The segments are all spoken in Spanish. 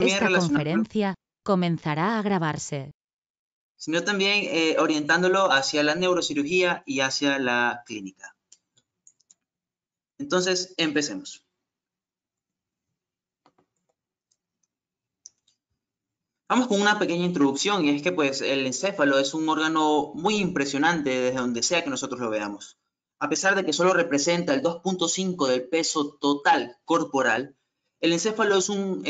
Esta relacionado, conferencia comenzará a grabarse. sino también orientándolo hacia la neurocirugía y hacia la clínica. Entonces, empecemos. Vamos con una pequeña introducción, y es que pues el encéfalo es un órgano muy impresionante desde donde sea que nosotros lo veamos. A pesar de que solo representa el 2.5 del peso total corporal, el encéfalo es un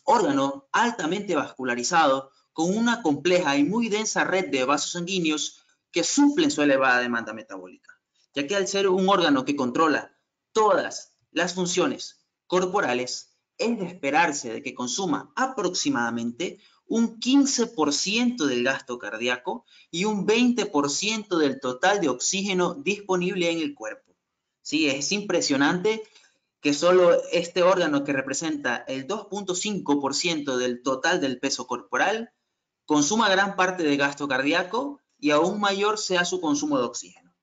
órgano altamente vascularizado con una compleja y muy densa red de vasos sanguíneos que suplen su elevada demanda metabólica, ya que al ser un órgano que controla todas las funciones corporales, es de esperarse de que consuma aproximadamente un 15% del gasto cardíaco y un 20% del total de oxígeno disponible en el cuerpo. Sí, es impresionante que solo este órgano, que representa el 2.5% del total del peso corporal, consuma gran parte del gasto cardíaco y aún mayor sea su consumo de oxígeno.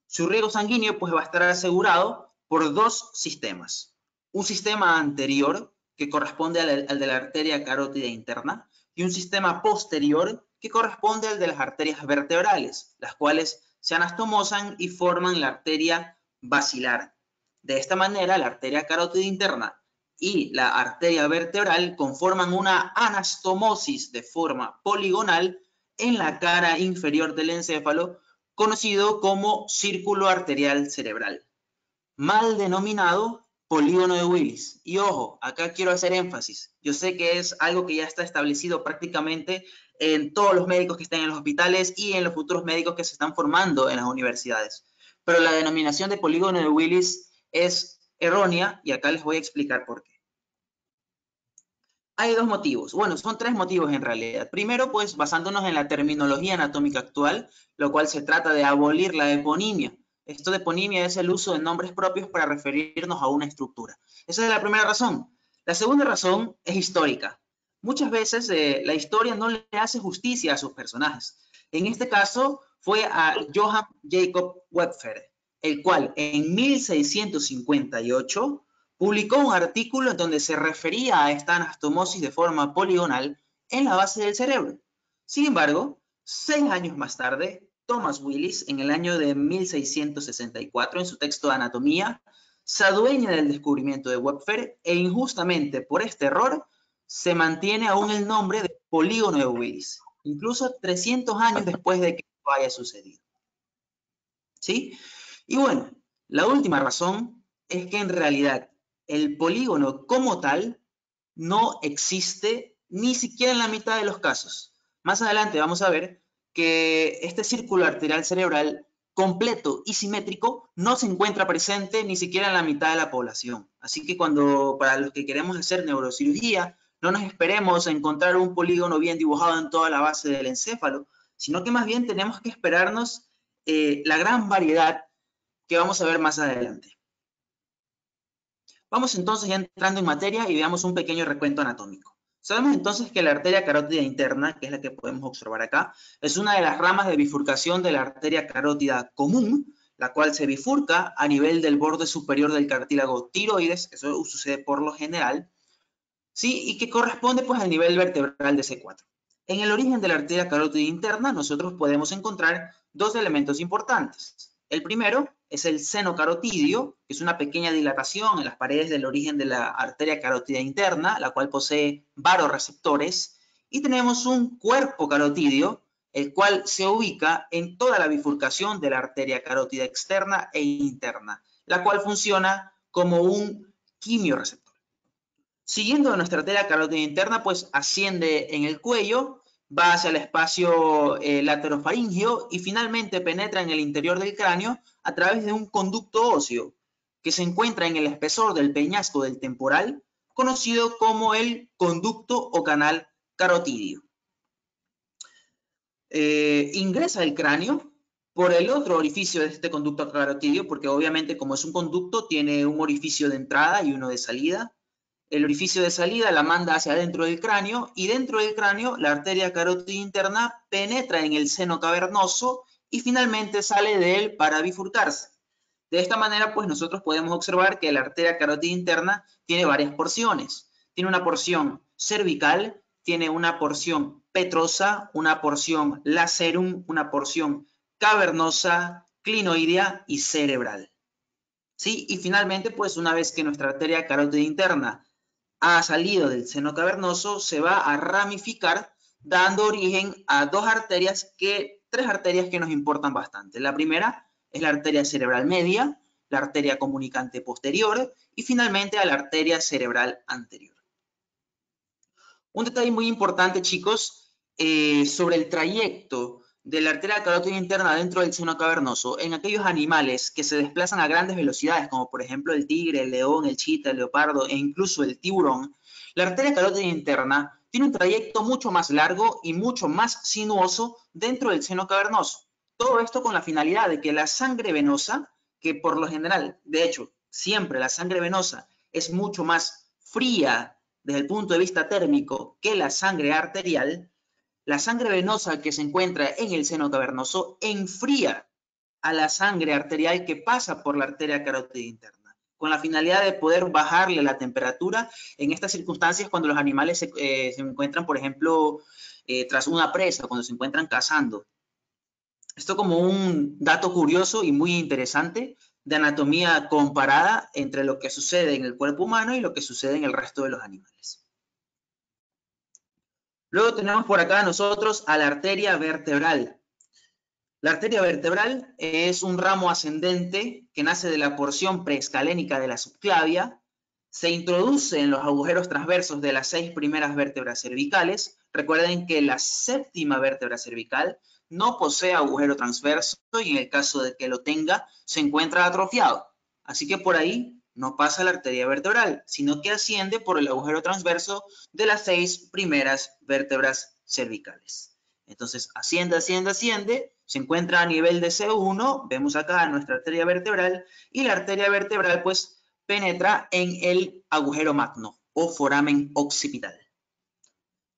Su riego sanguíneo pues va a estar asegurado por dos sistemas. Un sistema anterior, que corresponde al de la arteria carótida interna, y un sistema posterior, que corresponde al de las arterias vertebrales, las cuales se anastomosan y forman la arteria basilar. De esta manera, la arteria carótida interna y la arteria vertebral conforman una anastomosis de forma poligonal en la cara inferior del encéfalo, conocido como círculo arterial cerebral, mal denominado polígono de Willis. Y ojo, acá quiero hacer énfasis. Yo sé que es algo que ya está establecido prácticamente en todos los médicos que están en los hospitales y en los futuros médicos que se están formando en las universidades. Pero la denominación de polígono de Willis es errónea y acá les voy a explicar por qué. Hay dos motivos. Bueno, son tres motivos en realidad. Primero, pues basándonos en la terminología anatómica actual, lo cual se trata de abolir la eponimia. Esto de eponimia es el uso de nombres propios para referirnos a una estructura. Esa es la primera razón. La segunda razón es histórica. Muchas veces la historia no le hace justicia a sus personajes. En este caso fue a Johann Jacob Wepfer, el cual en 1658 publicó un artículo en donde se refería a esta anastomosis de forma poligonal en la base del cerebro. Sin embargo, 6 años más tarde, Thomas Willis, en el año de 1664, en su texto de Anatomía, se adueña del descubrimiento de Wepfer e injustamente por este error se mantiene aún el nombre de polígono de Willis, incluso 300 años después de que esto haya sucedido. ¿Sí? Y bueno, la última razón es que en realidad el polígono como tal no existe ni siquiera en la mitad de los casos. Más adelante vamos a ver que este círculo arterial cerebral completo y simétrico no se encuentra presente ni siquiera en la mitad de la población. Así que para los que queremos hacer neurocirugía, no nos esperemos a encontrar un polígono bien dibujado en toda la base del encéfalo, sino que más bien tenemos que esperarnos la gran variedad que vamos a ver más adelante. Vamos entonces ya entrando en materia y veamos un pequeño recuento anatómico. Sabemos entonces que la arteria carótida interna, que es la que podemos observar acá, es una de las ramas de bifurcación de la arteria carótida común, la cual se bifurca a nivel del borde superior del cartílago tiroides, eso sucede por lo general, ¿sí? Y que corresponde pues al nivel vertebral de C4. En el origen de la arteria carótida interna nosotros podemos encontrar dos elementos importantes. El primero es el seno carotidio, que es una pequeña dilatación en las paredes del origen de la arteria carótida interna, la cual posee varoreceptores, y tenemos un cuerpo carotidio, el cual se ubica en toda la bifurcación de la arteria carótida externa e interna, la cual funciona como un quimioreceptor. Siguiendo nuestra arteria carótida interna, pues asciende en el cuello, va hacia el espacio laterofaringeo y finalmente penetra en el interior del cráneo a través de un conducto óseo que se encuentra en el espesor del peñasco del temporal, conocido como el conducto o canal carotidio. Ingresa el cráneo por el otro orificio de este conducto carotidio, porque obviamente como es un conducto tiene un orificio de entrada y uno de salida. El orificio de salida la manda hacia adentro del cráneo y dentro del cráneo la arteria carótida interna penetra en el seno cavernoso y finalmente sale de él para bifurcarse. De esta manera, pues nosotros podemos observar que la arteria carótida interna tiene varias porciones. tiene una porción cervical, tiene una porción petrosa, una porción lacerum, una porción cavernosa, clinoidea y cerebral. ¿Sí? Y finalmente, pues una vez que nuestra arteria carótida interna ha salido del seno cavernoso, se va a ramificar, dando origen a tres arterias que nos importan bastante. La primera es la arteria cerebral media, la arteria comunicante posterior y finalmente a la arteria cerebral anterior. Un detalle muy importante, chicos, sobre el trayecto de la arteria carótida interna dentro del seno cavernoso en aquellos animales que se desplazan a grandes velocidades, como por ejemplo el tigre, el león, el chita, el leopardo e incluso el tiburón, la arteria carótida interna tiene un trayecto mucho más largo y mucho más sinuoso dentro del seno cavernoso. Todo esto con la finalidad de que la sangre venosa, que por lo general, de hecho, siempre la sangre venosa es mucho más fría desde el punto de vista térmico que la sangre arterial, la sangre venosa que se encuentra en el seno cavernoso enfría a la sangre arterial que pasa por la arteria carótida interna, con la finalidad de poder bajarle la temperatura en estas circunstancias cuando los animales se encuentran, por ejemplo, tras una presa, cuando se encuentran cazando. Esto como un dato curioso y muy interesante de anatomía comparada entre lo que sucede en el cuerpo humano y lo que sucede en el resto de los animales. Luego tenemos por acá nosotros a la arteria vertebral. La arteria vertebral es un ramo ascendente que nace de la porción preescalénica de la subclavia, se introduce en los agujeros transversos de las 6 primeras vértebras cervicales. Recuerden que la séptima vértebra cervical no posee agujero transverso y en el caso de que lo tenga, se encuentra atrofiado. Así que por ahí no pasa la arteria vertebral, sino que asciende por el agujero transverso de las 6 primeras vértebras cervicales. Entonces, asciende, asciende, asciende, se encuentra a nivel de C1, vemos acá nuestra arteria vertebral, y la arteria vertebral, pues, penetra en el agujero magno o foramen occipital.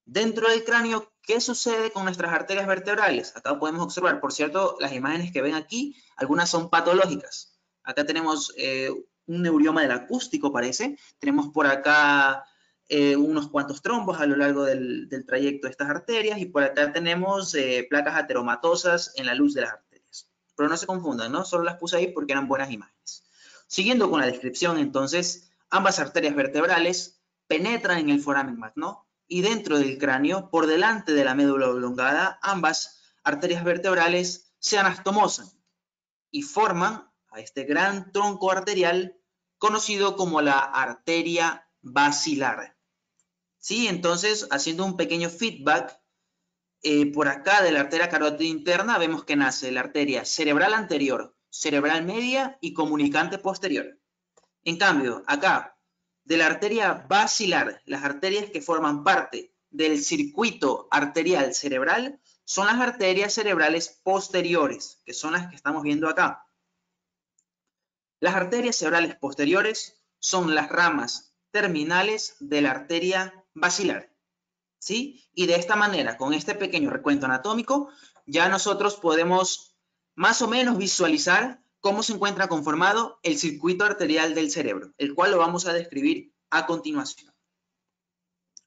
Dentro del cráneo, ¿qué sucede con nuestras arterias vertebrales? Acá podemos observar, por cierto, las imágenes que ven aquí, algunas son patológicas. Acá tenemos un neurioma del acústico, parece. Tenemos por acá unos cuantos trombos a lo largo del trayecto de estas arterias y por acá tenemos placas ateromatosas en la luz de las arterias. Pero no se confundan, ¿no? Solo las puse ahí porque eran buenas imágenes. Siguiendo con la descripción, entonces, ambas arterias vertebrales penetran en el foramen magno y dentro del cráneo, por delante de la médula oblongada, ambas arterias vertebrales se anastomosan y forman a este gran tronco arterial conocido como la arteria basilar. ¿Sí? Entonces, haciendo un pequeño feedback, por acá de la arteria carótida interna vemos que nace la arteria cerebral anterior, cerebral media y comunicante posterior. En cambio, acá, de la arteria basilar, las arterias que forman parte del circuito arterial cerebral son las arterias cerebrales posteriores, que son las que estamos viendo acá. Las arterias cerebrales posteriores son las ramas terminales de la arteria basilar, ¿sí? Y de esta manera, con este pequeño recuento anatómico, ya nosotros podemos más o menos visualizar cómo se encuentra conformado el circuito arterial del cerebro, el cual lo vamos a describir a continuación.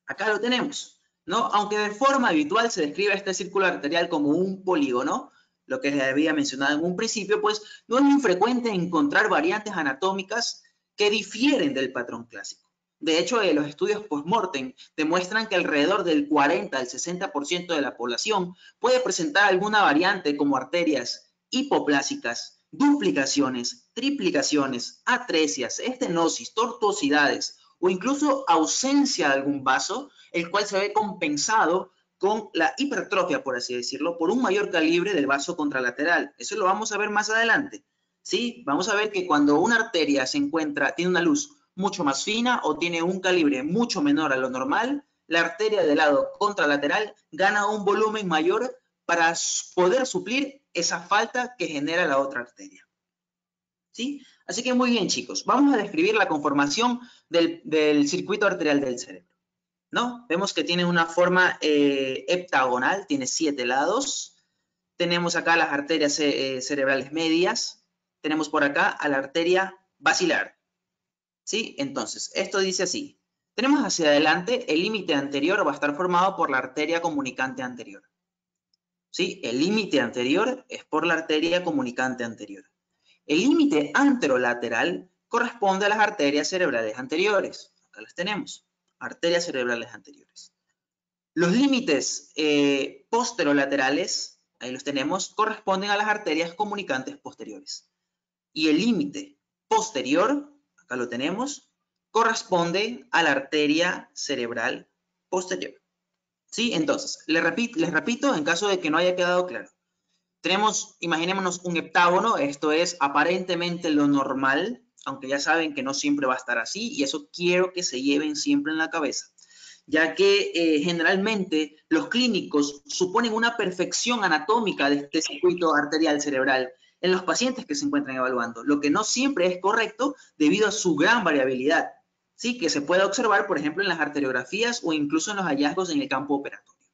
Acá lo tenemos, ¿no? Aunque de forma habitual se describe este círculo arterial como un polígono, lo que les había mencionado en un principio, pues no es muy frecuente encontrar variantes anatómicas que difieren del patrón clásico. De hecho, los estudios post-mortem demuestran que alrededor del 40 al 60% de la población puede presentar alguna variante como arterias hipoplásicas, duplicaciones, triplicaciones, atresias, estenosis, tortuosidades o incluso ausencia de algún vaso, el cual se ve compensado con la hipertrofia, por así decirlo, por un mayor calibre del vaso contralateral. Eso lo vamos a ver más adelante. ¿Sí? Vamos a ver que cuando una arteria tiene una luz mucho más fina o tiene un calibre mucho menor a lo normal, la arteria del lado contralateral gana un volumen mayor para poder suplir esa falta que genera la otra arteria. ¿Sí? Así que muy bien, chicos. Vamos a describir la conformación del circuito arterial del cerebro, ¿no? Vemos que tiene una forma heptagonal, tiene 7 lados. Tenemos acá las arterias cerebrales medias. Tenemos por acá a la arteria basilar. ¿Sí? Entonces, esto dice así. Tenemos hacia adelante, el límite anterior va a estar formado por la arteria comunicante anterior. ¿Sí? El límite anterior es por la arteria comunicante anterior. El límite anterolateral corresponde a las arterias cerebrales anteriores. Acá las tenemos, arterias cerebrales anteriores. Los límites posterolaterales, ahí los tenemos, corresponden a las arterias comunicantes posteriores. Y el límite posterior, acá lo tenemos, corresponde a la arteria cerebral posterior. ¿Sí? Entonces, les repito en caso de que no haya quedado claro. Tenemos, imaginémonos un heptágono, esto es aparentemente lo normal, aunque ya saben que no siempre va a estar así, y eso quiero que se lleven siempre en la cabeza, ya que generalmente los clínicos suponen una perfección anatómica de este circuito arterial cerebral en los pacientes que se encuentran evaluando, lo que no siempre es correcto debido a su gran variabilidad, ¿sí? Que se puede observar, por ejemplo, en las arteriografías o incluso en los hallazgos en el campo operatorio.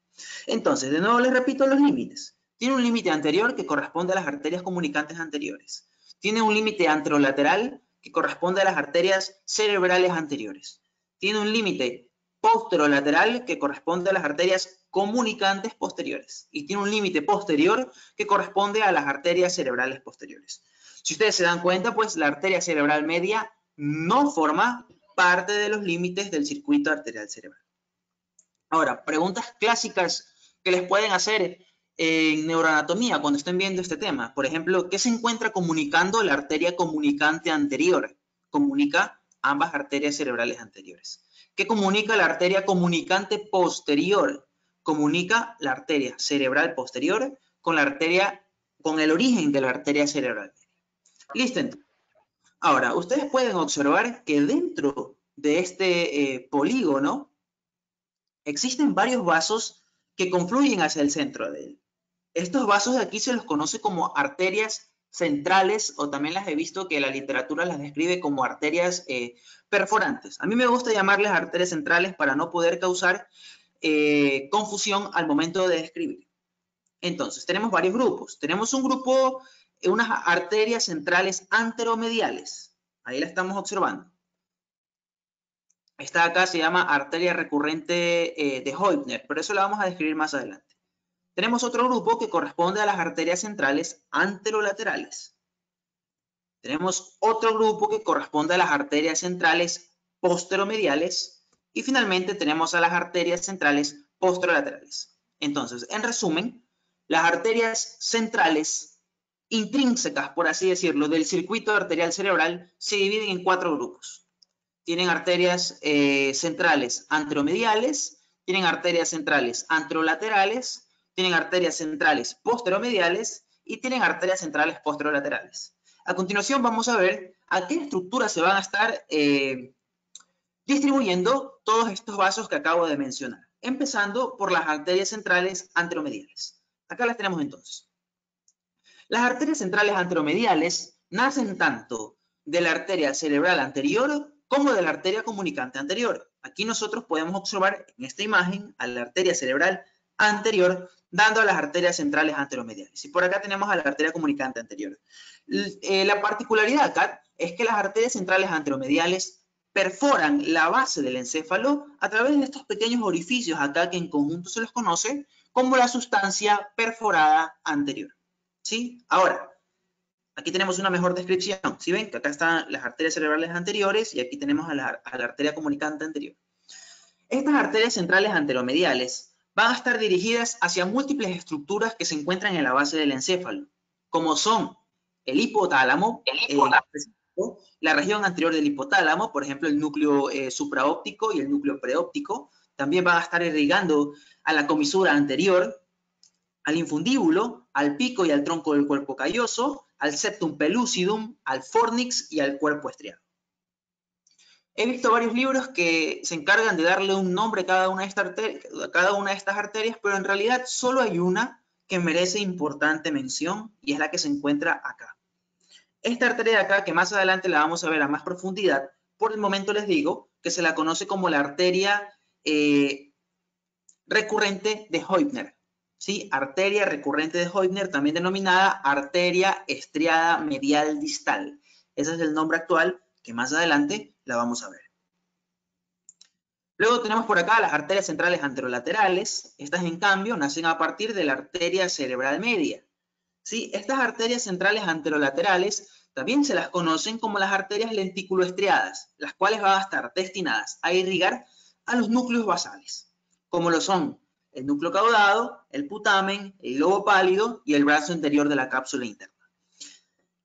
Entonces, de nuevo les repito los límites. Tiene un límite anterior que corresponde a las arterias comunicantes anteriores. Tiene un límite anterolateral que corresponde a las arterias cerebrales anteriores. Tiene un límite posterolateral que corresponde a las arterias comunicantes posteriores. Y tiene un límite posterior que corresponde a las arterias cerebrales posteriores. Si ustedes se dan cuenta, pues la arteria cerebral media no forma parte de los límites del circuito arterial cerebral. Ahora, preguntas clásicas que les pueden hacer en neuroanatomía cuando estén viendo este tema. Por ejemplo, ¿qué se encuentra comunicando la arteria comunicante anterior? Comunica ambas arterias cerebrales anteriores. ¿Qué comunica la arteria comunicante posterior? Comunica la arteria cerebral posterior con la arteria, con el origen de la arteria cerebral. Listo, entonces. Ahora, ustedes pueden observar que dentro de este polígono existen varios vasos que confluyen hacia el centro de él. Estos vasos de aquí se los conoce como arterias centrales, o también las he visto que la literatura las describe como arterias perforantes. A mí me gusta llamarles arterias centrales para no poder causar confusión al momento de describir. Entonces, tenemos varios grupos. Tenemos un grupo, unas arterias centrales anteromediales. Ahí la estamos observando. Esta de acá se llama arteria recurrente de Heubner, pero eso la vamos a describir más adelante. Tenemos otro grupo que corresponde a las arterias centrales anterolaterales. Tenemos otro grupo que corresponde a las arterias centrales posteromediales. Y finalmente tenemos a las arterias centrales posterolaterales. Entonces, en resumen, las arterias centrales intrínsecas, por así decirlo, del circuito arterial cerebral se dividen en 4 grupos. Tienen arterias centrales anteromediales, tienen arterias centrales anterolaterales, tienen arterias centrales posteromediales y tienen arterias centrales posterolaterales. A continuación vamos a ver a qué estructuras se van a estar distribuyendo todos estos vasos que acabo de mencionar, empezando por las arterias centrales anteromediales. Acá las tenemos entonces. Las arterias centrales anteromediales nacen tanto de la arteria cerebral anterior como de la arteria comunicante anterior. Aquí nosotros podemos observar en esta imagen a la arteria cerebral anterior dando a las arterias centrales anteromediales. Y por acá tenemos a la arteria comunicante anterior. La particularidad acá es que las arterias centrales anteromediales perforan la base del encéfalo a través de estos pequeños orificios acá que en conjunto se los conoce como la sustancia perforada anterior. ¿Sí? Ahora, aquí tenemos una mejor descripción. ¿Sí ven? Que acá están las arterias cerebrales anteriores y aquí tenemos a la arteria comunicante anterior. Estas arterias centrales anteromediales van a estar dirigidas hacia múltiples estructuras que se encuentran en la base del encéfalo, como son el hipotálamo, la región anterior del hipotálamo, por ejemplo, el núcleo supraóptico y el núcleo preóptico. También van a estar irrigando a la comisura anterior, al infundíbulo, al pico y al tronco del cuerpo calloso, al septum pellucidum, al fornix y al cuerpo estriado. He visto varios libros que se encargan de darle un nombre a cada una de estas arterias, pero en realidad solo hay una que merece importante mención y es la que se encuentra acá. Esta arteria de acá, que más adelante la vamos a ver a más profundidad, por el momento les digo que se la conoce como la arteria recurrente de Heubner. ¿Sí? Arteria recurrente de Heubner, también denominada arteria estriada medial distal. Ese es el nombre actual que más adelante la vamos a ver. Luego tenemos por acá las arterias centrales anterolaterales. Estas, en cambio, nacen a partir de la arteria cerebral media. ¿Sí? Estas arterias centrales anterolaterales también se las conocen como las arterias lenticuloestriadas, las cuales van a estar destinadas a irrigar a los núcleos basales, como lo son el núcleo caudado, el putamen, el globo pálido y el brazo interior de la cápsula interna.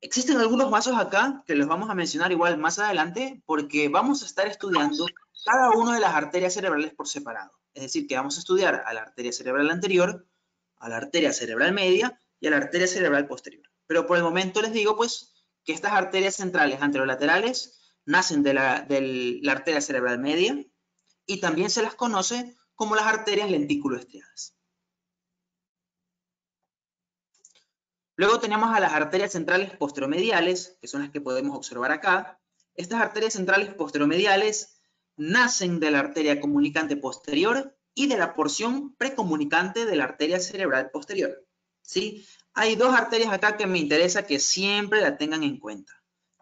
Existen algunos vasos acá que los vamos a mencionar igual más adelante porque vamos a estar estudiando cada una de las arterias cerebrales por separado. Es decir, que vamos a estudiar a la arteria cerebral anterior, a la arteria cerebral media y a la arteria cerebral posterior. Pero por el momento les digo pues que estas arterias centrales anterolaterales nacen de la arteria cerebral media y también se las conoce como las arterias lenticuloestriadas. Luego tenemos a las arterias centrales posteromediales, que son las que podemos observar acá. Estas arterias centrales posteromediales nacen de la arteria comunicante posterior y de la porción precomunicante de la arteria cerebral posterior. ¿Sí? Hay dos arterias acá que me interesa que siempre la tengan en cuenta.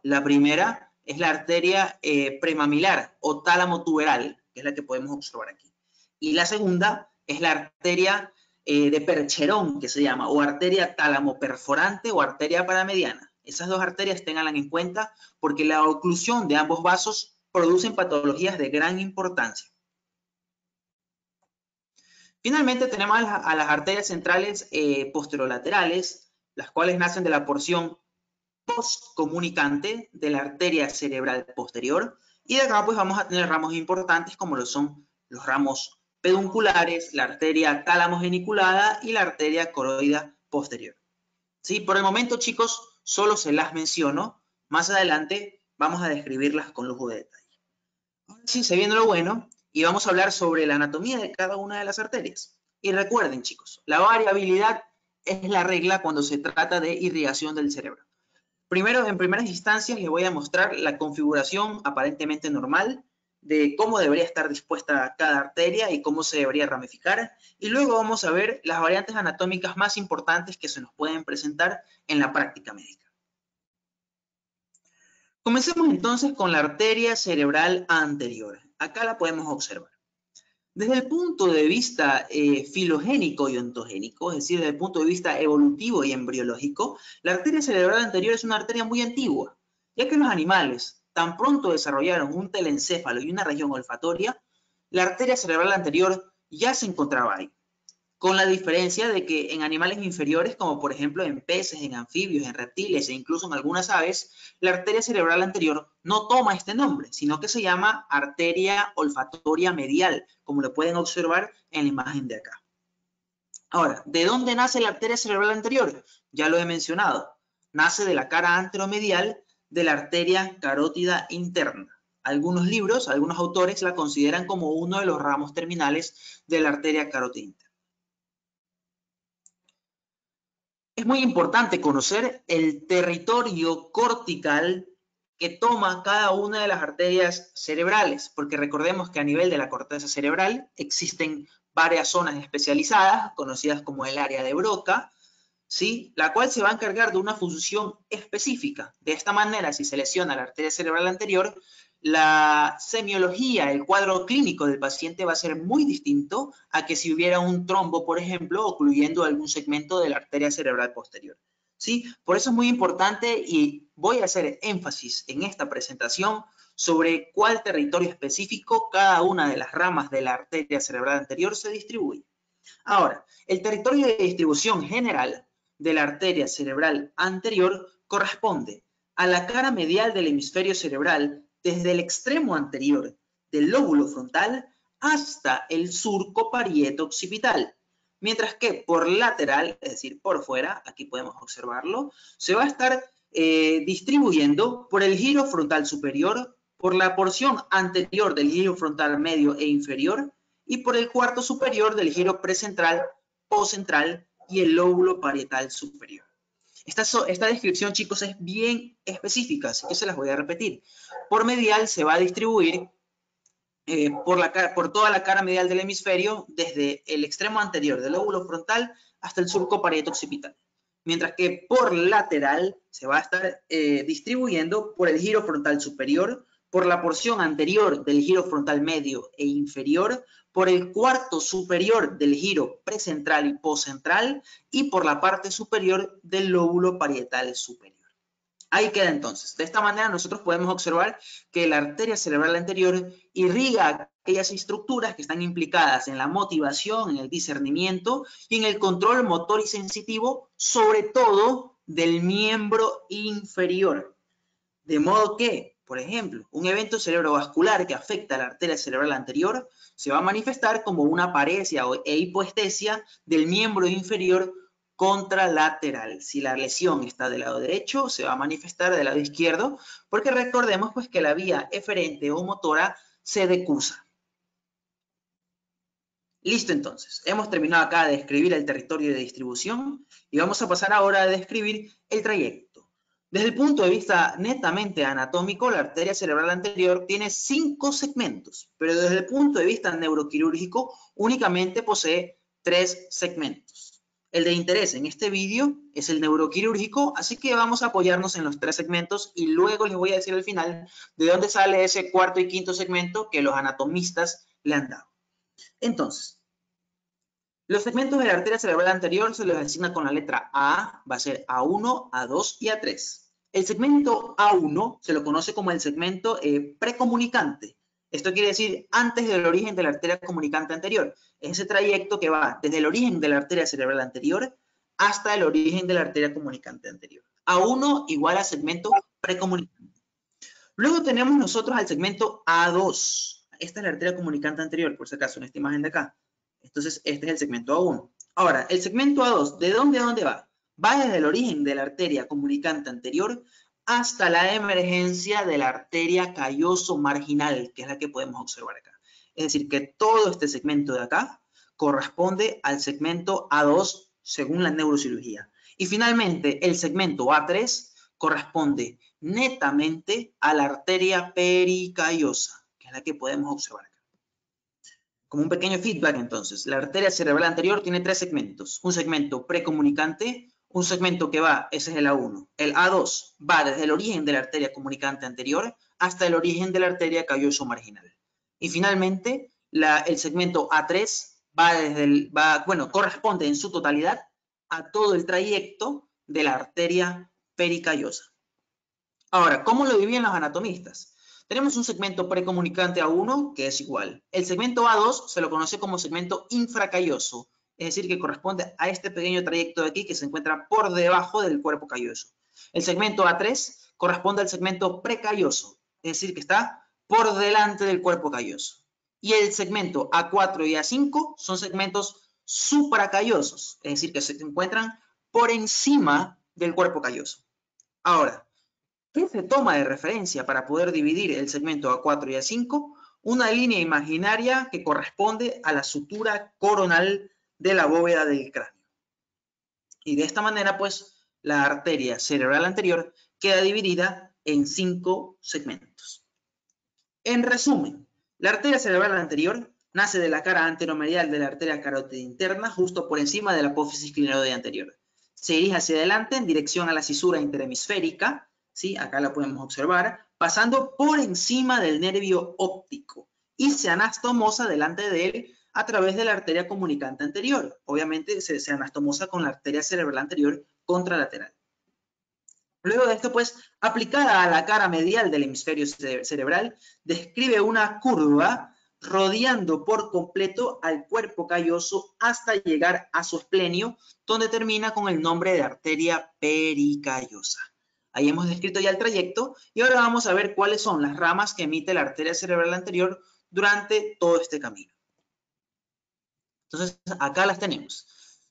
La primera es la arteria premamilar o tálamo tuberal, que es la que podemos observar aquí. Y la segunda es la arteria de percherón, que se llama, o arteria tálamo perforante o arteria paramediana. Esas dos arterias ténganlas en cuenta porque la oclusión de ambos vasos producen patologías de gran importancia. Finalmente tenemos a las arterias centrales posterolaterales, las cuales nacen de la porción postcomunicante de la arteria cerebral posterior, y de acá pues vamos a tener ramos importantes como lo son los ramos pedunculares, la arteria tálamo geniculada y la arteria coroidea posterior. ¿Sí? Por el momento, chicos, solo se las menciono. Más adelante vamos a describirlas con lujo de detalle. Ahora sí, se viene lo bueno y vamos a hablar sobre la anatomía de cada una de las arterias. Y recuerden, chicos, la variabilidad es la regla cuando se trata de irrigación del cerebro. Primero, en primeras instancias, les voy a mostrar la configuración aparentemente normal de cómo debería estar dispuesta cada arteria y cómo se debería ramificar. Y luego vamos a ver las variantes anatómicas más importantes que se nos pueden presentar en la práctica médica. Comencemos entonces con la arteria cerebral anterior. Acá la podemos observar. Desde el punto de vista filogénico y ontogénico, es decir, desde el punto de vista evolutivo y embriológico, la arteria cerebral anterior es una arteria muy antigua, ya que los animales tan pronto desarrollaron un telencéfalo y una región olfatoria, la arteria cerebral anterior ya se encontraba ahí. Con la diferencia de que en animales inferiores, como por ejemplo en peces, en anfibios, en reptiles e incluso en algunas aves, la arteria cerebral anterior no toma este nombre, sino que se llama arteria olfatoria medial, como lo pueden observar en la imagen de acá. Ahora, ¿de dónde nace la arteria cerebral anterior? Ya lo he mencionado. Nace de la cara anteromedial de la arteria carótida interna. Algunos libros, algunos autores la consideran como uno de los ramos terminales de la arteria carótida interna. Es muy importante conocer el territorio cortical que toma cada una de las arterias cerebrales, porque recordemos que a nivel de la corteza cerebral existen varias zonas especializadas, conocidas como el área de Broca, ¿sí? La cual se va a encargar de una función específica. De esta manera, si se lesiona la arteria cerebral anterior, la semiología, el cuadro clínico del paciente va a ser muy distinto a que si hubiera un trombo, por ejemplo, ocluyendo algún segmento de la arteria cerebral posterior. ¿Sí? Por eso es muy importante y voy a hacer énfasis en esta presentación sobre cuál territorio específico cada una de las ramas de la arteria cerebral anterior se distribuye. Ahora, el territorio de distribución general de la arteria cerebral anterior corresponde a la cara medial del hemisferio cerebral desde el extremo anterior del lóbulo frontal hasta el surco parieto-occipital, mientras que por lateral, es decir, por fuera, aquí podemos observarlo, se va a estar distribuyendo por el giro frontal superior, por la porción anterior del giro frontal medio e inferior y por el cuarto superior del giro precentral, poscentral y el lóbulo parietal superior. Esta descripción, chicos, es bien específica, así que se las voy a repetir. Por medial se va a distribuir por toda la cara medial del hemisferio, desde el extremo anterior del lóbulo frontal hasta el surco parieto-occipital. Mientras que por lateral se va a estar distribuyendo por el giro frontal superior, por la porción anterior del giro frontal medio e inferior, por el cuarto superior del giro precentral y postcentral y por la parte superior del lóbulo parietal superior. Ahí queda entonces. De esta manera nosotros podemos observar que la arteria cerebral anterior irriga aquellas estructuras que están implicadas en la motivación, en el discernimiento y en el control motor y sensitivo, sobre todo del miembro inferior. De modo que, por ejemplo, un evento cerebrovascular que afecta a la arteria cerebral anterior se va a manifestar como una paresia e hipoestesia del miembro inferior contralateral. Si la lesión está del lado derecho, se va a manifestar del lado izquierdo, porque recordemos pues que la vía eferente o motora se decusa. Listo, entonces. Hemos terminado acá de describir el territorio de distribución y vamos a pasar ahora a describir el trayecto. Desde el punto de vista netamente anatómico, la arteria cerebral anterior tiene 5 segmentos, pero desde el punto de vista neuroquirúrgico únicamente posee 3 segmentos. El de interés en este vídeo es el neuroquirúrgico, así que vamos a apoyarnos en los 3 segmentos y luego les voy a decir al final de dónde sale ese cuarto y quinto segmento que los anatomistas le han dado. Entonces, los segmentos de la arteria cerebral anterior se los asigna con la letra A, va a ser A1, A2 y A3. El segmento A1 se lo conoce como el segmento precomunicante. Esto quiere decir antes del origen de la arteria comunicante anterior. Es ese trayecto que va desde el origen de la arteria cerebral anterior hasta el origen de la arteria comunicante anterior. A1 igual a segmento precomunicante. Luego tenemos nosotros al segmento A2. Esta es la arteria comunicante anterior, por si acaso, en esta imagen de acá. Entonces, este es el segmento A1. Ahora, el segmento A2, ¿de dónde a dónde va? Va desde el origen de la arteria comunicante anterior hasta la emergencia de la arteria calloso marginal, que es la que podemos observar acá. Es decir, que todo este segmento de acá corresponde al segmento A2 según la neurocirugía. Y finalmente, el segmento A3 corresponde netamente a la arteria pericallosa, que es la que podemos observar acá. Como un pequeño feedback, entonces, la arteria cerebral anterior tiene 3 segmentos. Un segmento precomunicante, un segmento que va, ese es el A1. El A2 va desde el origen de la arteria comunicante anterior hasta el origen de la arteria calloso marginal. Y finalmente, el segmento A3 corresponde en su totalidad a todo el trayecto de la arteria pericallosa. Ahora, ¿cómo lo dividen los anatomistas? Tenemos un segmento precomunicante A1 que es igual. El segmento A2 se lo conoce como segmento infracalloso, es decir, que corresponde a este pequeño trayecto de aquí que se encuentra por debajo del cuerpo calloso. El segmento A3 corresponde al segmento precalloso, es decir, que está por delante del cuerpo calloso. Y el segmento A4 y A5 son segmentos supracallosos, es decir, que se encuentran por encima del cuerpo calloso. Ahora, ¿qué se toma de referencia para poder dividir el segmento A4 y A5? Una línea imaginaria que corresponde a la sutura coronal de la bóveda del cráneo. Y de esta manera, pues, la arteria cerebral anterior queda dividida en 5 segmentos. En resumen, la arteria cerebral anterior nace de la cara anteromedial de la arteria carótida interna, justo por encima de la apófisis clinoidea anterior. Se dirige hacia adelante en dirección a la cisura interhemisférica, ¿sí? Acá la podemos observar, pasando por encima del nervio óptico y se anastomosa delante de él a través de la arteria comunicante anterior. Obviamente se anastomosa con la arteria cerebral anterior contralateral. Luego de esto, pues, aplicada a la cara medial del hemisferio cerebral, describe una curva rodeando por completo al cuerpo calloso hasta llegar a su esplenio, donde termina con el nombre de arteria pericallosa. Ahí hemos descrito ya el trayecto y ahora vamos a ver cuáles son las ramas que emite la arteria cerebral anterior durante todo este camino. Entonces, acá las tenemos.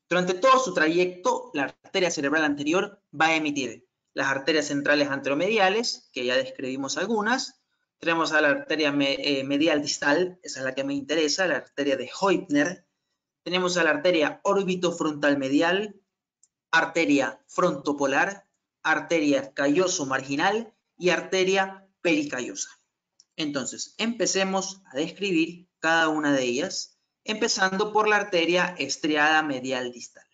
Durante todo su trayecto, la arteria cerebral anterior va a emitir las arterias centrales anteromediales, que ya describimos algunas. Tenemos a la arteria medial distal, esa es la que me interesa, la arteria de Heubner. Tenemos a la arteria orbitofrontal medial, arteria frontopolar, arteria calloso marginal y arteria pericallosa. Entonces, empecemos a describir cada una de ellas, empezando por la arteria estriada medial distal.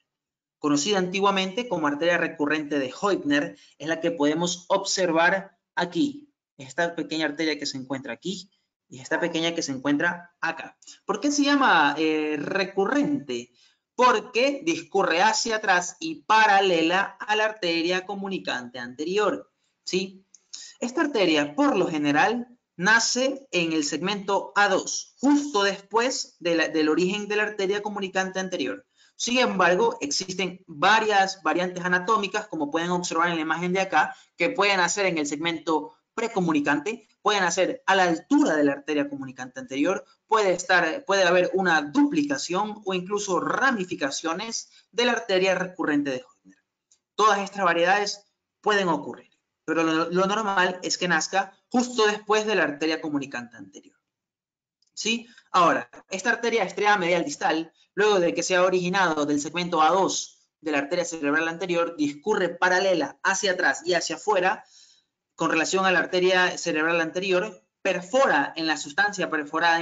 Conocida antiguamente como arteria recurrente de Heubner, es la que podemos observar aquí, esta pequeña arteria que se encuentra aquí y esta pequeña que se encuentra acá. ¿Por qué se llama recurrente? Porque discurre hacia atrás y paralela a la arteria comunicante anterior, ¿sí? Esta arteria, por lo general, nace en el segmento A2, justo después del origen de la arteria comunicante anterior. Sin embargo, existen varias variantes anatómicas, como pueden observar en la imagen de acá, que pueden hacer en el segmento precomunicante, pueden hacer a la altura de la arteria comunicante anterior, puede haber una duplicación o incluso ramificaciones de la arteria recurrente de Hodgner. Todas estas variedades pueden ocurrir, pero lo normal es que nazca justo después de la arteria comunicante anterior. ¿Sí? Ahora, esta arteria estriada medial distal, luego de que se ha originado del segmento A2 de la arteria cerebral anterior, discurre paralela hacia atrás y hacia afuera con relación a la arteria cerebral anterior, perfora en la sustancia perforada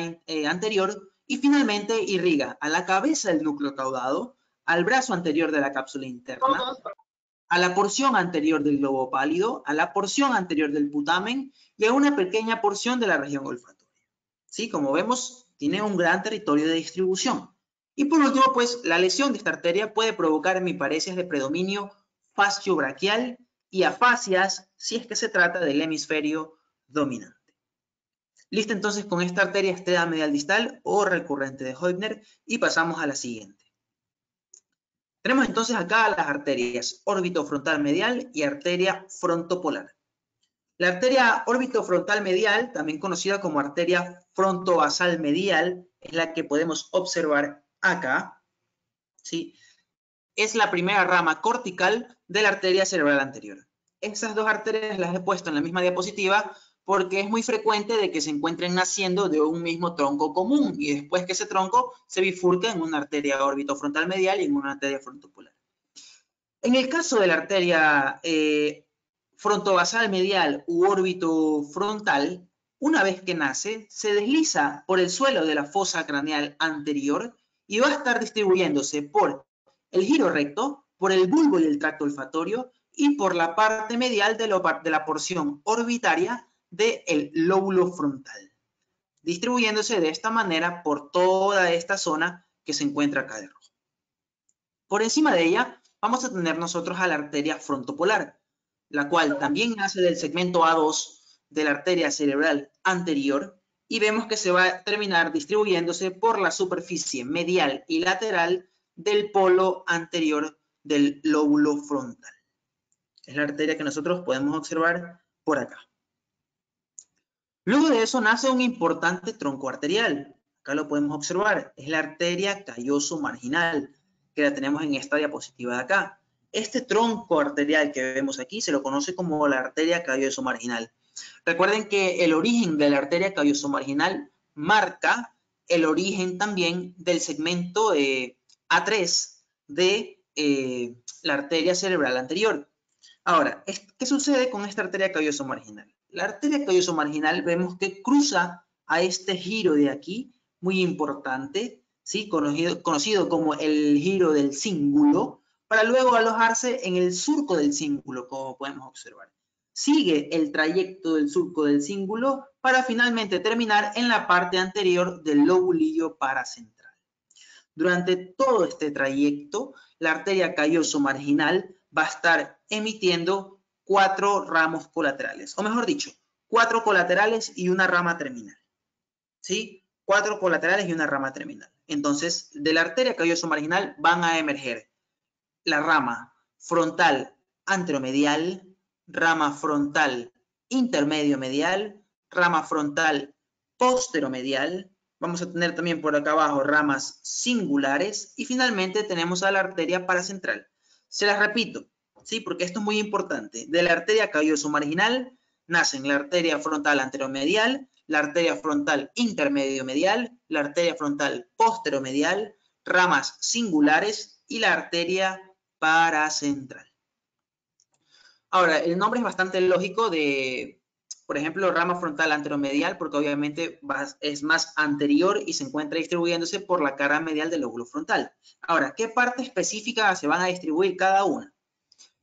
anterior y finalmente irriga a la cabeza del núcleo caudado, al brazo anterior de la cápsula interna, a la porción anterior del globo pálido, a la porción anterior del putamen y a una pequeña porción de la región olfatoria. ¿Sí? Como vemos, tiene un gran territorio de distribución. Y por último, pues, la lesión de esta arteria puede provocar hemiparesias de predominio fasciobraquial y afasias si es que se trata del hemisferio dominante. Listo entonces con esta arteria estriada medial distal o recurrente de Hodgner y pasamos a la siguiente. Tenemos entonces acá las arterias órbito-frontal medial y arteria frontopolar. La arteria órbito-frontal medial, también conocida como arteria frontovasal medial, es la que podemos observar acá, ¿sí? Es la primera rama cortical de la arteria cerebral anterior. Esas dos arterias las he puesto en la misma diapositiva porque es muy frecuente de que se encuentren naciendo de un mismo tronco común y después que ese tronco se bifurca en una arteria órbito-frontal medial y en una arteria frontopolar. En el caso de la arteria frontovasal medial u órbito frontal, una vez que nace, se desliza por el suelo de la fosa craneal anterior y va a estar distribuyéndose por el giro recto, por el bulbo y el tracto olfatorio y por la parte medial de la porción orbitaria del lóbulo frontal, distribuyéndose de esta manera por toda esta zona que se encuentra acá de rojo. Por encima de ella vamos a tener nosotros a la arteria frontopolar, la cual también nace del segmento A2 de la arteria cerebral anterior y vemos que se va a terminar distribuyéndose por la superficie medial y lateral del polo anterior del lóbulo frontal. Es la arteria que nosotros podemos observar por acá. Luego de eso nace un importante tronco arterial. Acá lo podemos observar. Es la arteria calloso marginal, que la tenemos en esta diapositiva de acá. Este tronco arterial que vemos aquí se lo conoce como la arteria calloso marginal. Recuerden que el origen de la arteria calloso marginal marca el origen también del segmento A3 de la arteria cerebral anterior. Ahora, ¿qué sucede con esta arteria calloso marginal? La arteria calloso marginal vemos que cruza a este giro de aquí, muy importante, ¿sí? Conocido como el giro del cíngulo, para luego alojarse en el surco del cíngulo, como podemos observar. Sigue el trayecto del surco del cíngulo para finalmente terminar en la parte anterior del lobulillo paracentral. Durante todo este trayecto, la arteria calloso marginal va a estar emitiendo 4 ramos colaterales, o mejor dicho, 4 colaterales y una rama terminal. ¿Sí? 4 colaterales y una rama terminal. Entonces, de la arteria calloso marginal van a emerger la rama frontal anteromedial, rama frontal intermedio medial, rama frontal posteromedial. Vamos a tener también por acá abajo ramas singulares y finalmente tenemos a la arteria paracentral. Se las repito, ¿sí? Porque esto es muy importante. De la arteria calloso marginal nacen la arteria frontal anteromedial, la arteria frontal intermedio medial, la arteria frontal posteromedial, ramas singulares y la arteria paracentral. Ahora, el nombre es bastante lógico de, por ejemplo, rama frontal anteromedial, porque obviamente es más anterior y se encuentra distribuyéndose por la cara medial del lóbulo frontal. Ahora, ¿qué parte específica se van a distribuir cada una?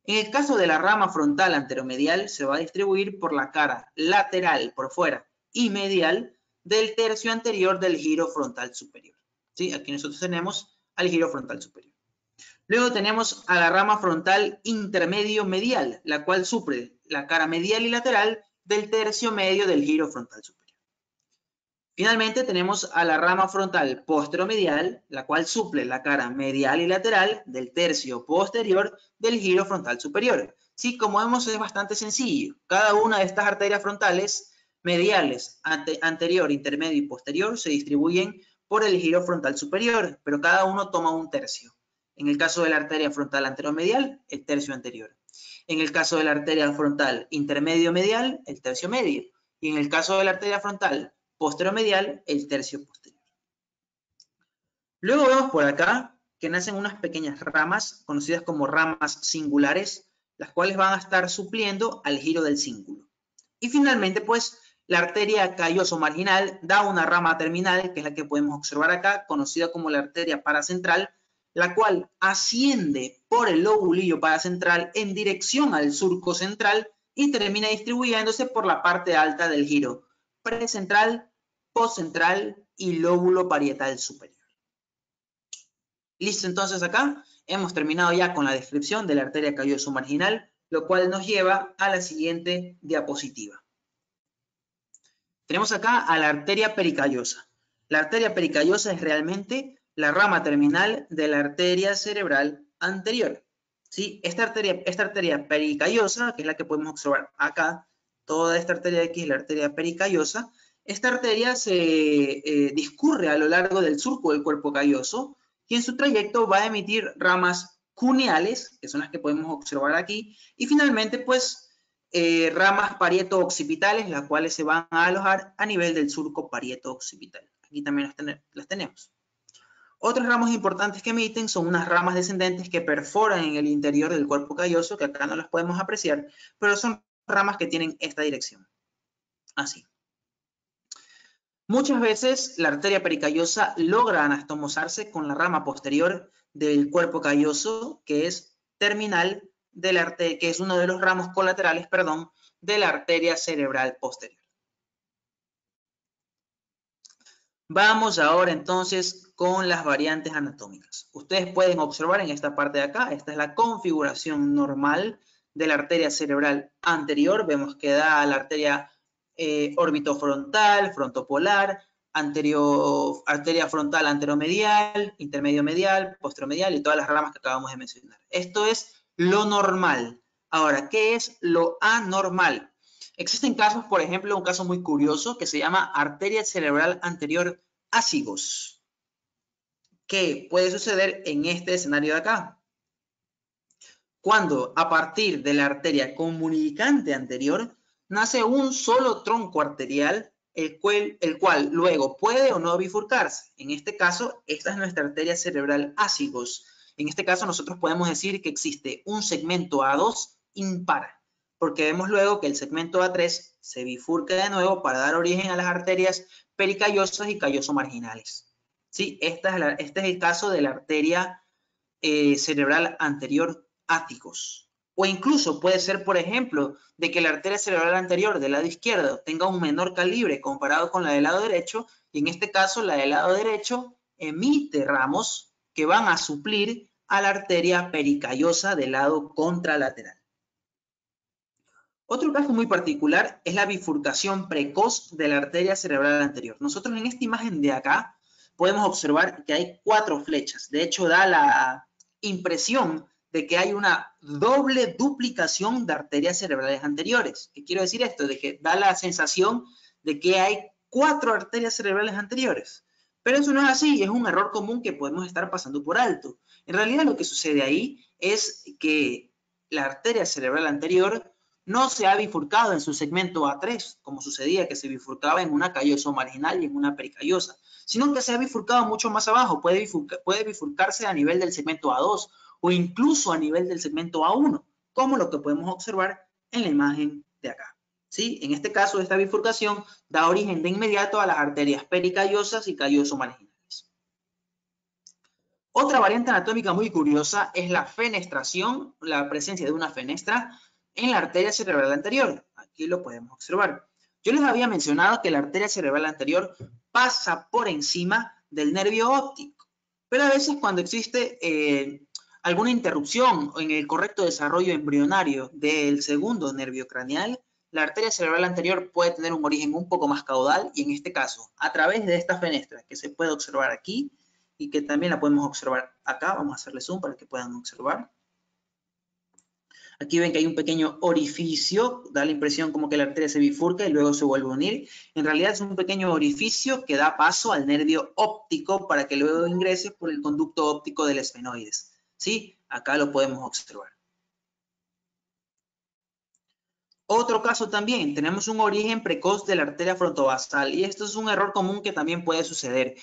En el caso de la rama frontal anteromedial, se va a distribuir por la cara lateral, por fuera, y medial del tercio anterior del giro frontal superior. ¿Sí? Aquí nosotros tenemos al giro frontal superior. Luego tenemos a la rama frontal intermedio medial, la cual suple la cara medial y lateral del tercio medio del giro frontal superior. Finalmente tenemos a la rama frontal posteromedial, la cual suple la cara medial y lateral del tercio posterior del giro frontal superior. Sí, como vemos es bastante sencillo. Cada una de estas arterias frontales mediales, anterior, intermedio y posterior, se distribuyen por el giro frontal superior, pero cada uno toma un tercio. En el caso de la arteria frontal anteromedial, el tercio anterior. En el caso de la arteria frontal intermedio medial, el tercio medio. Y en el caso de la arteria frontal posteromedial, el tercio posterior. Luego vemos por acá que nacen unas pequeñas ramas, conocidas como ramas singulares, las cuales van a estar supliendo al giro del cíngulo. Y finalmente, pues, la arteria calloso-marginal da una rama terminal, que es la que podemos observar acá, conocida como la arteria paracentral, la cual asciende por el lobulillo paracentral en dirección al surco central y termina distribuyéndose por la parte alta del giro precentral, postcentral y lóbulo parietal superior. Listo, entonces acá hemos terminado ya con la descripción de la arteria calloso marginal, lo cual nos lleva a la siguiente diapositiva. Tenemos acá a la arteria pericallosa. La arteria pericallosa es realmente la rama terminal de la arteria cerebral anterior. ¿Sí? Esta arteria pericallosa, que es la que podemos observar acá, toda esta arteria de aquí es la arteria pericallosa. Esta arteria se discurre a lo largo del surco del cuerpo calloso y en su trayecto va a emitir ramas cuneales, que son las que podemos observar aquí, y finalmente, pues, ramas parieto-occipitales, las cuales se van a alojar a nivel del surco parieto-occipital. Aquí también las tenemos. Otras ramas importantes que emiten son unas ramas descendentes que perforan en el interior del cuerpo calloso, que acá no las podemos apreciar, pero son ramas que tienen esta dirección. Así. Muchas veces la arteria pericallosa logra anastomosarse con la rama posterior del cuerpo calloso, que es terminal de la arteria, que es uno de los ramos colaterales, perdón, de la arteria cerebral posterior. Vamos ahora entonces con las variantes anatómicas. Ustedes pueden observar en esta parte de acá, esta es la configuración normal de la arteria cerebral anterior. Vemos que da a la arteria orbitofrontal, frontopolar, arteria frontal anteromedial, intermedio medial, posteromedial y todas las ramas que acabamos de mencionar. Esto es lo normal. Ahora, ¿qué es lo anormal? Existen casos, por ejemplo, un caso muy curioso que se llama arteria cerebral anterior ácigos. ¿Qué puede suceder en este escenario de acá? Cuando a partir de la arteria comunicante anterior nace un solo tronco arterial, el cual luego puede o no bifurcarse. En este caso, esta es nuestra arteria cerebral ácigos. En este caso, nosotros podemos decir que existe un segmento A2 impar, porque vemos luego que el segmento A3 se bifurca de nuevo para dar origen a las arterias pericallosas y calloso-marginales. ¿Sí? Este es el caso de la arteria cerebral anterior áticos. O incluso puede ser, por ejemplo, de que la arteria cerebral anterior del lado izquierdo tenga un menor calibre comparado con la del lado derecho, y en este caso la del lado derecho emite ramos que van a suplir a la arteria pericallosa del lado contralateral. Otro caso muy particular es la bifurcación precoz de la arteria cerebral anterior. Nosotros en esta imagen de acá podemos observar que hay 4 flechas. De hecho, da la impresión de que hay una doble duplicación de arterias cerebrales anteriores. ¿Qué quiero decir esto? De que da la sensación de que hay 4 arterias cerebrales anteriores. Pero eso no es así, es un error común que podemos estar pasando por alto. En realidad lo que sucede ahí es que la arteria cerebral anterior no se ha bifurcado en su segmento A3, como sucedía que se bifurcaba en una calloso marginal y en una pericallosa, sino que se ha bifurcado mucho más abajo, puede bifurcarse a nivel del segmento A2 o incluso a nivel del segmento A1, como lo que podemos observar en la imagen de acá. ¿Sí? En este caso, esta bifurcación da origen de inmediato a las arterias pericallosas y calloso marginales. Otra variante anatómica muy curiosa es la fenestración, la presencia de una fenestra en la arteria cerebral anterior. Aquí lo podemos observar. Yo les había mencionado que la arteria cerebral anterior pasa por encima del nervio óptico, pero a veces cuando existe alguna interrupción en el correcto desarrollo embrionario del segundo nervio craneal, la arteria cerebral anterior puede tener un origen un poco más caudal y en este caso, a través de esta fenestra que se puede observar aquí y que también la podemos observar acá, vamos a hacerle zoom para que puedan observar. Aquí ven que hay un pequeño orificio, da la impresión como que la arteria se bifurca y luego se vuelve a unir. En realidad es un pequeño orificio que da paso al nervio óptico para que luego ingrese por el conducto óptico del esfenoides. ¿Sí? Acá lo podemos observar. Otro caso también, tenemos un origen precoz de la arteria frontovasal y esto es un error común que también puede suceder.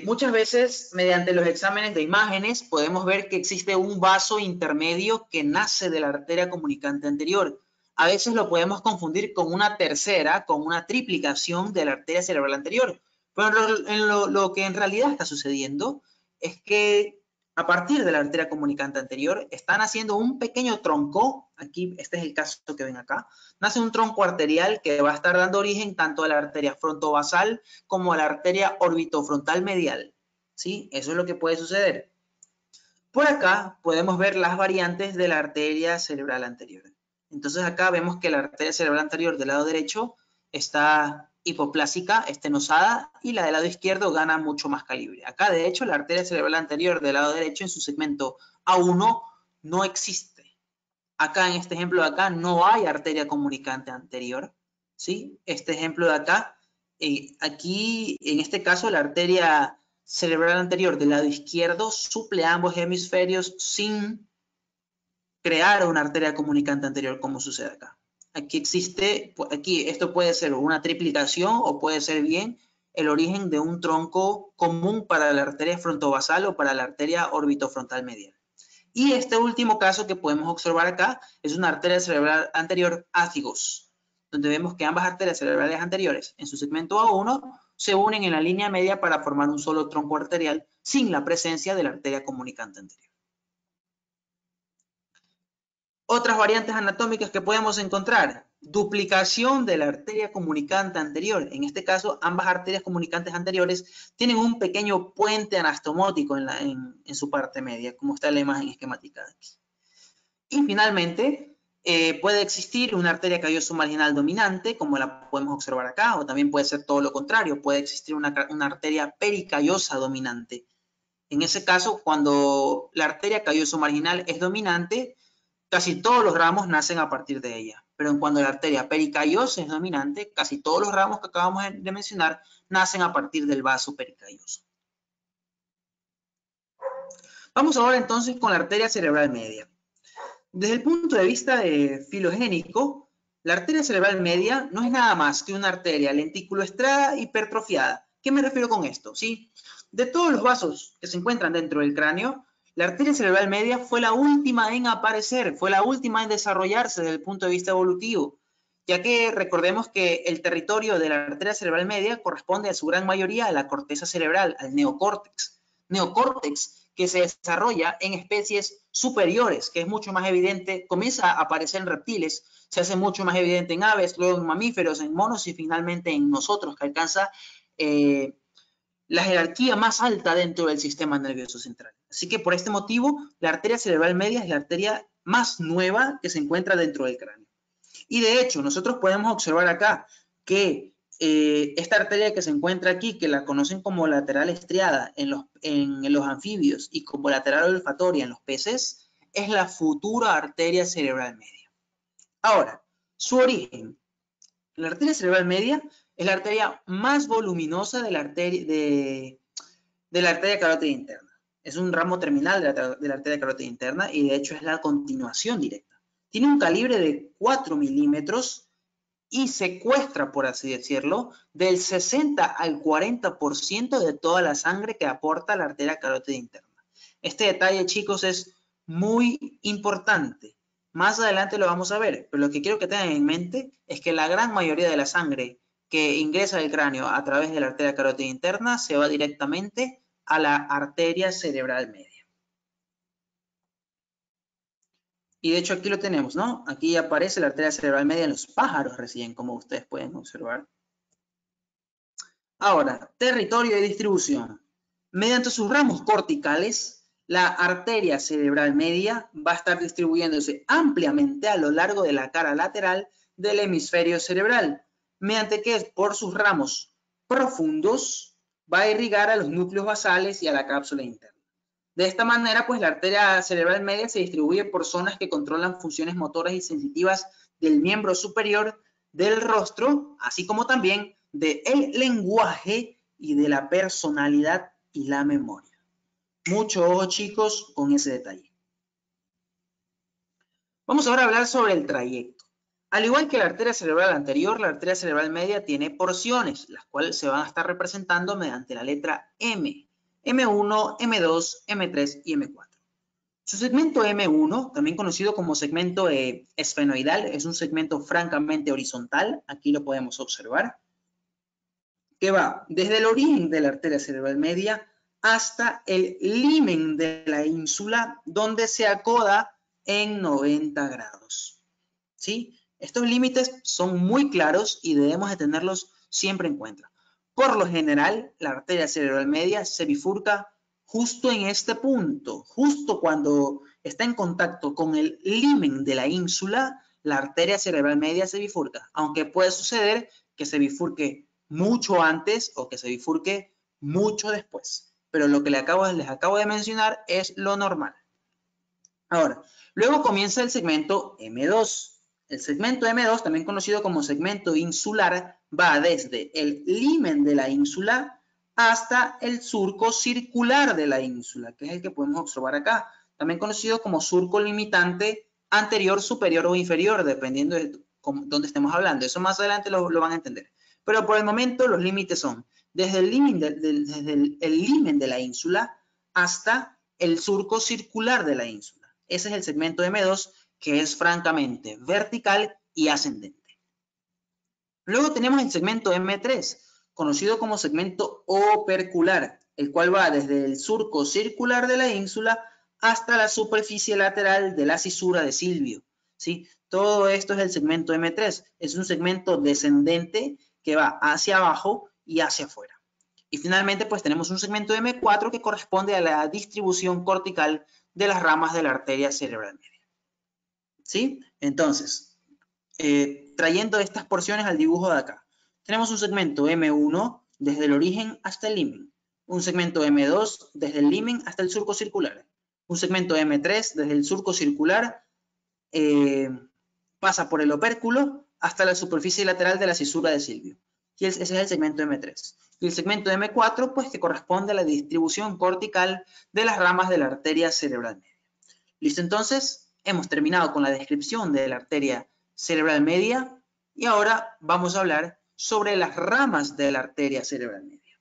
Muchas veces, mediante los exámenes de imágenes, podemos ver que existe un vaso intermedio que nace de la arteria comunicante anterior. A veces lo podemos confundir con una tercera, con una triplicación de la arteria cerebral anterior. Pero lo que en realidad está sucediendo es que a partir de la arteria comunicante anterior están haciendo un pequeño tronco, aquí este es el caso que ven acá, nace un tronco arterial que va a estar dando origen tanto a la arteria frontovasal como a la arteria orbitofrontal medial. ¿Sí? Eso es lo que puede suceder. Por acá podemos ver las variantes de la arteria cerebral anterior. Entonces acá vemos que la arteria cerebral anterior del lado derecho está hipoplásica, estenosada, y la del lado izquierdo gana mucho más calibre. Acá, de hecho, la arteria cerebral anterior del lado derecho en su segmento A1 no existe. Acá, en este ejemplo de acá, no hay arteria comunicante anterior, ¿sí? Este ejemplo de acá, aquí, en este caso, la arteria cerebral anterior del lado izquierdo suple a ambos hemisferios sin crear una arteria comunicante anterior, como sucede acá. Aquí existe, aquí esto puede ser una triplicación o puede ser bien el origen de un tronco común para la arteria frontovasal o para la arteria orbitofrontal medial. Y este último caso que podemos observar acá es una arteria cerebral anterior ácigos, donde vemos que ambas arterias cerebrales anteriores en su segmento A1 se unen en la línea media para formar un solo tronco arterial sin la presencia de la arteria comunicante anterior. Otras variantes anatómicas que podemos encontrar, duplicación de la arteria comunicante anterior. En este caso, ambas arterias comunicantes anteriores tienen un pequeño puente anastomótico en su parte media, como está en la imagen esquemática de aquí. Y finalmente, puede existir una arteria calloso marginal dominante, como la podemos observar acá, o también puede ser todo lo contrario, puede existir una arteria pericallosa dominante. En ese caso, cuando la arteria calloso marginal es dominante, casi todos los ramos nacen a partir de ella. Pero cuando la arteria pericallosa es dominante, casi todos los ramos que acabamos de mencionar nacen a partir del vaso pericalloso. Vamos ahora entonces con la arteria cerebral media. Desde el punto de vista filogénico, la arteria cerebral media no es nada más que una arteria lenticuloestriada hipertrofiada. ¿Qué me refiero con esto? ¿Sí? De todos los vasos que se encuentran dentro del cráneo, la arteria cerebral media fue la última en aparecer, fue la última en desarrollarse desde el punto de vista evolutivo, ya que recordemos que el territorio de la arteria cerebral media corresponde a su gran mayoría a la corteza cerebral, al neocórtex. Neocórtex que se desarrolla en especies superiores, que es mucho más evidente, comienza a aparecer en reptiles, se hace mucho más evidente en aves, luego en mamíferos, en monos y finalmente en nosotros, que alcanza la jerarquía más alta dentro del sistema nervioso central. Así que por este motivo, la arteria cerebral media es la arteria más nueva que se encuentra dentro del cráneo. Y de hecho, nosotros podemos observar acá que esta arteria que se encuentra aquí, que la conocen como lateral estriada en los anfibios y como lateral olfatoria en los peces, es la futura arteria cerebral media. Ahora, su origen. La arteria cerebral media es la arteria más voluminosa de la arteria carótida interna. Es un ramo terminal de la arteria carótida interna y de hecho es la continuación directa. Tiene un calibre de 4 milímetros y secuestra, por así decirlo, del 60 al 40% de toda la sangre que aporta la arteria carótida interna. Este detalle, chicos, es muy importante. Más adelante lo vamos a ver, pero lo que quiero que tengan en mente es que la gran mayoría de la sangre que ingresa al cráneo a través de la arteria carótida interna se va directamente a la arteria cerebral media. Y de hecho aquí lo tenemos, ¿no? Aquí aparece la arteria cerebral media en los pájaros recién, como ustedes pueden observar. Ahora, territorio y distribución. Mediante sus ramos corticales, la arteria cerebral media va a estar distribuyéndose ampliamente a lo largo de la cara lateral del hemisferio cerebral, mediante que por sus ramos profundos va a irrigar a los núcleos basales y a la cápsula interna. De esta manera, pues la arteria cerebral media se distribuye por zonas que controlan funciones motoras y sensitivas del miembro superior del rostro, así como también del lenguaje y de la personalidad y la memoria. Mucho ojo, chicos, con ese detalle. Vamos ahora a hablar sobre el trayecto. Al igual que la arteria cerebral anterior, la arteria cerebral media tiene porciones, las cuales se van a estar representando mediante la letra M. M1, M2, M3 y M4. Su segmento M1, también conocido como segmento esfenoidal, es un segmento francamente horizontal, aquí lo podemos observar, que va desde el origen de la arteria cerebral media hasta el limen de la ínsula, donde se acoda en 90 grados. ¿Sí? Estos límites son muy claros y debemos de tenerlos siempre en cuenta. Por lo general, la arteria cerebral media se bifurca justo en este punto, justo cuando está en contacto con el limen de la ínsula, la arteria cerebral media se bifurca, aunque puede suceder que se bifurque mucho antes o que se bifurque mucho después. Pero lo que les acabo de mencionar es lo normal. Ahora, luego comienza el segmento M2. El segmento M2, también conocido como segmento insular, va desde el limen de la ínsula hasta el surco circular de la ínsula, que es el que podemos observar acá. También conocido como surco limitante anterior, superior o inferior, dependiendo de dónde estemos hablando. Eso más adelante lo van a entender. Pero por el momento los límites son desde el limen de la ínsula hasta el surco circular de la ínsula. Ese es el segmento M2, que es francamente vertical y ascendente. Luego tenemos el segmento M3, conocido como segmento opercular, el cual va desde el surco circular de la ínsula hasta la superficie lateral de la cisura de Silvio. ¿Sí? Todo esto es el segmento M3. Es un segmento descendente que va hacia abajo y hacia afuera. Y finalmente, pues tenemos un segmento M4 que corresponde a la distribución cortical de las ramas de la arteria cerebral media. ¿Sí? Entonces, trayendo estas porciones al dibujo de acá, tenemos un segmento M1 desde el origen hasta el limen, un segmento M2 desde el limen hasta el surco circular, un segmento M3 desde el surco circular, pasa por el opérculo hasta la superficie lateral de la cisura de Silvio. Y ese es el segmento M3. Y el segmento M4, pues que corresponde a la distribución cortical de las ramas de la arteria cerebral media. ¿Listo? Entonces, hemos terminado con la descripción de la arteria cerebral media y ahora vamos a hablar sobre las ramas de la arteria cerebral media.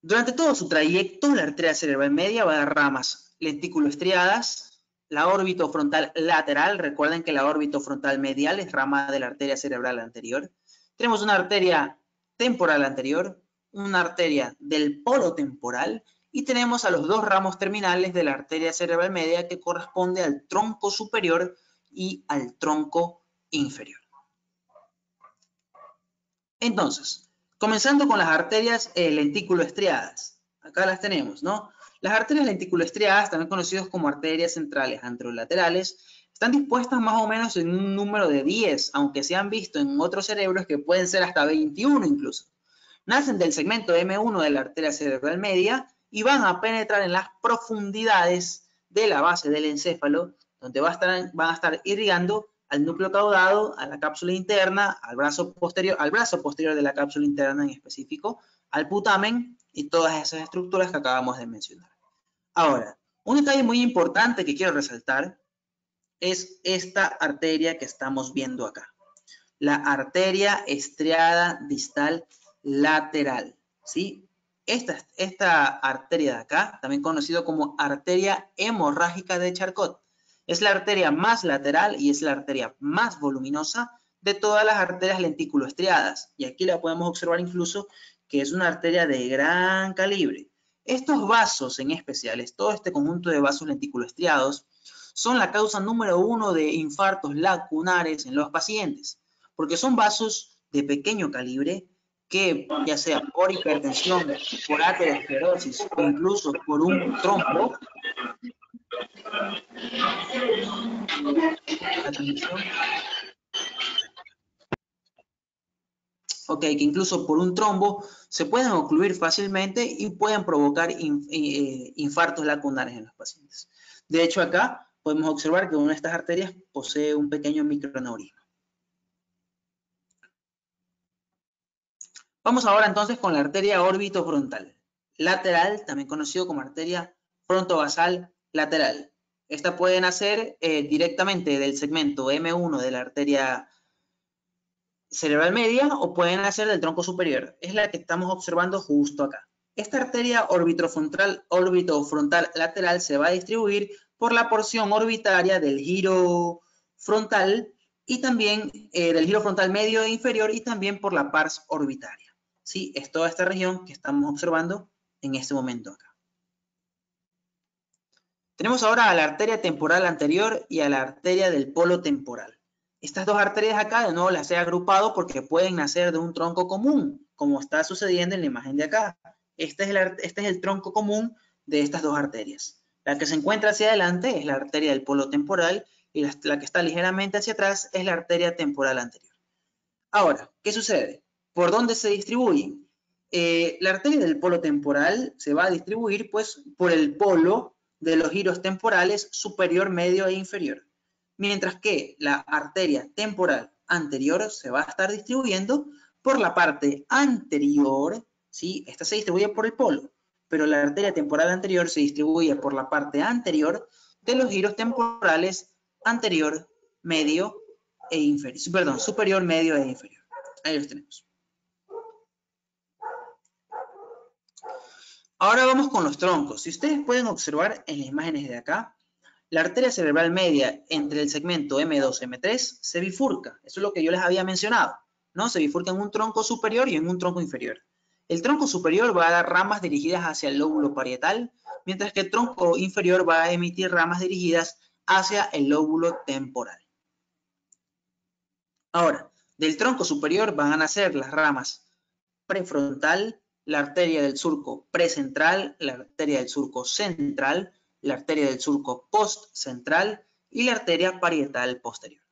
Durante todo su trayecto, la arteria cerebral media va a dar ramas lentículo-estriadas, la órbito frontal lateral. Recuerden que la órbito frontal medial es rama de la arteria cerebral anterior. Tenemos una arteria temporal anterior, una arteria del polo temporal y tenemos a los dos ramos terminales de la arteria cerebral media que corresponde al tronco superior y al tronco inferior. Entonces, comenzando con las arterias lentículo-estriadas. Acá las tenemos, ¿no? Las arterias lentículo-estriadas, también conocidas como arterias centrales anterolaterales, están dispuestas más o menos en un número de 10, aunque se han visto en otros cerebros que pueden ser hasta 21 incluso. Nacen del segmento M1 de la arteria cerebral media y van a penetrar en las profundidades de la base del encéfalo, donde van a estar irrigando al núcleo caudado, a la cápsula interna, al brazo posterior de la cápsula interna en específico, al putamen y todas esas estructuras que acabamos de mencionar. Ahora, un detalle muy importante que quiero resaltar es esta arteria que estamos viendo acá. La arteria estriada distal lateral, ¿sí? Esta arteria de acá, también conocido como arteria hemorrágica de Charcot, es la arteria más lateral y es la arteria más voluminosa de todas las arterias lentículo-estriadas. Y aquí la podemos observar incluso que es una arteria de gran calibre. Estos vasos en especial, todo este conjunto de vasos lenticuloestriados, son la causa número 1 de infartos lacunares en los pacientes, porque son vasos de pequeño calibre que, ya sea por hipertensión, por aterosclerosis o incluso por un trombo, la transmisión, que incluso por un trombo se pueden ocluir fácilmente y pueden provocar infartos lacunares en los pacientes. De hecho, acá podemos observar que una de estas arterias posee un pequeño microaneurisma. Vamos ahora entonces con la arteria orbitofrontal lateral, también conocido como arteria frontovasal lateral. Esta puede nacer directamente del segmento M1 de la arteria cerebral media o pueden nacer del tronco superior. Es la que estamos observando justo acá. Esta arteria orbitofrontal lateral se va a distribuir por la porción orbitaria del giro frontal y también del giro frontal medio e inferior y también por la pars orbitaria. ¿Sí? Es toda esta región que estamos observando en este momento acá. Tenemos ahora a la arteria temporal anterior y a la arteria del polo temporal. Estas dos arterias acá, de nuevo las he agrupado porque pueden nacer de un tronco común, como está sucediendo en la imagen de acá. Este es el tronco común de estas dos arterias. La que se encuentra hacia adelante es la arteria del polo temporal y la que está ligeramente hacia atrás es la arteria temporal anterior. Ahora, ¿qué sucede? ¿Por dónde se distribuyen? La arteria del polo temporal se va a distribuir pues por el polo de los giros temporales superior, medio e inferior. Mientras que la arteria temporal anterior se va a estar distribuyendo por la parte anterior, ¿sí? Esta se distribuye por el polo, pero la arteria temporal anterior se distribuye por la parte anterior de los giros temporales anterior, medio e inferior, perdón, superior, medio e inferior. Ahí los tenemos. Ahora vamos con los troncos. Si ustedes pueden observar en las imágenes de acá, la arteria cerebral media entre el segmento M2 y M3 se bifurca. Eso es lo que yo les había mencionado, ¿no? Se bifurca en un tronco superior y en un tronco inferior. El tronco superior va a dar ramas dirigidas hacia el lóbulo parietal, mientras que el tronco inferior va a emitir ramas dirigidas hacia el lóbulo temporal. Ahora, del tronco superior van a nacer las ramas prefrontal, la arteria del surco precentral, la arteria del surco central, la arteria del surco postcentral y la arteria parietal posterior.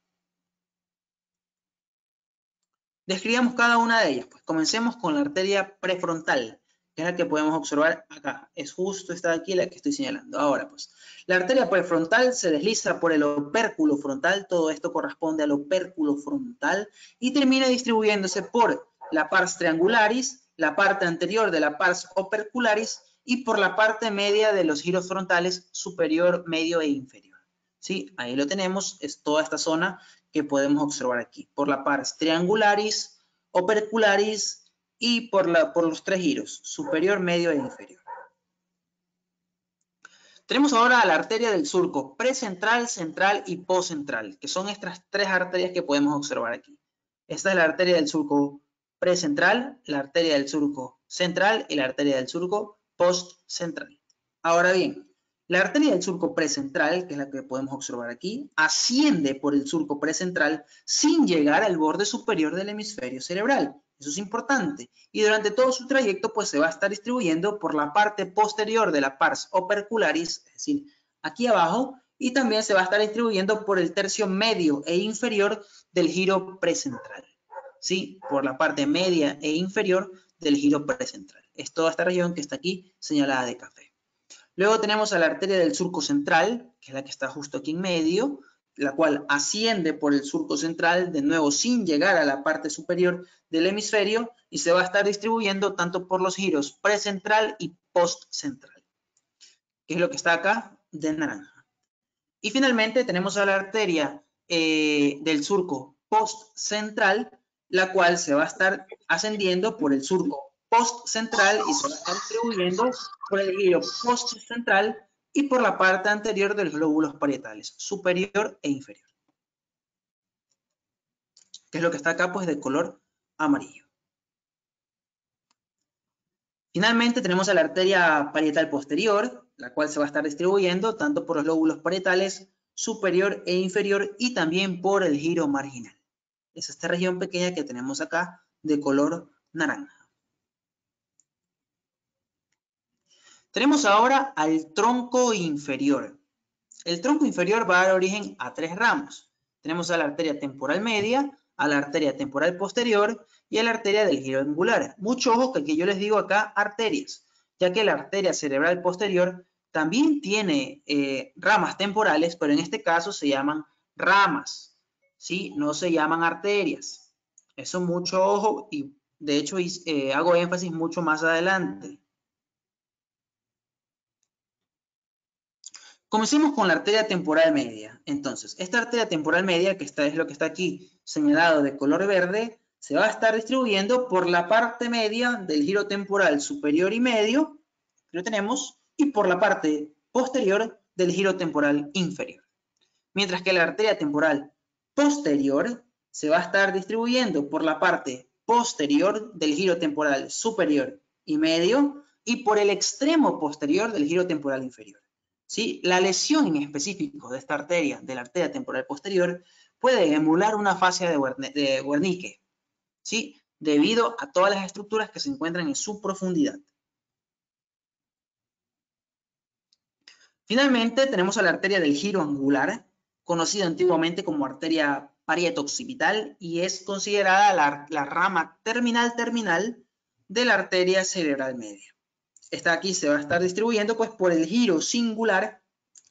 Describamos cada una de ellas. Pues comencemos con la arteria prefrontal, que es la que podemos observar acá. Es justo esta de aquí la que estoy señalando. Ahora, pues, la arteria prefrontal se desliza por el opérculo frontal. Todo esto corresponde al opérculo frontal y termina distribuyéndose por la pars triangularis, la parte anterior de la pars opercularis y por la parte media de los giros frontales superior, medio e inferior. ¿Sí? Ahí lo tenemos, es toda esta zona que podemos observar aquí, por la pars triangularis, opercularis y por los tres giros, superior, medio e inferior. Tenemos ahora a la arteria del surco precentral, central y postcentral, que son estas tres arterias que podemos observar aquí. Esta es la arteria del surco precentral, la arteria del surco central y la arteria del surco postcentral. Ahora bien, la arteria del surco precentral, que es la que podemos observar aquí, asciende por el surco precentral sin llegar al borde superior del hemisferio cerebral. Eso es importante. Y durante todo su trayecto, pues se va a estar distribuyendo por la parte posterior de la pars opercularis, es decir, aquí abajo, y también se va a estar distribuyendo por el tercio medio e inferior del giro precentral. ¿Sí? Por la parte media e inferior del giro precentral. Es toda esta región que está aquí señalada de café. Luego tenemos a la arteria del surco central, que es la que está justo aquí en medio, la cual asciende por el surco central, de nuevo sin llegar a la parte superior del hemisferio, y se va a estar distribuyendo tanto por los giros precentral y postcentral, que es lo que está acá de naranja. Y finalmente tenemos a la arteria del surco postcentral, la cual se va a estar ascendiendo por el surco postcentral y se va a estar distribuyendo por el giro postcentral y por la parte anterior de los lóbulos parietales, superior e inferior. Que es lo que está acá, pues, de color amarillo. Finalmente tenemos a la arteria parietal posterior, la cual se va a estar distribuyendo tanto por los lóbulos parietales superior e inferior y también por el giro marginal. Es esta región pequeña que tenemos acá de color naranja. Tenemos ahora al tronco inferior. El tronco inferior va a dar origen a 3 ramos. Tenemos a la arteria temporal media, a la arteria temporal posterior y a la arteria del giro angular. Mucho ojo que aquí yo les digo acá arterias, ya que la arteria cerebral posterior también tiene ramas temporales, pero en este caso se llaman ramas, ¿sí? No se llaman arterias. Eso mucho ojo y de hecho hago énfasis mucho más adelante. Comencemos con la arteria temporal media. Entonces, esta arteria temporal media, que es lo que está aquí señalado de color verde, se va a estar distribuyendo por la parte media del giro temporal superior y medio, que lo tenemos, y por la parte posterior del giro temporal inferior. Mientras que la arteria temporal posterior se va a estar distribuyendo por la parte posterior del giro temporal superior y medio y por el extremo posterior del giro temporal inferior. ¿Sí? La lesión en específico de esta arteria, de la arteria temporal posterior, puede emular una fascia de Wernicke, ¿sí? Debido a todas las estructuras que se encuentran en su profundidad. Finalmente, tenemos a la arteria del giro angular, conocida antiguamente como arteria parieto-occipital, y es considerada la rama terminal de la arteria cerebral media. Esta aquí se va a estar distribuyendo pues por el giro singular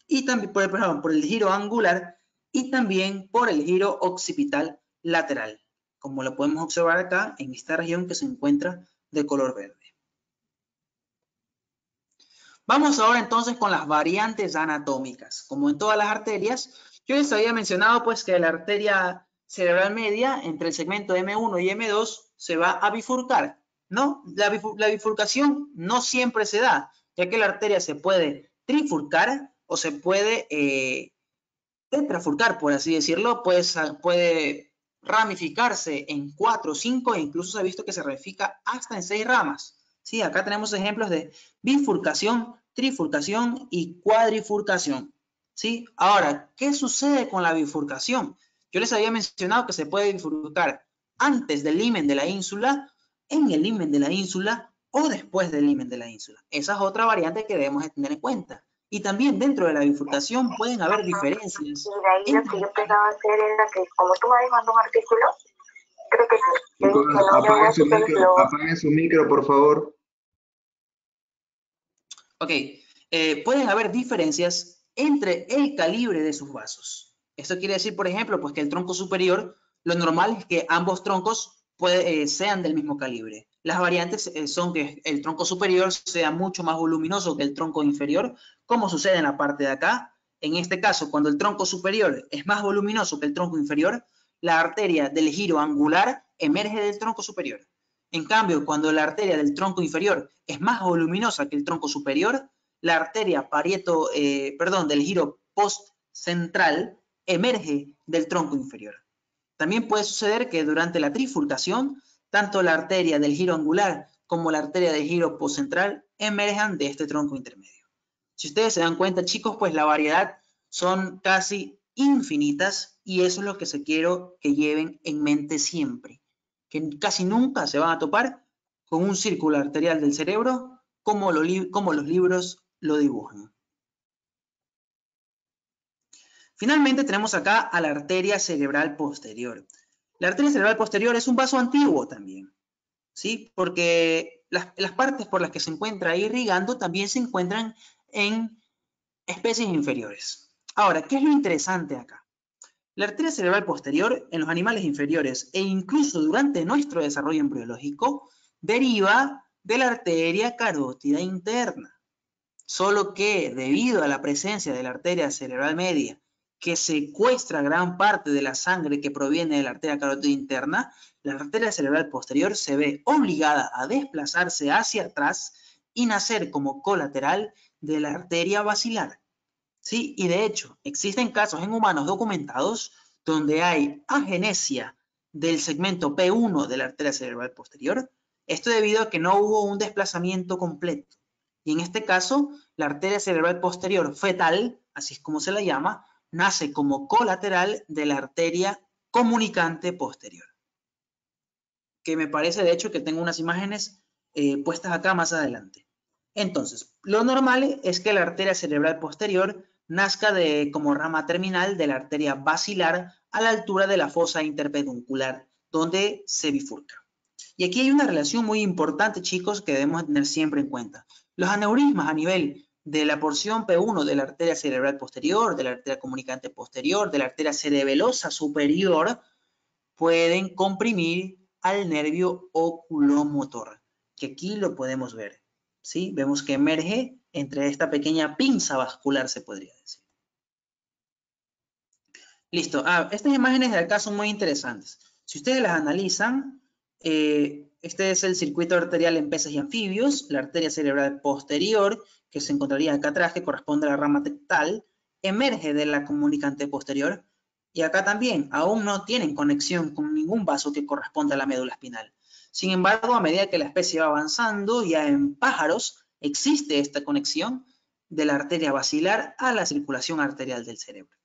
y también por el giro angular y también por el giro occipital lateral, como lo podemos observar acá en esta región que se encuentra de color verde. Vamos ahora entonces con las variantes anatómicas. Como en todas las arterias, yo les había mencionado pues que la arteria cerebral media entre el segmento M1 y M2 se va a bifurcar, ¿no? La bifurcación no siempre se da, ya que la arteria se puede trifurcar o se puede tetrafurcar, por así decirlo, puede ramificarse en 4, 5 e incluso se ha visto que se ramifica hasta en 6 ramas. Sí, acá tenemos ejemplos de bifurcación, trifurcación y cuadrifurcación. ¿Sí? Ahora, ¿qué sucede con la bifurcación? Yo les había mencionado que se puede bifurcar antes del limen de la ínsula, en el limen de la ínsula o después del limen de la ínsula. Esa es otra variante que debemos de tener en cuenta. Y también dentro de la bifurcación pueden haber diferencias. Y de ahí lo que yo empezaba a hacer era que, como tú me habías mandado un artículo, creo que sí. Apaguen su micro, por favor. Ok, pueden haber diferencias entre el calibre de sus vasos. Esto quiere decir, por ejemplo, pues que el tronco superior, lo normal es que ambos troncos sean del mismo calibre. Las variantes son que el tronco superior sea mucho más voluminoso que el tronco inferior, como sucede en la parte de acá. En este caso, cuando el tronco superior es más voluminoso que el tronco inferior, la arteria del giro angular emerge del tronco superior. En cambio, cuando la arteria del tronco inferior es más voluminosa que el tronco superior, la arteria del giro postcentral emerge del tronco inferior. También puede suceder que durante la trifurcación, tanto la arteria del giro angular como la arteria del giro postcentral emerjan de este tronco intermedio. Si ustedes se dan cuenta, chicos, pues la variedad son casi infinitas y eso es lo que quiero que lleven en mente siempre, que casi nunca se van a topar con un círculo arterial del cerebro como los libros lo dibujan. Finalmente tenemos acá a la arteria cerebral posterior. La arteria cerebral posterior es un vaso antiguo también, ¿sí? Porque las partes por las que se encuentra irrigando también se encuentran en especies inferiores. Ahora, ¿qué es lo interesante acá? La arteria cerebral posterior en los animales inferiores e incluso durante nuestro desarrollo embriológico deriva de la arteria carótida interna. Solo que debido a la presencia de la arteria cerebral media que secuestra gran parte de la sangre que proviene de la arteria carótida interna, la arteria cerebral posterior se ve obligada a desplazarse hacia atrás y nacer como colateral de la arteria basilar. ¿Sí? Y de hecho, existen casos en humanos documentados donde hay agenesia del segmento P1 de la arteria cerebral posterior Esto debido a que no hubo un desplazamiento completo. Y en este caso, la arteria cerebral posterior fetal, así es como se la llama, nace como colateral de la arteria comunicante posterior. Que me parece, de hecho, que tengo unas imágenes puestas acá más adelante. Entonces, lo normal es que la arteria cerebral posterior nazca como rama terminal de la arteria basilar a la altura de la fosa interpeduncular, donde se bifurca. Y aquí hay una relación muy importante, chicos, que debemos tener siempre en cuenta. Los aneurismas a nivel de la porción P1 de la arteria cerebral posterior, de la arteria comunicante posterior, de la arteria cerebelosa superior, pueden comprimir al nervio oculomotor, que aquí lo podemos ver. ¿Sí? Vemos que emerge entre esta pequeña pinza vascular, se podría decir. Listo. Estas imágenes de acá son muy interesantes. Si ustedes las analizan, este es el circuito arterial en peces y anfibios, la arteria cerebral posterior, que se encontraría acá atrás, que corresponde a la rama tectal, emerge de la comunicante posterior, y acá también aún no tienen conexión con ningún vaso que corresponda a la médula espinal. Sin embargo, a medida que la especie va avanzando, ya en pájaros existe esta conexión de la arteria basilar a la circulación arterial del cerebro.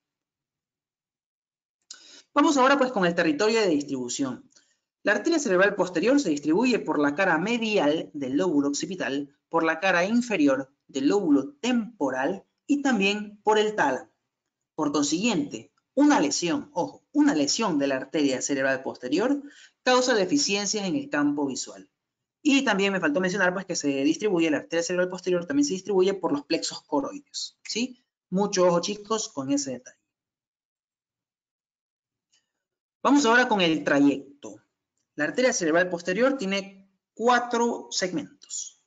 Vamos ahora pues con el territorio de distribución. La arteria cerebral posterior se distribuye por la cara medial del lóbulo occipital, por la cara inferior del lóbulo temporal y también por el tálamo. Por consiguiente, una lesión, ojo, una lesión de la arteria cerebral posterior causa deficiencias en el campo visual. Y también me faltó mencionar pues que se distribuye, la arteria cerebral posterior también se distribuye por los plexos coroideos, ¿sí? Mucho ojo, chicos, con ese detalle. Vamos ahora con el trayecto. La arteria cerebral posterior tiene 4 segmentos.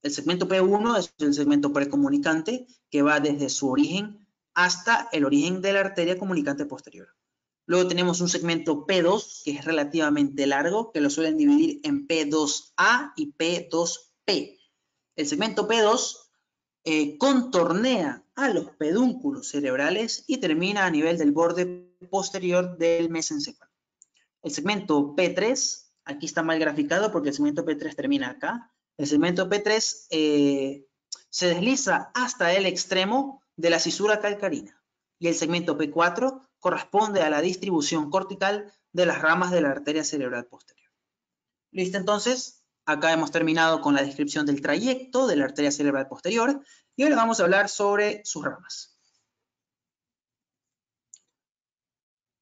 El segmento P1 es el segmento precomunicante que va desde su origen hasta el origen de la arteria comunicante posterior. Luego tenemos un segmento P2 que es relativamente largo, que lo suelen dividir en P2A y P2P. El segmento P2 contornea a los pedúnculos cerebrales y termina a nivel del borde posterior del mesencéfalo. El segmento P3, aquí está mal graficado porque el segmento P3 termina acá. El segmento P3 se desliza hasta el extremo de la cisura calcarina. Y el segmento P4 corresponde a la distribución cortical de las ramas de la arteria cerebral posterior. ¿Listo? Entonces, acá hemos terminado con la descripción del trayecto de la arteria cerebral posterior y ahora vamos a hablar sobre sus ramas.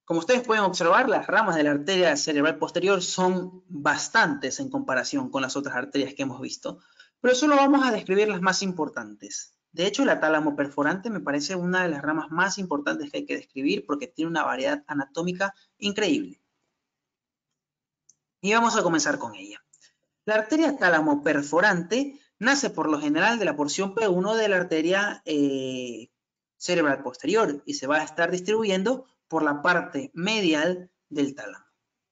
Como ustedes pueden observar, las ramas de la arteria cerebral posterior son bastantes en comparación con las otras arterias que hemos visto, pero solo vamos a describir las más importantes. De hecho, la tálamo perforante me parece una de las ramas más importantes que hay que describir porque tiene una variedad anatómica increíble. Y vamos a comenzar con ella. La arteria tálamo perforante nace por lo general de la porción P1 de la arteria cerebral posterior y se va a estar distribuyendo por la parte medial del tálamo.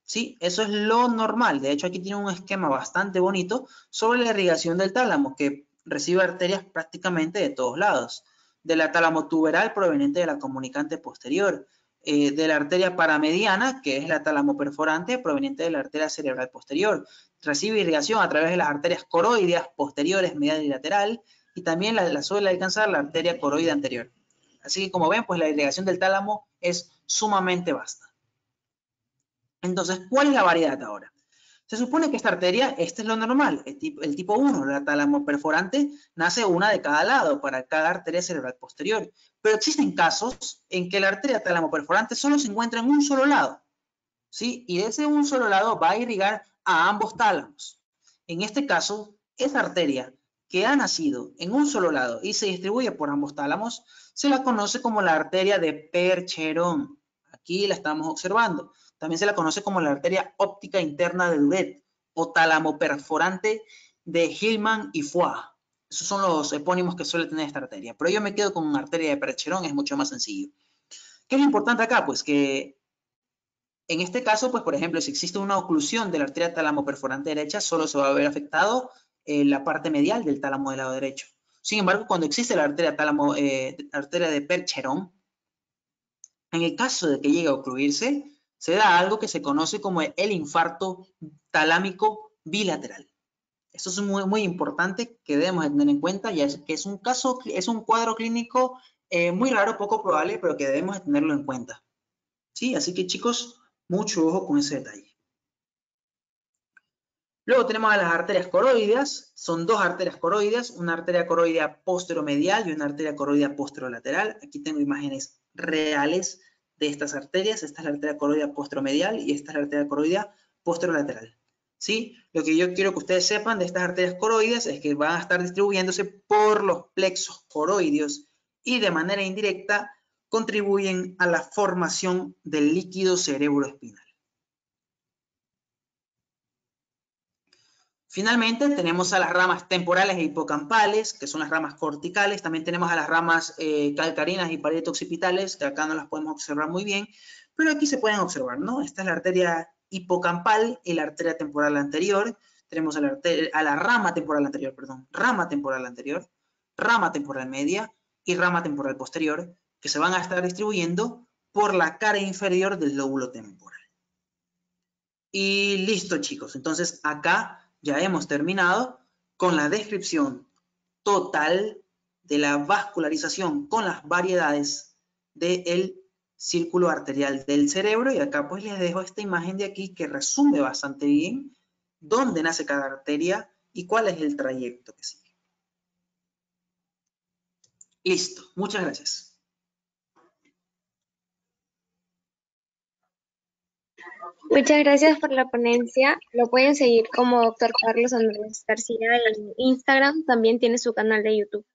¿Sí? Eso es lo normal. De hecho, aquí tiene un esquema bastante bonito sobre la irrigación del tálamo, que recibe arterias prácticamente de todos lados. De la tálamo tuberal proveniente de la comunicante posterior, de la arteria paramediana, que es la tálamo perforante, proveniente de la arteria cerebral posterior. Recibe irrigación a través de las arterias coroideas posteriores, medial y lateral, y también la suele alcanzar la arteria coroide anterior. Así que como ven, pues la irrigación del tálamo es sumamente vasta. Entonces, ¿cuál es la variedad ahora? Se supone que esta arteria, este es lo normal, el tipo 1, la tálamo perforante, nace una de cada lado para cada arteria cerebral posterior. Pero existen casos en que la arteria tálamo perforante solo se encuentra en un solo lado, ¿sí? Y de ese un solo lado va a irrigar a ambos tálamos. En este caso, esa arteria que ha nacido en un solo lado y se distribuye por ambos tálamos, se la conoce como la arteria de Percheron. Aquí la estamos observando. También se la conoce como la arteria óptica interna de Duret o tálamo perforante de Hillman y Foix. Esos son los epónimos que suele tener esta arteria. Pero yo me quedo con arteria de Percheron, es mucho más sencillo. ¿Qué es lo importante acá? Pues que en este caso, pues por ejemplo, si existe una oclusión de la arteria tálamo perforante derecha, solo se va a ver afectado la parte medial del tálamo del lado derecho. Sin embargo, cuando existe la arteria arteria de Percheron, en el caso de que llegue a ocluirse, se da algo que se conoce como el infarto talámico bilateral. Esto es muy, muy importante que debemos de tener en cuenta, ya que es un cuadro clínico muy raro, poco probable, pero que debemos de tenerlo en cuenta. ¿Sí? Así que chicos, mucho ojo con ese detalle. Luego tenemos a las arterias coroideas. Son dos arterias coroideas, una arteria coroidea posteromedial y una arteria coroidea posterolateral. Aquí tengo imágenes reales de estas arterias. Esta es la arteria coroidea posteromedial y esta es la arteria coroidea posterolateral. ¿Sí? Lo que yo quiero que ustedes sepan de estas arterias coroideas es que van a estar distribuyéndose por los plexos coroideos y de manera indirecta contribuyen a la formación del líquido cerebroespinal. Finalmente tenemos a las ramas temporales e hipocampales, que son las ramas corticales. También tenemos a las ramas calcarinas y paredes-occipitales, que acá no las podemos observar muy bien, pero aquí se pueden observar, ¿no? Esta es la arteria hipocampal y la arteria temporal anterior. Tenemos a la rama temporal anterior, perdón, rama temporal anterior, rama temporal media y rama temporal posterior, que se van a estar distribuyendo por la cara inferior del lóbulo temporal. Y listo, chicos. Entonces, acá ya hemos terminado con la descripción total de la vascularización con las variedades del círculo arterial del cerebro. Y acá pues les dejo esta imagen de aquí que resume bastante bien dónde nace cada arteria y cuál es el trayecto que sigue. Listo. Muchas gracias. Muchas gracias por la ponencia. Lo pueden seguir como Dr. Carlos Andrés García en Instagram. También tiene su canal de YouTube.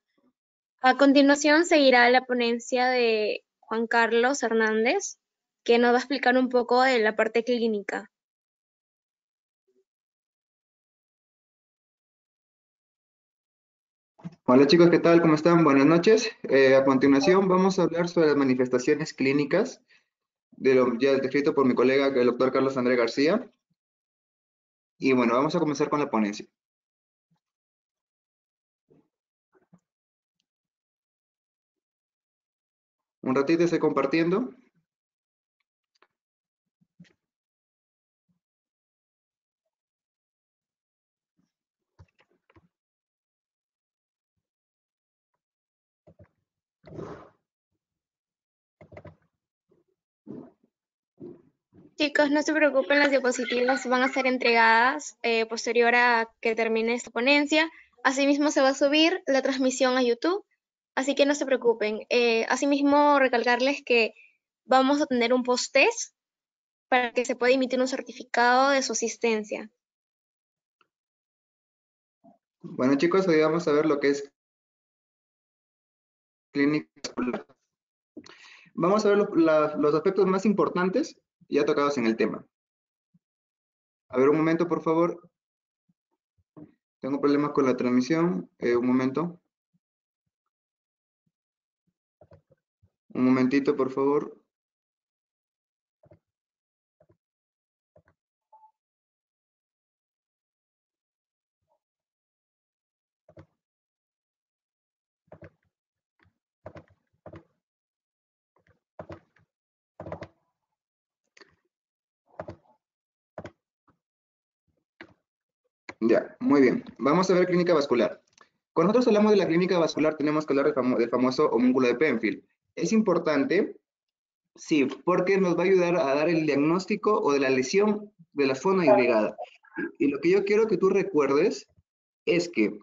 A continuación seguirá la ponencia de Juan Carlos Hernández, que nos va a explicar un poco de la parte clínica. Hola chicos, ¿qué tal? ¿Cómo están? Buenas noches. A continuación vamos a hablar sobre las manifestaciones clínicas, ya descrito por mi colega, el doctor Carlos Andrés García. Y bueno, vamos a comenzar con la ponencia. Un ratito estoy compartiendo. Chicos, no se preocupen, las diapositivas van a ser entregadas posterior a que termine esta ponencia. Asimismo, se va a subir la transmisión a YouTube, así que no se preocupen. Asimismo, recalcarles que vamos a tener un post-test para que se pueda emitir un certificado de su asistencia. Bueno chicos, hoy vamos a ver lo que es clínica vascular. Vamos a ver los aspectos más importantes ya tocados en el tema. A ver, un momento, por favor. Tengo problemas con la transmisión. Un momento. Un momentito, por favor. Ya, muy bien. Vamos a ver clínica vascular. Cuando nosotros hablamos de la clínica vascular, tenemos que hablar del famoso homúnculo de Penfield. Es importante, sí, porque nos va a ayudar a dar el diagnóstico o de la lesión de la zona irrigada. Y lo que yo quiero que tú recuerdes es que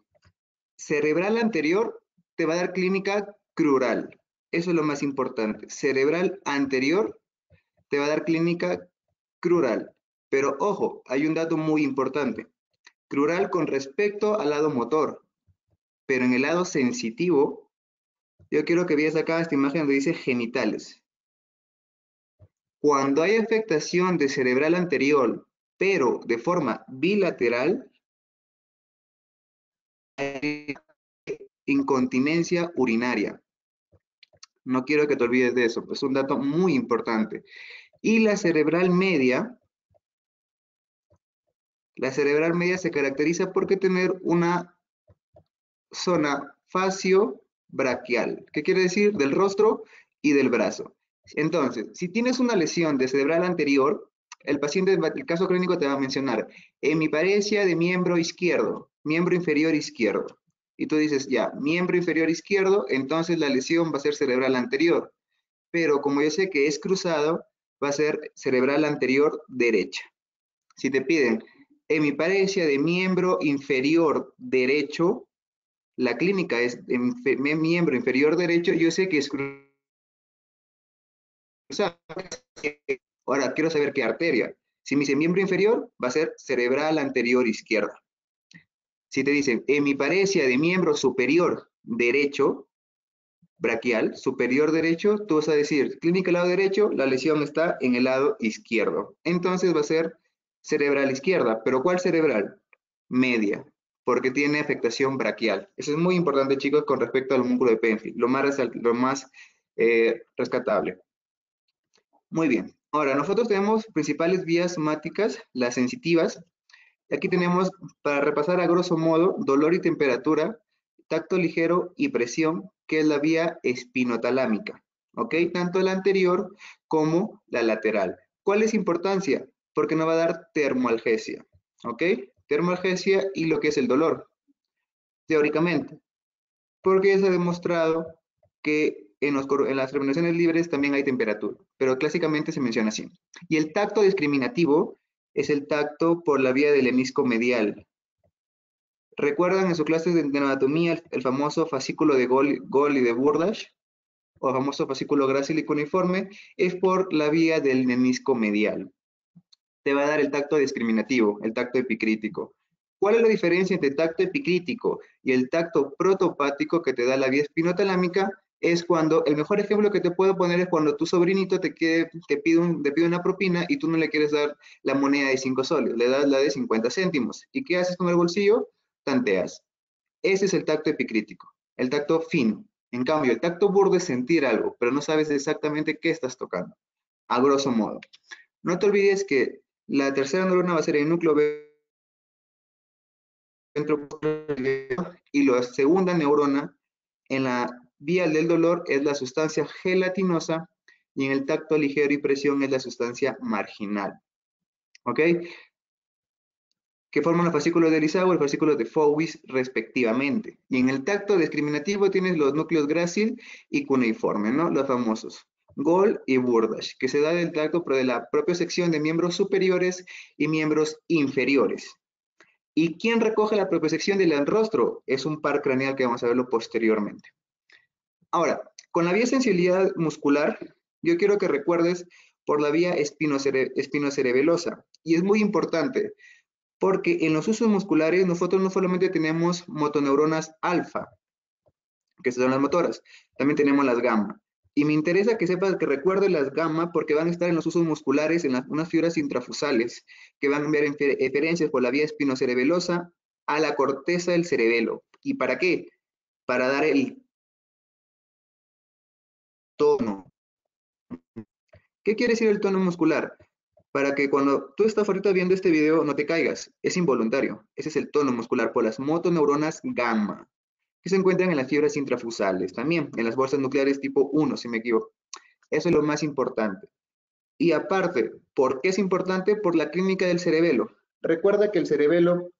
cerebral anterior te va a dar clínica crural. Eso es lo más importante. Cerebral anterior te va a dar clínica crural. Pero ojo, hay un dato muy importante. Crural con respecto al lado motor, pero en el lado sensitivo, yo quiero que veas acá esta imagen donde dice genitales. Cuando hay afectación de cerebral anterior, pero de forma bilateral, hay incontinencia urinaria. No quiero que te olvides de eso, es un dato muy importante. Y la cerebral media se caracteriza por tener una zona facio-braquial. ¿Qué quiere decir? Del rostro y del brazo. Entonces, si tienes una lesión de cerebral anterior, El paciente, el caso clínico te va a mencionar hemiparesia de miembro izquierdo, miembro inferior izquierdo. Y tú dices, ya, miembro inferior izquierdo, entonces la lesión va a ser cerebral anterior. Pero como yo sé que es cruzado, va a ser cerebral anterior derecha. Si te piden hemiparesia de miembro inferior derecho, la clínica es miembro inferior derecho, yo sé que es cruzado. Ahora, quiero saber qué arteria. Si me dice miembro inferior, va a ser cerebral anterior izquierda. Si te dicen hemiparesia de miembro superior derecho, braquial, superior derecho, tú vas a decir clínica lado derecho, la lesión está en el lado izquierdo. Entonces va a ser cerebral izquierda. ¿Pero cuál cerebral? Media, porque tiene afectación braquial. Eso es muy importante, chicos, con respecto al músculo de Penfield, lo más rescatable. Muy bien. Ahora, nosotros tenemos principales vías somáticas, las sensitivas. Aquí tenemos, para repasar a grosso modo, dolor y temperatura, tacto ligero y presión, que es la vía espinotalámica, ¿ok? Tanto la anterior como la lateral. ¿Cuál es importancia? Porque nos va a dar termoalgesia, ¿ok? Termoalgesia y lo que es el dolor, teóricamente. Porque ya se ha demostrado que en las terminaciones libres también hay temperatura, pero clásicamente se menciona así. Y el tacto discriminativo es el tacto por la vía del hemisco medial. ¿Recuerdan en su clase de anatomía el famoso fascículo de Gol y de Burdach? O famoso fascículo grácil y cuneiforme, es por la vía del menisco medial. Te va a dar el tacto discriminativo, el tacto epicrítico. ¿Cuál es la diferencia entre el tacto epicrítico y el tacto protopático que te da la vía espinotalámica? Es cuando, el mejor ejemplo que te puedo poner es cuando tu sobrinito te pide una propina y tú no le quieres dar la moneda de 5 soles, le das la de 50 céntimos. ¿Y qué haces con el bolsillo? Tanteas. Ese es el tacto epicrítico, el tacto fino. En cambio, el tacto burdo es sentir algo, pero no sabes exactamente qué estás tocando, a grosso modo. No te olvides que la tercera neurona va a ser el núcleo ventroposterior y la segunda neurona en la vía del dolor es la sustancia gelatinosa y en el tacto ligero y presión es la sustancia marginal. ¿Ok? Que forman los fascículos de Lisao y el fascículo de Fowis respectivamente. Y en el tacto discriminativo tienes los núcleos grácil y cuneiforme, ¿no? Los famosos. Gol y Burdach, que se da del tacto de la propia sección de miembros superiores y miembros inferiores. ¿Y quién recoge la propiocepción del rostro? Es un par craneal que vamos a verlo posteriormente. Ahora, con la vía sensibilidad muscular, yo quiero que recuerdes por la vía espinocerebelosa. Y es muy importante, porque en los usos musculares nosotros no solamente tenemos motoneuronas alfa, que son las motoras, también tenemos las gamma. Y me interesa que sepas, que recuerdes las gamma, porque van a estar en los usos musculares, en unas fibras intrafusales, que van a enviar eferencias por la vía espinocerebelosa a la corteza del cerebelo. ¿Y para qué? Para dar el tono. ¿Qué quiere decir el tono muscular? Para que cuando tú estás ahorita viendo este video no te caigas, es involuntario. Ese es el tono muscular por las motoneuronas gamma, que se encuentran en las fibras intrafusales, también en las bolsas nucleares tipo 1, si me equivoco. Eso es lo más importante. Y aparte, ¿por qué es importante? Por la clínica del cerebelo. Recuerda que el cerebelo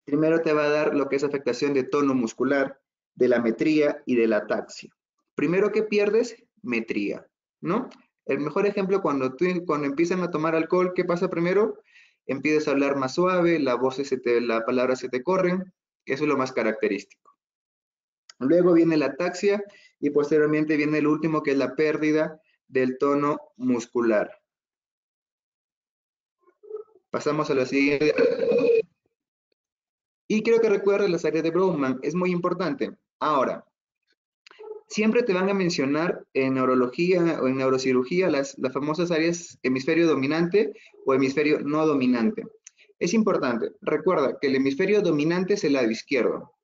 primero te va a dar lo que es afectación de tono muscular, de la metría y de la ataxia. Primero que pierdes, metría, ¿no? El mejor ejemplo, cuando empiezan a tomar alcohol, ¿qué pasa primero? Empiezas a hablar más suave, la palabras se te corren, eso es lo más característico. Luego viene la ataxia y posteriormente viene el último, que es la pérdida del tono muscular. Pasamos a la siguiente. Y quiero que recuerdes las áreas de Brodmann, es muy importante. Ahora, siempre te van a mencionar en neurología o en neurocirugía las famosas áreas hemisferio dominante o hemisferio no dominante. Es importante, recuerda que el hemisferio dominante es el lado izquierdo.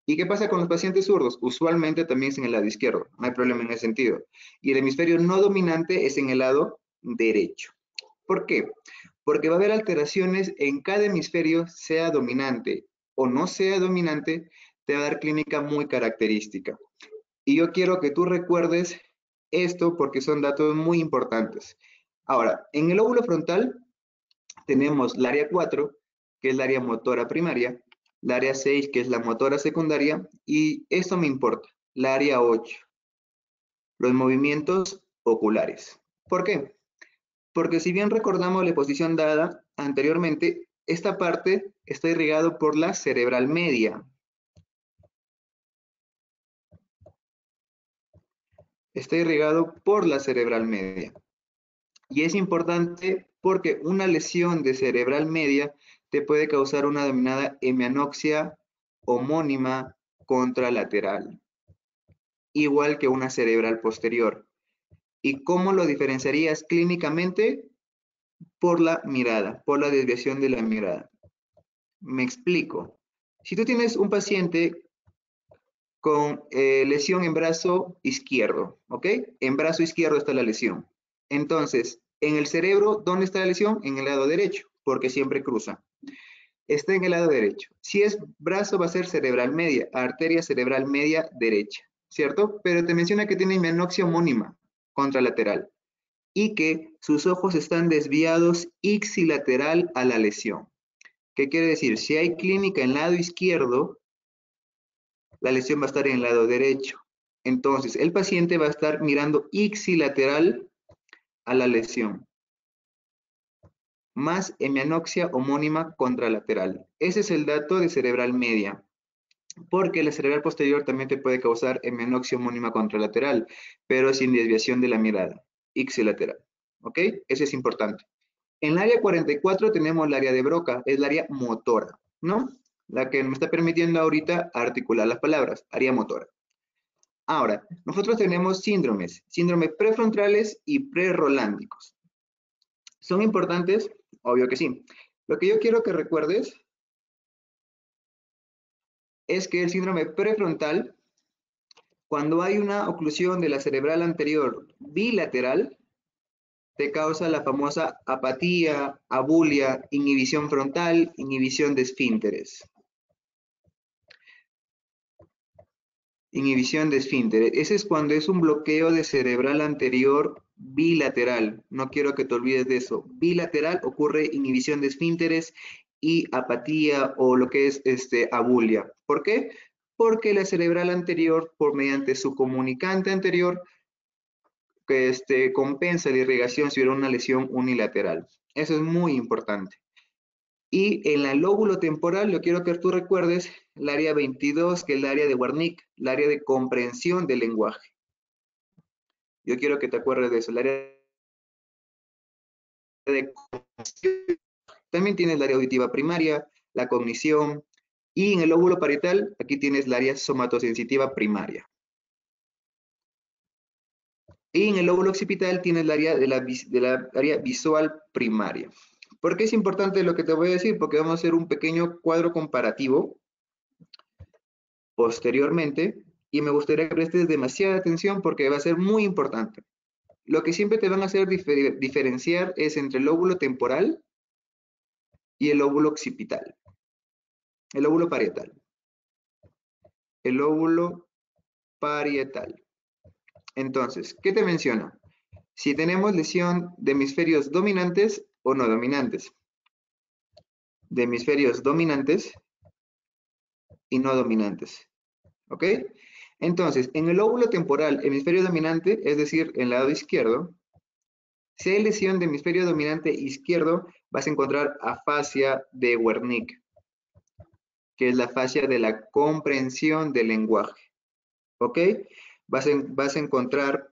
¿Y qué pasa con los pacientes zurdos? Usualmente también es en el lado izquierdo, no hay problema en ese sentido. Y el hemisferio no dominante es en el lado derecho. ¿Por qué? Porque va a haber alteraciones en cada hemisferio, sea dominante o no sea dominante, te va a dar clínica muy característica. Y yo quiero que tú recuerdes esto porque son datos muy importantes. Ahora, en el lóbulo frontal tenemos el área 4, que es la área motora primaria, la área 6, que es la motora secundaria, y esto me importa, la área 8, los movimientos oculares. ¿Por qué? Porque si bien recordamos la exposición dada anteriormente, esta parte está irrigado por la cerebral media. Está irrigado por la cerebral media. Y es importante porque una lesión de cerebral media te puede causar una denominada hemianoxia homónima contralateral, igual que una cerebral posterior. ¿Y cómo lo diferenciarías clínicamente? Por la mirada, por la desviación de la mirada. Me explico. Si tú tienes un paciente con lesión en brazo izquierdo, ¿ok? En brazo izquierdo está la lesión. Entonces, en el cerebro, ¿dónde está la lesión? En el lado derecho, porque siempre cruza. Está en el lado derecho. Si es brazo, va a ser cerebral media, arteria cerebral media derecha, ¿cierto? Pero te menciona que tiene hemianoxia homónima contralateral y que sus ojos están desviados ipsilateral a la lesión. ¿Qué quiere decir? Si hay clínica en el lado izquierdo, la lesión va a estar en el lado derecho. Entonces, el paciente va a estar mirando ipsilateral a la lesión, más hemianoxia homónima contralateral. Ese es el dato de cerebral media, porque la cerebral posterior también te puede causar hemianoxia homónima contralateral, pero sin desviación de la mirada, ipsilateral. ¿Ok? Eso es importante. En el área 44 tenemos el área de Broca, es el área motora, ¿no? La que me está permitiendo ahorita articular las palabras, área motora. Ahora, nosotros tenemos síndromes prefrontales y prerrolándicos. ¿Son importantes? Obvio que sí. Lo que yo quiero que recuerdes es que el síndrome prefrontal, cuando hay una oclusión de la cerebral anterior bilateral, te causa la famosa apatía, abulia, inhibición frontal, inhibición de esfínteres. Inhibición de esfínteres. Ese es cuando es un bloqueo de cerebral anterior bilateral. No quiero que te olvides de eso. Bilateral ocurre inhibición de esfínteres y apatía o lo que es abulia. ¿Por qué? Porque la cerebral anterior, por mediante su comunicante anterior, que compensa la irrigación si hubiera una lesión unilateral. Eso es muy importante. Y en la lóbulo temporal, yo quiero que tú recuerdes el área 22, que es el área de Wernicke, el área de comprensión del lenguaje. Yo quiero que te acuerdes de eso, el área de comprensión. También tienes el área auditiva primaria, la cognición, y en el lóbulo parietal, aquí tienes el área somatosensitiva primaria. Y en el lóbulo occipital tienes el área de la área visual primaria. ¿Por qué es importante lo que te voy a decir? Porque vamos a hacer un pequeño cuadro comparativo posteriormente y me gustaría que prestes demasiada atención porque va a ser muy importante. Lo que siempre te van a hacer diferenciar es entre el lóbulo temporal y el lóbulo occipital. El lóbulo parietal. El lóbulo parietal. Entonces, ¿qué te menciona? Si tenemos lesión de hemisferios dominantes o no dominantes. De hemisferios dominantes y no dominantes. ¿Ok? Entonces, en el lóbulo temporal, hemisferio dominante, es decir, en el lado izquierdo, si hay lesión de hemisferio dominante izquierdo, vas a encontrar afasia de Wernicke, que es la fascia de la comprensión del lenguaje. ¿Ok? Vas a encontrar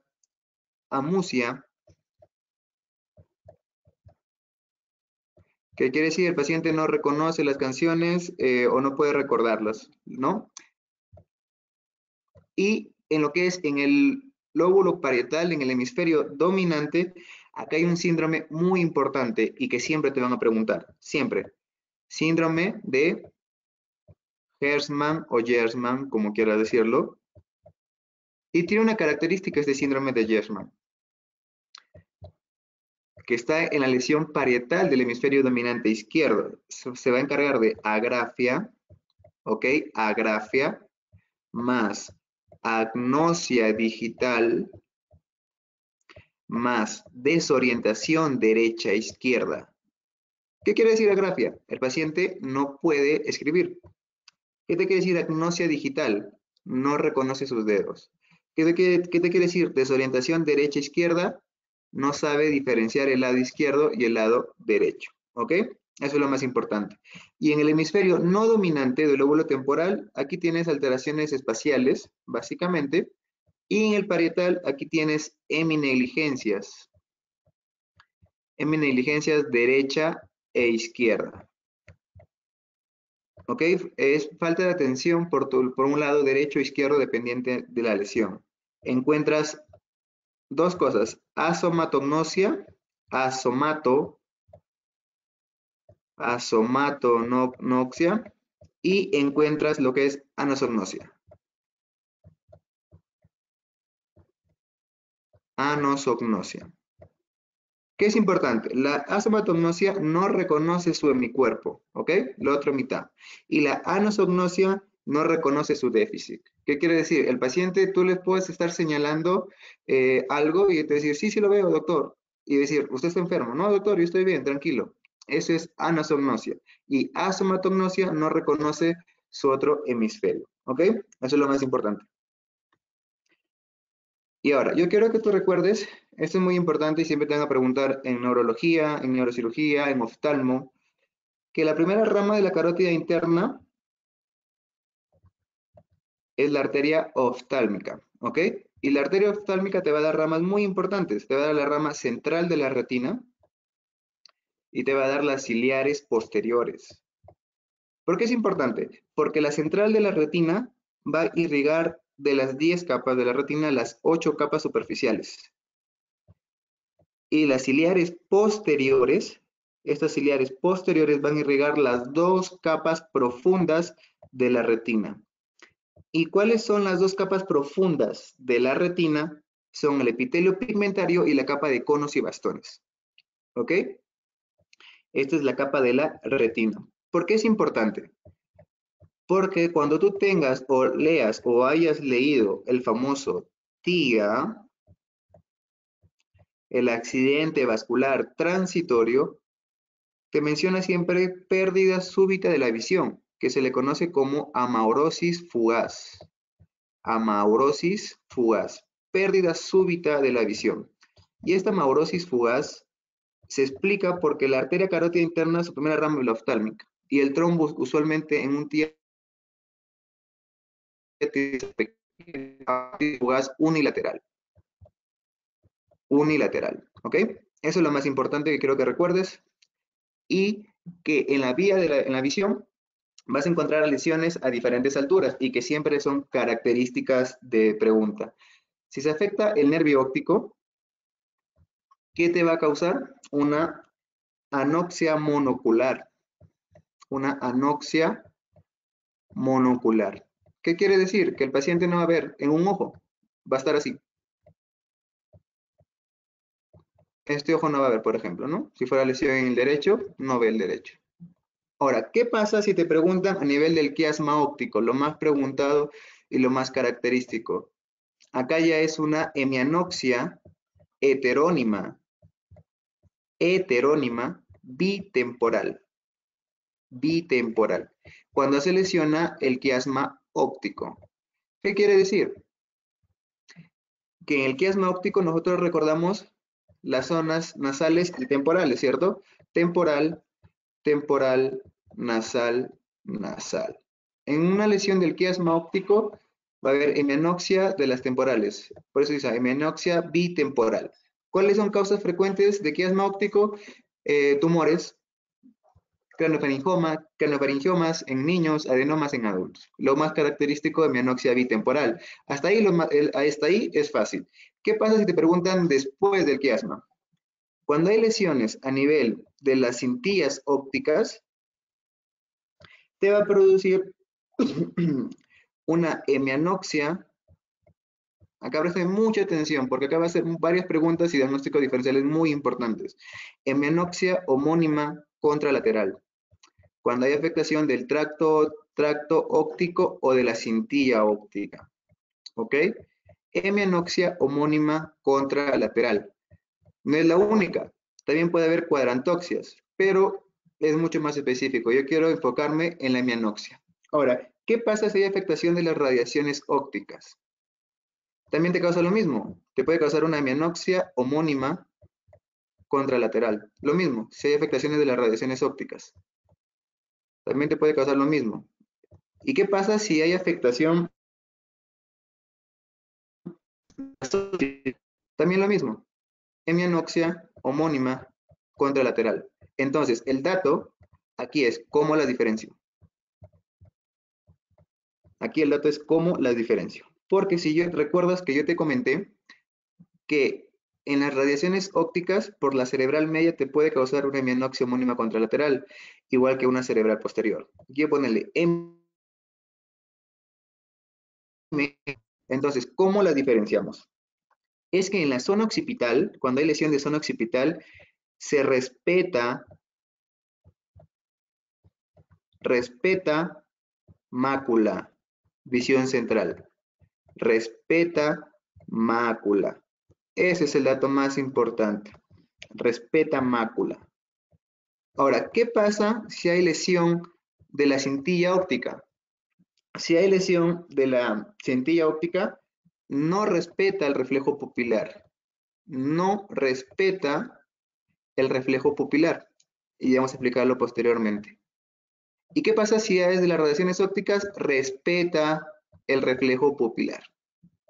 amusia, que quiere decir el paciente no reconoce las canciones o no puede recordarlas, ¿no? Y en lo que es en el lóbulo parietal, en el hemisferio dominante, acá hay un síndrome muy importante y que siempre te van a preguntar, siempre. Síndrome de Gerstmann o Gerstmann, como quieras decirlo. Y tiene una característica este síndrome de Gerstmann, que está en la lesión parietal del hemisferio dominante izquierdo. Se va a encargar de agrafia, ¿ok? Agrafia más agnosia digital más desorientación derecha-izquierda. ¿Qué quiere decir agrafia? El paciente no puede escribir. ¿Qué te quiere decir agnosia digital? No reconoce sus dedos. ¿Qué te quiere decir desorientación derecha-izquierda? No sabe diferenciar el lado izquierdo y el lado derecho. ¿Ok? Eso es lo más importante. Y en el hemisferio no dominante del lóbulo temporal, aquí tienes alteraciones espaciales, básicamente. Y en el parietal, aquí tienes heminegligencias. Heminegligencias derecha e izquierda. ¿Ok? Es falta de atención por un lado derecho o izquierdo dependiente de la lesión. Encuentras dos cosas, asomatognosia, asomatonoxia, y encuentras lo que es anosognosia. Anosognosia. ¿Qué es importante? La asomatognosia no reconoce su hemicuerpo, ¿ok? La otra mitad. Y la anosognosia no reconoce su déficit. ¿Qué quiere decir? El paciente, tú le puedes estar señalando algo y te decir, sí, sí lo veo, doctor. Y decir, usted está enfermo. No, doctor, yo estoy bien, tranquilo. Eso es anosognosia. Y asomatognosia no reconoce su otro hemisferio, ¿ok? Eso es lo más importante. Y ahora, yo quiero que tú recuerdes, esto es muy importante y siempre te van a preguntar en neurología, en neurocirugía, en oftalmo, que la primera rama de la carótida interna es la arteria oftálmica, ¿ok? Y la arteria oftálmica te va a dar ramas muy importantes. Te va a dar la rama central de la retina y te va a dar las ciliares posteriores. ¿Por qué es importante? Porque la central de la retina va a irrigar de las 10 capas de la retina las 8 capas superficiales. Y las ciliares posteriores, estas ciliares posteriores van a irrigar las 2 capas profundas de la retina. ¿Y cuáles son las 2 capas profundas de la retina? Son el epitelio pigmentario y la capa de conos y bastones. ¿Ok? Esta es la capa de la retina. ¿Por qué es importante? Porque cuando tú tengas o leas o hayas leído el famoso TIA, el accidente vascular transitorio, te menciona siempre pérdida súbita de la visión, que se le conoce como amaurosis fugaz. Amaurosis fugaz, pérdida súbita de la visión. Y esta amaurosis fugaz se explica porque la arteria carótida interna es su primera rama de la oftálmica y el trombo usualmente en un TIA fugaz unilateral. Unilateral, ¿ok? Eso es lo más importante que quiero que recuerdes. Y que en la vía de la visión vas a encontrar lesiones a diferentes alturas y que siempre son características de pregunta. Si se afecta el nervio óptico, ¿qué te va a causar? Una anoxia monocular. Una anoxia monocular. ¿Qué quiere decir? Que el paciente no va a ver en un ojo, va a estar así. Este ojo no va a ver, por ejemplo, ¿no? Si fuera lesión en el derecho, no ve el derecho. Ahora, ¿qué pasa si te preguntan a nivel del quiasma óptico? Lo más preguntado y lo más característico. Acá ya es una hemianoxia heterónima bitemporal. Bitemporal. Cuando se lesiona el quiasma óptico. ¿Qué quiere decir? Que en el quiasma óptico nosotros recordamos las zonas nasales y temporales, ¿cierto? Temporal, temporal, nasal, nasal. En una lesión del quiasma óptico va a haber hemianoxia de las temporales. Por eso dice hemianoxia bitemporal. ¿Cuáles son causas frecuentes de quiasma óptico? Tumores, craniofaringiomas en niños, adenomas en adultos. Lo más característico de hemianoxia bitemporal. Hasta ahí es fácil. ¿Qué pasa si te preguntan después del quiasma? Cuando hay lesiones a nivel de las cintillas ópticas, te va a producir una hemianoxia. Acá presten mucha atención porque acá va a ser varias preguntas y diagnósticos diferenciales muy importantes. Hemianoxia homónima contralateral. Cuando hay afectación del tracto óptico o de la cintilla óptica. ¿Ok? Hemianoxia homónima contralateral. No es la única. También puede haber cuadrantoxias, pero es mucho más específico. Yo quiero enfocarme en la hemianoxia. Ahora, ¿qué pasa si hay afectación de las radiaciones ópticas? También te causa lo mismo. Te puede causar una hemianoxia homónima contralateral. Lo mismo, si hay afectaciones de las radiaciones ópticas. También te puede causar lo mismo. ¿Y qué pasa si hay afectación? También lo mismo. Hemianoxia homónima contralateral. Entonces, el dato aquí es cómo las diferencio. Aquí el dato es cómo las diferencio. Porque si recuerdas que yo te comenté que en las radiaciones ópticas, por la cerebral media te puede causar una hemianoxia homónima contralateral, igual que una cerebral posterior. Aquí voy a ponerle M. Entonces, ¿cómo las diferenciamos? Es que en la zona occipital, cuando hay lesión de zona occipital, se respeta mácula, visión central. Respeta mácula. Ese es el dato más importante. Respeta mácula. Ahora, ¿qué pasa si hay lesión de la cintilla óptica? Si hay lesión de la cintilla óptica, no respeta el reflejo pupilar. No respeta el reflejo pupilar. Y vamos a explicarlo posteriormente. ¿Y qué pasa si es de las radiaciones ópticas? Respeta el reflejo pupilar.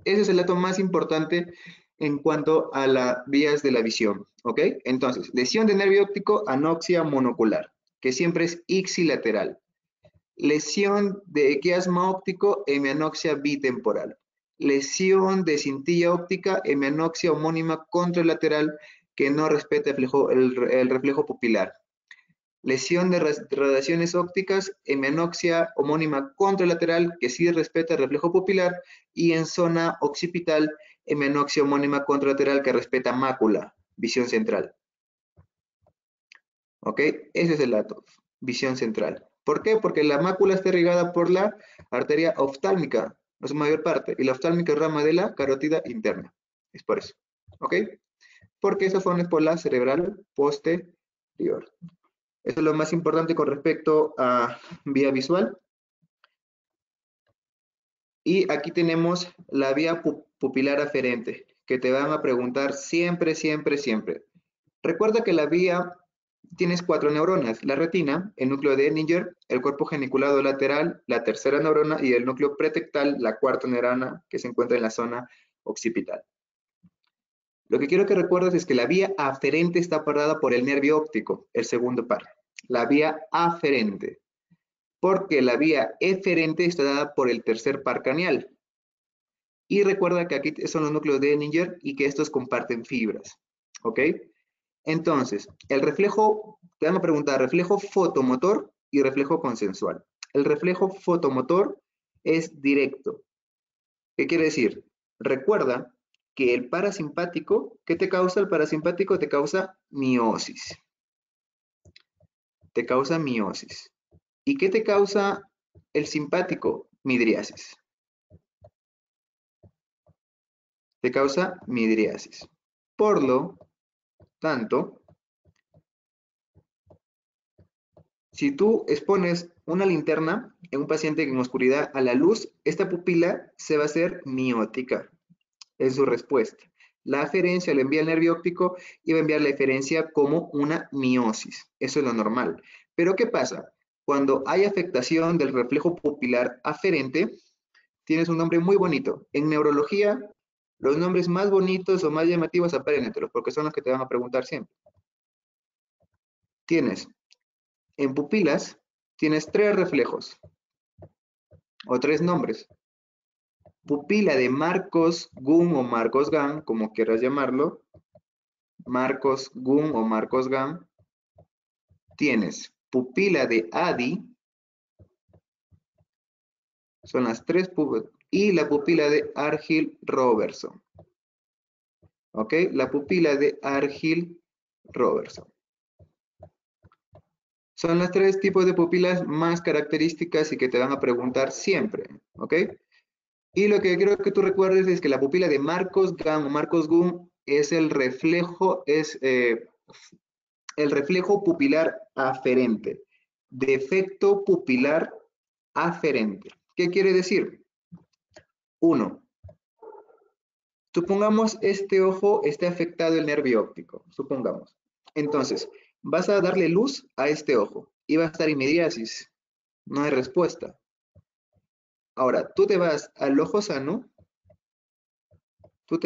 Ese es el dato más importante en cuanto a las vías de la visión, ¿ok? Entonces, lesión de nervio óptico, anoxia monocular, que siempre es ipsilateral. Lesión de quiasma óptico, hemianoxia bitemporal. Lesión de cintilla óptica, hemianoxia homónima contralateral, que no respeta el reflejo pupilar. Lesión de radiaciones ópticas, hemianoxia homónima contralateral, que sí respeta el reflejo pupilar, y en zona occipital, hemianoxia homónima contralateral, que respeta mácula, visión central. ¿Ok? Ese es el dato, visión central. ¿Por qué? Porque la mácula está irrigada por la arteria oftálmica, en su mayor parte, y la oftálmica es rama de la carótida interna. Es por eso. ¿Ok? Porque esa zona es por la cerebral posterior. Eso es lo más importante con respecto a vía visual. Y aquí tenemos la vía pupilar aferente, que te van a preguntar siempre, siempre, siempre. Recuerda que la vía tienes 4 neuronas, la retina, el núcleo de Ehringer, el cuerpo geniculado lateral, la tercera neurona y el núcleo pretectal, la cuarta neurona que se encuentra en la zona occipital. Lo que quiero que recuerdes es que la vía aferente está parada por el nervio óptico, el segundo par. La vía aferente, porque la vía eferente está dada por el tercer par craneal. Y recuerda que aquí son los núcleos de Ehringer y que estos comparten fibras, ¿ok? Entonces, el reflejo, te van a preguntar reflejo fotomotor y reflejo consensual. El reflejo fotomotor es directo. ¿Qué quiere decir? Recuerda que el parasimpático, ¿qué te causa el parasimpático? Te causa miosis. Te causa miosis. ¿Y qué te causa el simpático? Midriasis. Te causa midriasis. Por lo tanto, si tú expones una linterna en un paciente en oscuridad a la luz, esta pupila se va a hacer miótica. Es su respuesta. La aferencia le envía al nervio óptico y va a enviar la eferencia como una miosis. Eso es lo normal. Pero ¿qué pasa? Cuando hay afectación del reflejo pupilar aferente, tienes un nombre muy bonito. En neurología, los nombres más bonitos o más llamativos apréndetelos, porque son los que te van a preguntar siempre. Tienes, en pupilas, tienes 3 reflejos, o 3 nombres. Pupila de Marcos-Gunn o Marcos-Gann, como quieras llamarlo. Marcos-Gunn o Marcos-Gann. Tienes pupila de Addy. Son las 3 pupilas. Y la pupila de Argyll-Robertson. ¿Ok? La pupila de Argyll-Robertson. Son los 3 tipos de pupilas más características y que te van a preguntar siempre. ¿Ok? Y lo que quiero que tú recuerdes es que la pupila de Marcos-Gann o Marcos-Gunn es el reflejo pupilar aferente. Defecto pupilar aferente. ¿Qué quiere decir? 1. Supongamos este ojo esté afectado el nervio óptico. Supongamos. Entonces, vas a darle luz a este ojo y va a estar imidriasis. No hay respuesta. Ahora, tú te vas al ojo sano. Y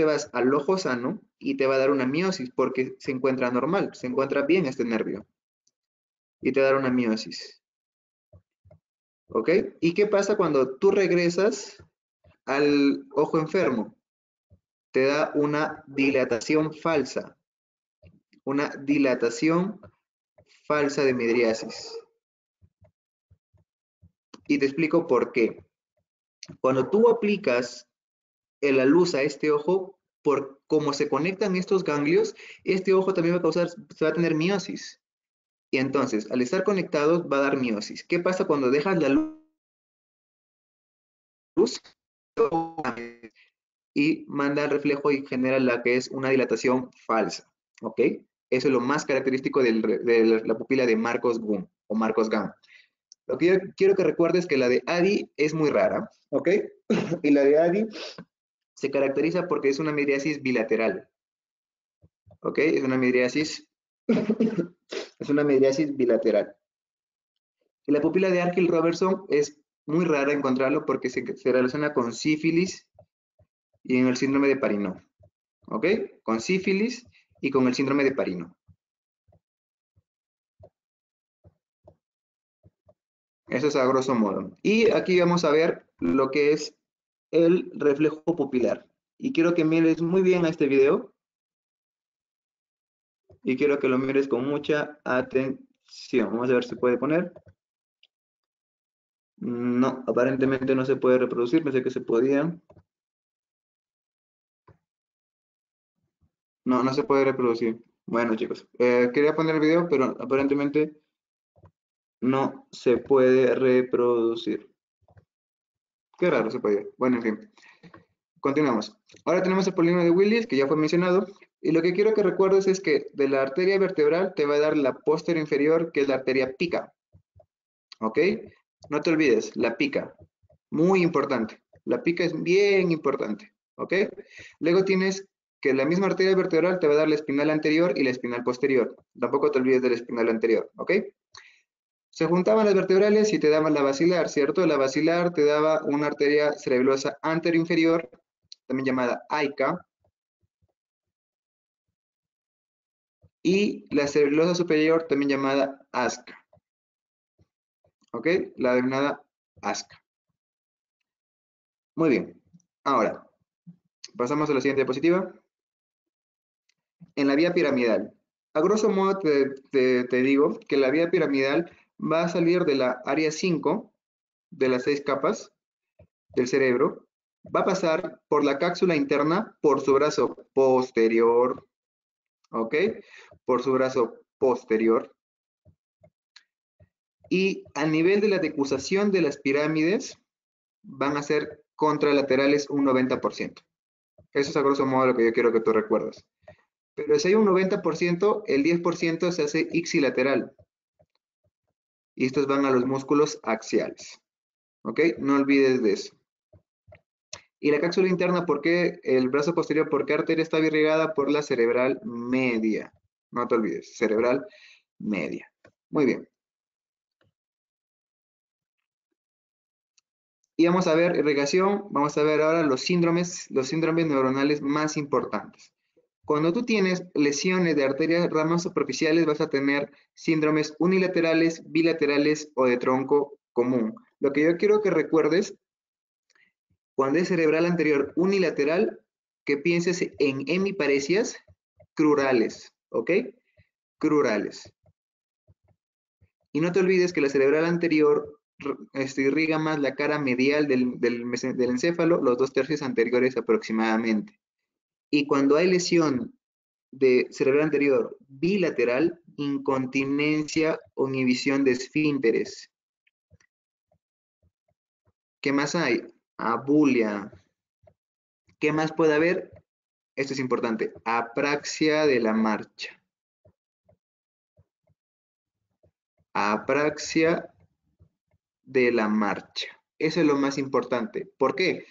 te va a dar una miosis porque se encuentra normal, se encuentra bien este nervio. Y te va a dar una miosis. ¿Ok? ¿Y qué pasa cuando tú regresas al ojo enfermo? Te da una dilatación falsa. Una dilatación falsa de midriasis. Y te explico por qué. Cuando tú aplicas la luz a este ojo, por cómo se conectan estos ganglios, este ojo también va a tener miosis. Y entonces, al estar conectados, va a dar miosis. ¿Qué pasa cuando dejas la luz y manda el reflejo y genera la que es una dilatación falsa? ¿Ok? Eso es lo más característico de la pupila de Marcos-Gunn o Marcos-Gunn. Lo que yo quiero que recuerdes es que la de Addy es muy rara, ¿ok? Y la de Addy se caracteriza porque es una midriasis bilateral, ¿ok? Es una midriasis bilateral. Y la pupila de Arkell-Robertson es muy rara encontrarlo porque se relaciona con sífilis y en el síndrome de Parinot, ¿ok? Con sífilis y con el síndrome de Parinot. Eso es a grosso modo. Y aquí vamos a ver lo que es el reflejo pupilar. Y quiero que mires muy bien a este video. Y quiero que lo mires con mucha atención. Vamos a ver si puede poner. No, aparentemente no se puede reproducir. Pensé que se podía. No, no se puede reproducir. Bueno, chicos. Quería poner el video, pero aparentemente no se puede reproducir. Qué raro se puede. Bueno, en fin. Continuamos. Ahora tenemos el polinomio de Willis, que ya fue mencionado. Y lo que quiero que recuerdes es que de la arteria vertebral te va a dar la posterior inferior, que es la arteria pica. ¿Ok? No te olvides, la pica. Muy importante. La pica es bien importante. ¿Ok? Luego tienes que la misma arteria vertebral te va a dar la espinal anterior y la espinal posterior. Tampoco te olvides de la espinal anterior. ¿Ok? Se juntaban las vertebrales y te daban la basilar, ¿cierto? La basilar te daba una arteria cerebrosa anterior-inferior, también llamada AICA, y la cerebrosa superior, también llamada ASCA. ¿Ok? La denominada ASCA. Muy bien. Ahora, pasamos a la siguiente diapositiva. En la vía piramidal. A grosso modo te digo que la vía piramidal va a salir de la área 5, de las 6 capas del cerebro, va a pasar por la cápsula interna, por su brazo posterior, ¿ok? Por su brazo posterior. Y a nivel de la decusación de las pirámides, van a ser contralaterales un 90%. Eso es a grosso modo lo que yo quiero que tú recuerdes. Pero si hay un 90%, el 10% se hace ipsilateral. Y estos van a los músculos axiales. ¿Ok? No olvides de eso. Y la cápsula interna, ¿por qué el brazo posterior? Porque arteria está irrigada por la cerebral media. No te olvides, cerebral media. Muy bien. Y vamos a ver irrigación, vamos a ver ahora los síndromes neuronales más importantes. Cuando tú tienes lesiones de arterias ramas superficiales, vas a tener síndromes unilaterales, bilaterales o de tronco común. Lo que yo quiero que recuerdes, cuando es cerebral anterior unilateral, que pienses en hemiparesias crurales, ¿ok? Crurales. Y no te olvides que la cerebral anterior irriga más la cara medial del encéfalo, los 2/3 anteriores aproximadamente. Y cuando hay lesión de cerebral anterior bilateral, incontinencia o inhibición de esfínteres. ¿Qué más hay? Abulia. ¿Qué más puede haber? Esto es importante. Apraxia de la marcha. Apraxia de la marcha. Eso es lo más importante. ¿Por qué?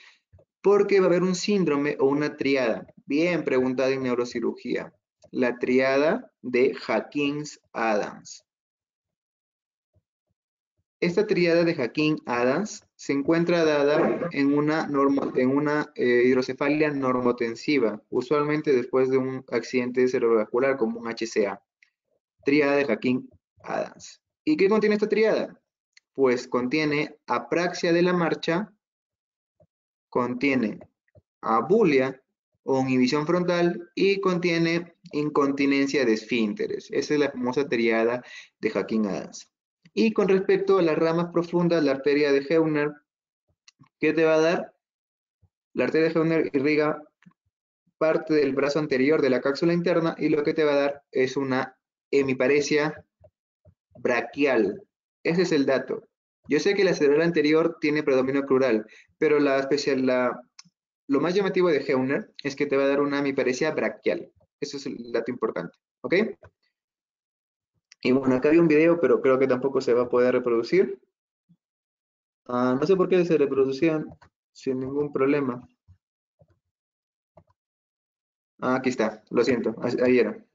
Porque va a haber un síndrome o una triada. Bien preguntada en neurocirugía. La triada de Hawkins-Adams. Esta triada de Hawkins-Adams se encuentra dada en una hidrocefalia normotensiva, usualmente después de un accidente cerebrovascular como un HCA. Triada de Hawkins-Adams. ¿Y qué contiene esta triada? Pues contiene apraxia de la marcha, contiene abulia o inhibición frontal y contiene incontinencia de esfínteres. Esa es la famosa triada de Hawkins-Adams. Y con respecto a las ramas profundas, la arteria de Heuner, ¿qué te va a dar? La arteria de Heuner irriga parte del brazo anterior de la cápsula interna y lo que te va a dar es una hemiparesia braquial. Ese es el dato. Yo sé que la cerebral anterior tiene predominio crural, pero lo más llamativo de Heuner es que te va a dar una hemiparesia braquial. Eso es el dato importante. ¿Ok? Y bueno, acá hay un video, pero creo que tampoco se va a poder reproducir. No sé por qué se reproducían sin ningún problema. Aquí está, lo siento, ahí era.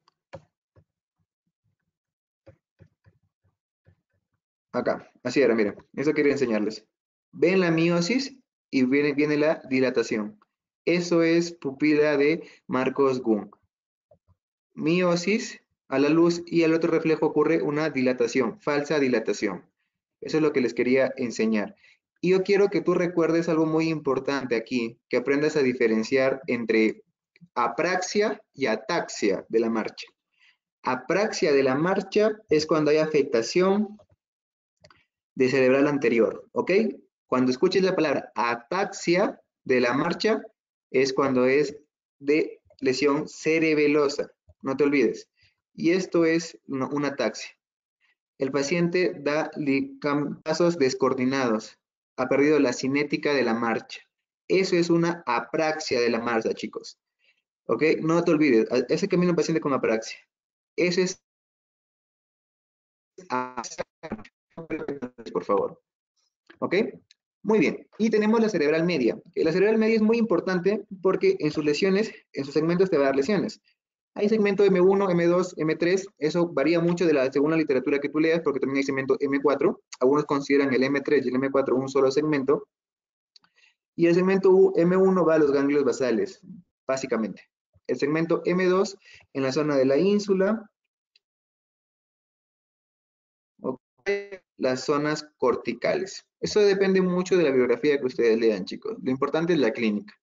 Acá, así era, mira, eso quería enseñarles. Ven la meiosis y viene la dilatación. Eso es pupila de Marcos Gunn. Meiosis a la luz y al otro reflejo ocurre una dilatación, falsa dilatación. Eso es lo que les quería enseñar. Y yo quiero que tú recuerdes algo muy importante aquí, que aprendas a diferenciar entre apraxia y ataxia de la marcha. Apraxia de la marcha es cuando hay afectación de cerebral anterior, ¿ok? Cuando escuches la palabra ataxia de la marcha es cuando es de lesión cerebelosa, no te olvides. Y esto es una ataxia. El paciente da pasos descoordinados, ha perdido la cinética de la marcha. Eso es una apraxia de la marcha, chicos. ¿Ok? No te olvides, ese camino un paciente con apraxia. Eso es, por favor. ¿Ok? Muy bien. Y tenemos la cerebral media. La cerebral media es muy importante porque en sus lesiones, en sus segmentos te va a dar lesiones. Hay segmento M1, M2, M3, eso varía mucho según la literatura que tú leas, porque también hay segmento M4. Algunos consideran el M3 y el M4 un solo segmento. Y el segmento M1 va a los ganglios basales, básicamente. El segmento M2 en la zona de la ínsula, las zonas corticales. Eso depende mucho de la bibliografía que ustedes lean, chicos. Lo importante es la clínica.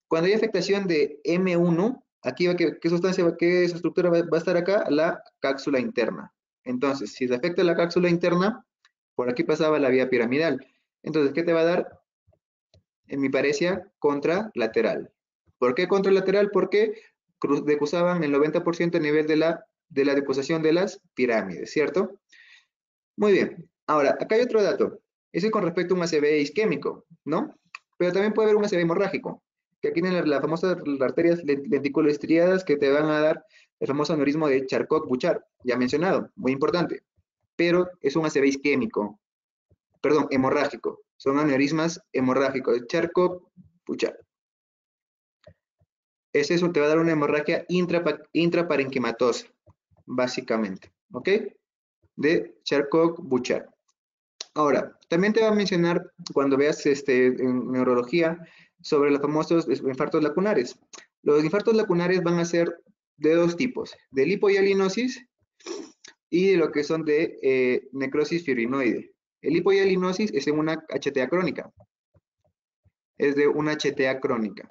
Cuando hay afectación de M1, aquí va ¿qué sustancia, qué estructura va a estar acá? La cápsula interna. Entonces, si se afecta la cápsula interna, por aquí pasaba la vía piramidal. Entonces, ¿qué te va a dar? Hemiparesia contralateral. ¿Por qué contralateral? Porque decusaban el 90% a nivel de la decusación de las pirámides, ¿cierto? Muy bien. Ahora, acá hay otro dato. Ese es con respecto a un ACV isquémico, ¿no? Pero también puede haber un ACV hemorrágico, que aquí tienen las famosas arterias lenticuloestriadas que te van a dar el famoso aneurismo de Charcot-Bouchard, ya mencionado, muy importante. Pero es un ACV isquémico, perdón, hemorrágico. Son aneurismas hemorrágicos de Charcot-Bouchard. Eso te va a dar una hemorragia intraparenquimatosa, básicamente, ¿ok? De Charcot-Bouchard. Ahora, también te va a mencionar cuando veas en neurología sobre los famosos infartos lacunares. Los infartos lacunares van a ser de dos tipos, de lipohialinosis y de lo que son de necrosis fibrinoide. El lipohialinosis es en una HTA crónica. Es de una HTA crónica.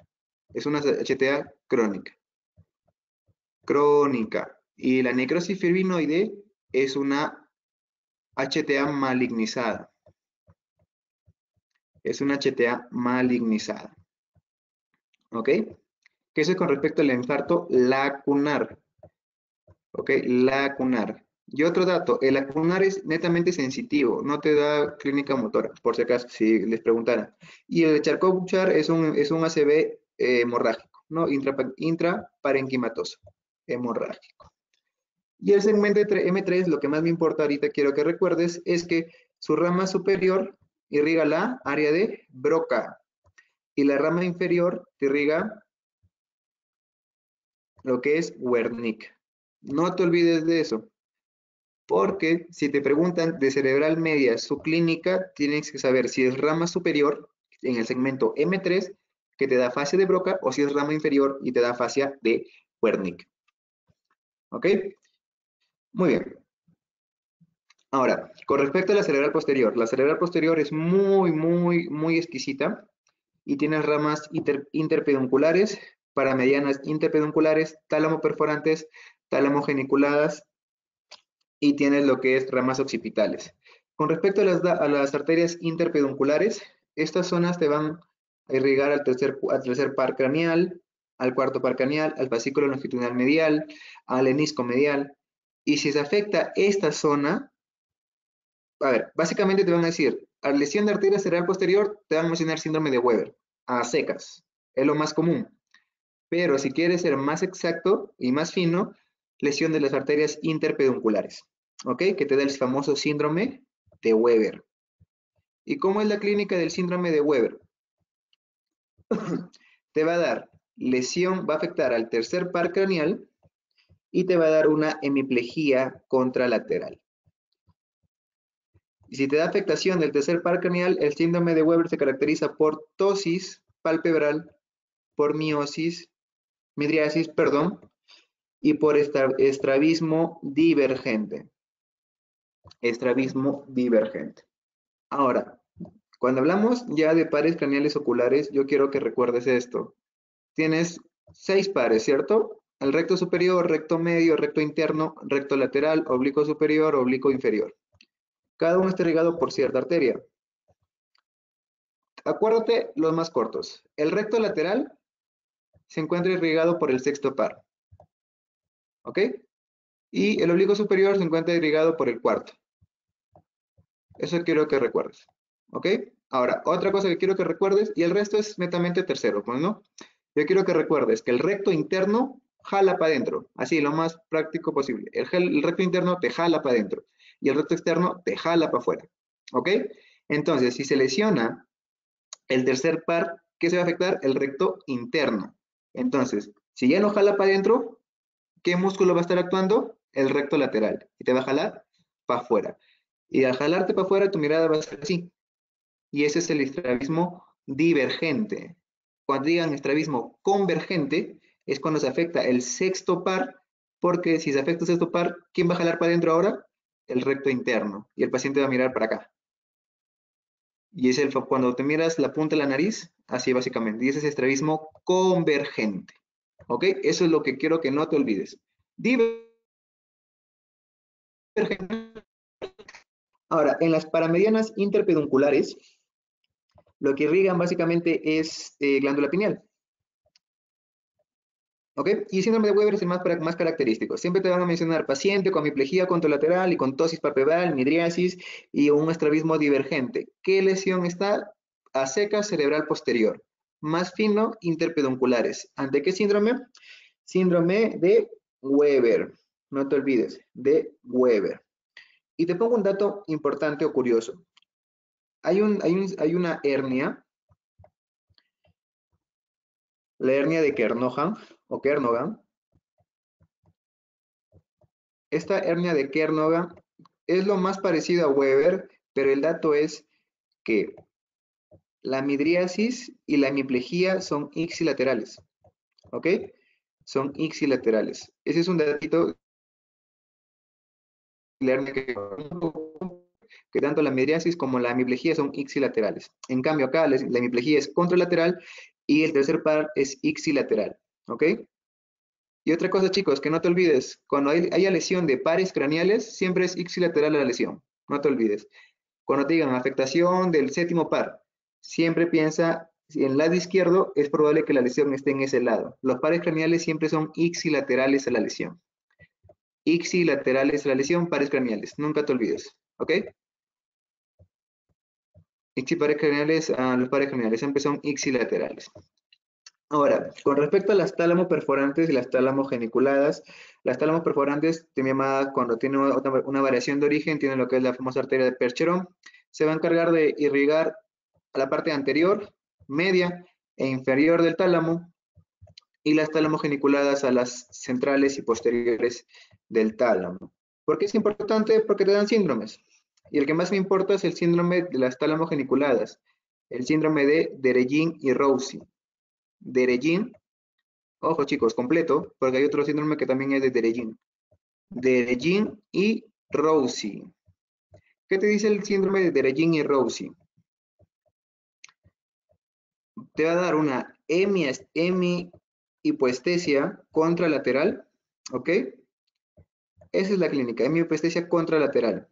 Es una HTA crónica. Crónica. Y la necrosis fibrinoide es una HTA malignizada. Es una HTA malignizada. ¿Ok? Que eso es con respecto al infarto lacunar. ¿Ok? Lacunar. Y otro dato, el lacunar es netamente sensitivo, no te da clínica motora, por si acaso, si les preguntaran. Y el Charcot-Bouchard es un ACV hemorrágico. ¿no? Intraparenquimatoso, hemorrágico. Y el segmento M3, lo que más me importa ahorita, quiero que recuerdes, es que su rama superior irriga la área de Broca y la rama inferior te irriga lo que es Wernicke. No te olvides de eso, porque si te preguntan de cerebral media su clínica, tienes que saber si es rama superior en el segmento M3 que te da fascia de Broca o si es rama inferior y te da fascia de Wernicke. ¿Ok? Muy bien. Ahora, con respecto a la cerebral posterior es muy exquisita y tiene ramas interpedunculares, paramedianas interpedunculares, tálamo perforantes, tálamo geniculadas y tienes lo que es ramas occipitales. Con respecto a las arterias interpedunculares, estas zonas te van a irrigar al tercer par craneal, al cuarto par craneal, al fascículo longitudinal medial, al menisco medial. Y si se afecta esta zona, a ver, básicamente te van a decir, a lesión de arteria cerebral posterior, te van a mencionar síndrome de Weber, a secas, es lo más común. Pero si quieres ser más exacto y más fino, lesión de las arterias interpedunculares, ¿ok? Que te da el famoso síndrome de Weber. ¿Y cómo es la clínica del síndrome de Weber? Te va a dar lesión, va a afectar al tercer par craneal y te va a dar una hemiplegia contralateral. Y si te da afectación del tercer par craneal, el síndrome de Weber se caracteriza por ptosis palpebral, por midriasis, y por estrabismo divergente. Estrabismo divergente. Ahora, cuando hablamos ya de pares craneales oculares, yo quiero que recuerdes esto. Tienes 6 pares, ¿cierto? El recto superior, recto medio, recto interno, recto lateral, oblicuo superior, oblicuo inferior. Cada uno está irrigado por cierta arteria. Acuérdate los más cortos. El recto lateral se encuentra irrigado por el sexto par. ¿Ok? Y el oblicuo superior se encuentra irrigado por el cuarto. Eso quiero que recuerdes. ¿Ok? Ahora, otra cosa que quiero que recuerdes, y el resto es netamente tercero, pues, ¿no? Yo quiero que recuerdes que el recto interno jala para adentro, así, lo más práctico posible. El recto interno te jala para adentro y el recto externo te jala para afuera. ¿Ok? Entonces, si se lesiona el tercer par, ¿qué se va a afectar? El recto interno. Entonces, si ya no jala para adentro, ¿qué músculo va a estar actuando? El recto lateral. Y te va a jalar para afuera. Y al jalarte para afuera, tu mirada va a ser así. Y ese es el estrabismo divergente. Cuando digan estrabismo convergente, es cuando se afecta el sexto par, porque si se afecta el sexto par, ¿quién va a jalar para adentro ahora? El recto interno. Y el paciente va a mirar para acá. Y es cuando te miras la punta de la nariz, así básicamente. Y ese es estrabismo convergente. ¿Ok? Eso es lo que quiero que no te olvides. Divergente. Ahora, en las paramedianas interpedunculares, lo que irrigan básicamente es glándula pineal. ¿Ok? Y síndrome de Weber es el más característico. Siempre te van a mencionar paciente con hemiplegia contralateral y con ptosis palpebral, midriasis y un estrabismo divergente. ¿Qué lesión está? A seca cerebral posterior. Más fino, interpedunculares. ¿Ante qué síndrome? Síndrome de Weber. No te olvides, de Weber. Y te pongo un dato importante o curioso. Hay una hernia, la hernia de Kernoghan o Kernoghan. Esta hernia de Kernoghan es lo más parecido a Weber, pero el dato es que la midriasis y la hemiplegia son ipsilaterales. ¿Ok? Son ipsilaterales. Ese es un datito. La hernia que tanto la midriasis como la hemiplegia son ipsilaterales. En cambio acá la hemiplegia es contralateral y el tercer par es ipsilateral. ¿Ok? Y otra cosa, chicos, que no te olvides, cuando haya lesión de pares craneales, siempre es ipsilateral la lesión. No te olvides. Cuando te digan afectación del séptimo par, siempre piensa, si en el lado izquierdo, es probable que la lesión esté en ese lado. Los pares craneales siempre son ipsilaterales a la lesión. Ipsilaterales a la lesión, pares craneales. Nunca te olvides. ¿Ok? Los pares craneales siempre son ipsilaterales. Ahora, con respecto a las tálamo perforantes y las tálamo geniculadas, las tálamo perforantes, llamadas cuando tiene una variación de origen, tiene lo que es la famosa arteria de Percheron, se va a encargar de irrigar a la parte anterior, media e inferior del tálamo, y las tálamo geniculadas a las centrales y posteriores del tálamo. ¿Por qué es importante? Porque te dan síndromes. Y el que más me importa es el síndrome de las tálamo geniculadas, el síndrome de Deregin y Roussy. Deregin, ojo chicos, completo, porque hay otro síndrome que también es de Deregin. Deregin y Roussy. ¿Qué te dice el síndrome de Deregin y Roussy? Te va a dar una hemihipoestesia contralateral, ¿ok? Esa es la clínica, hemihipoestesia contralateral.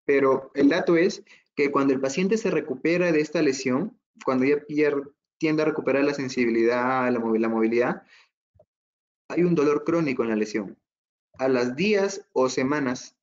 Pero el dato es que cuando el paciente se recupera de esta lesión, cuando ya tiende a recuperar la sensibilidad, la movilidad, hay un dolor crónico en la lesión. A las días o semanas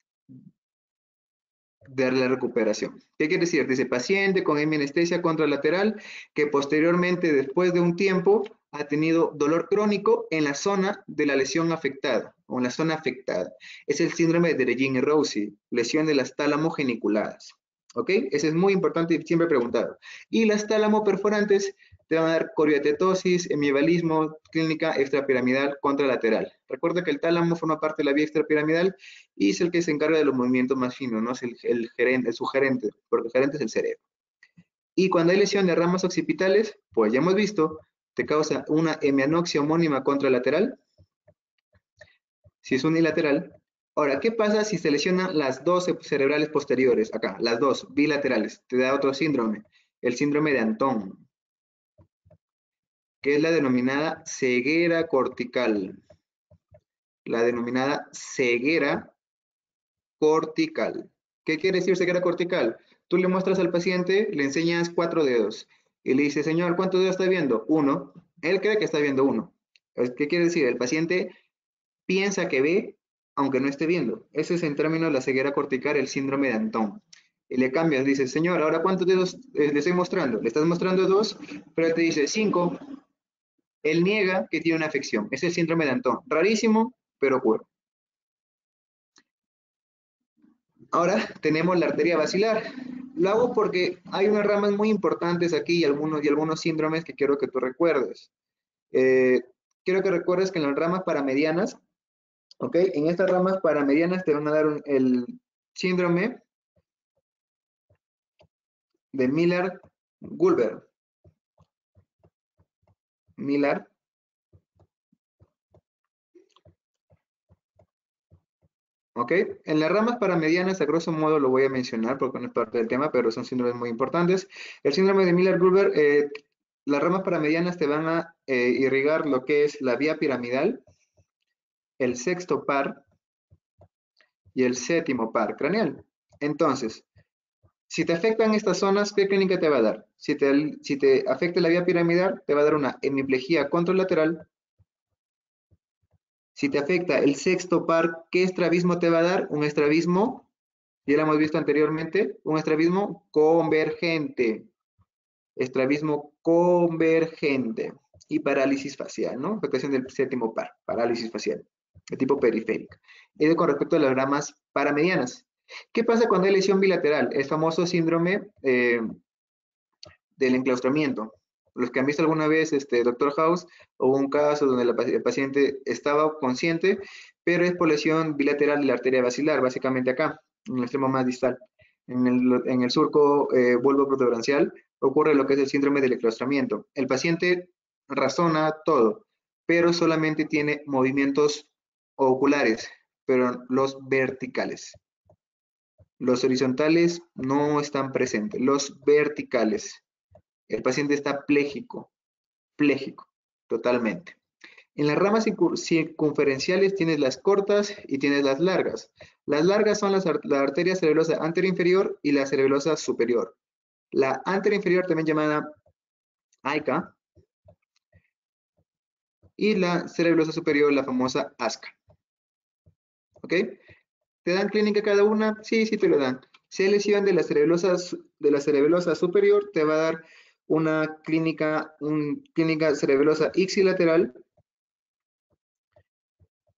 de la recuperación. ¿Qué quiere decir? Dice paciente con hemianestesia contralateral que posteriormente, después de un tiempo, ha tenido dolor crónico en la zona de la lesión afectada o en la zona afectada. Es el síndrome de Deregin y Roussy, lesión de las tálamo geniculadas. ¿Ok? Ese es muy importante y siempre preguntado. Y las tálamo perforantes te van a dar coriatetosis, hemievalismo, clínica extrapiramidal contralateral. Recuerda que el tálamo forma parte de la vía extrapiramidal y es el que se encarga de los movimientos más finos, ¿no? Es el gerente, el sugerente, porque el gerente es el cerebro. Y cuando hay lesión de ramas occipitales, pues ya hemos visto, te causa una hemianoxia homónima contralateral, si es unilateral. Ahora, ¿qué pasa si se lesionan las dos cerebrales posteriores? Acá, las dos, bilaterales. Te da otro síndrome, el síndrome de Antón, que es la denominada ceguera cortical. La denominada ceguera cortical. ¿Qué quiere decir ceguera cortical? Tú le muestras al paciente, le enseñas 4 dedos y le dices, señor, ¿cuántos dedos está viendo? 1. Él cree que está viendo 1. ¿Qué quiere decir? El paciente piensa que ve, aunque no esté viendo. Ese es en términos de la ceguera cortical, el síndrome de Antón. Y le cambias, dices, señor, ¿ahora cuántos dedos le estoy mostrando? Le estás mostrando 2, pero él te dice 5. Él niega que tiene una afección. Es el síndrome de Antón. Rarísimo, pero ocurre. Ahora tenemos la arteria basilar. Lo hago porque hay unas ramas muy importantes aquí y algunos síndromes que quiero que tú recuerdes. Quiero que recuerdes que en las ramas paramedianas, ¿ok? En estas ramas paramedianas te van a dar el síndrome de Miller-Gulber. Miller. ¿Ok? En las ramas paramedianas, a grosso modo lo voy a mencionar porque no es parte del tema, pero son síndromes muy importantes. El síndrome de Miller-Gulber, las ramas paramedianas te van a irrigar lo que es la vía piramidal, el sexto par y el séptimo par craneal. Entonces, si te afectan estas zonas, ¿qué clínica te va a dar? Si te afecta la vía piramidal, te va a dar una hemiplegia contralateral. Si te afecta el sexto par, ¿qué estrabismo te va a dar? Un estrabismo, ya lo hemos visto anteriormente, un estrabismo convergente. Estrabismo convergente. Y parálisis facial, ¿no? Afectación del séptimo par, parálisis facial, de tipo periférica. Eso con respecto a las ramas paramedianas. ¿Qué pasa cuando hay lesión bilateral? El famoso síndrome del enclaustramiento. Los que han visto alguna vez Doctor House, hubo un caso donde el paciente estaba consciente, pero es por lesión bilateral de la arteria basilar, básicamente acá, en el extremo más distal. En el surco bulbo-protuberancial ocurre lo que es el síndrome del enclaustramiento. El paciente razona todo, pero solamente tiene movimientos oculares, pero los verticales. Los horizontales no están presentes, los verticales. El paciente está pléjico, totalmente. En las ramas circunferenciales tienes las cortas y tienes las largas. Las largas son la arteria cerebelosa anteroinferior y la cerebelosa superior. La anteroinferior también llamada AICA y la cerebelosa superior la famosa ASCA. ¿Ok? ¿Te dan clínica cada una? Sí, sí te lo dan. Si hay lesión de la cerebelosa superior, te va a dar una clínica cerebelosa ipsilateral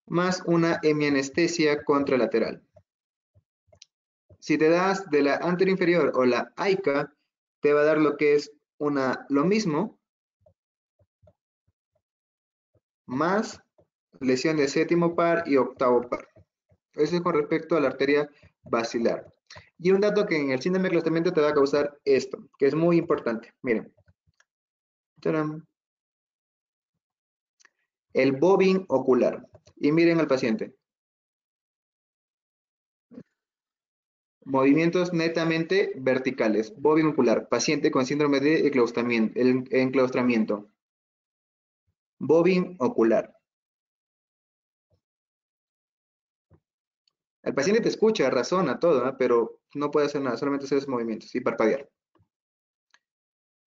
más una hemianestesia contralateral. Si te das de la anteroinferior o la AICA, te va a dar lo que es lo mismo, más lesión de séptimo par y octavo par. Eso es con respecto a la arteria basilar. Y un dato que en el síndrome de aclastamiento te va a causar esto, que es muy importante. Miren. ¡Tarán! El bobbing ocular. Y miren al paciente. Movimientos netamente verticales. Bobbing ocular. Paciente con síndrome de enclaustramiento. Bobbing ocular. El paciente te escucha, razona, todo, ¿eh? Pero no puede hacer nada, solamente hacer esos movimientos y parpadear.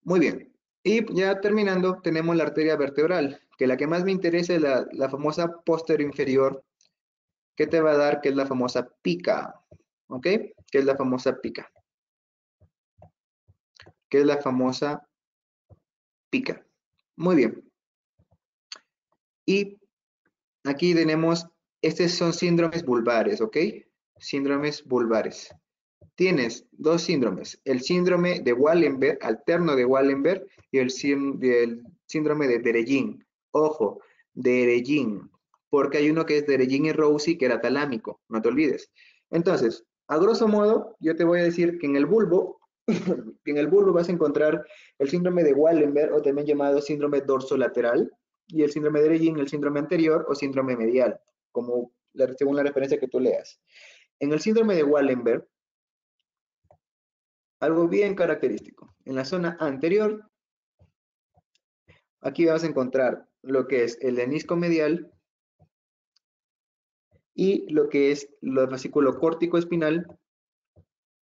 Muy bien. Y ya terminando, tenemos la arteria vertebral, que la que más me interesa es la famosa posterior-inferior, que te va a dar, que es la famosa pica. ¿Ok? Que es la famosa pica. Que es la famosa pica. Muy bien. Y aquí tenemos, estos son síndromes vulvares, ¿ok? Síndromes vulvares. Tienes dos síndromes, el síndrome de Wallenberg, alterno de Wallenberg, y el síndrome de Deregin. Ojo, Deregin, porque hay uno que es Deregin y Rossi, que era talámico, no te olvides. Entonces, a grosso modo, yo te voy a decir que en el bulbo, vas a encontrar el síndrome de Wallenberg, o también llamado síndrome dorsolateral, y el síndrome de Deregin, el síndrome anterior o síndrome medial, según la referencia que tú leas. En el síndrome de Wallenberg, algo bien característico. En la zona anterior, aquí vas a encontrar lo que es el menisco medial y lo que es el fascículo córtico espinal,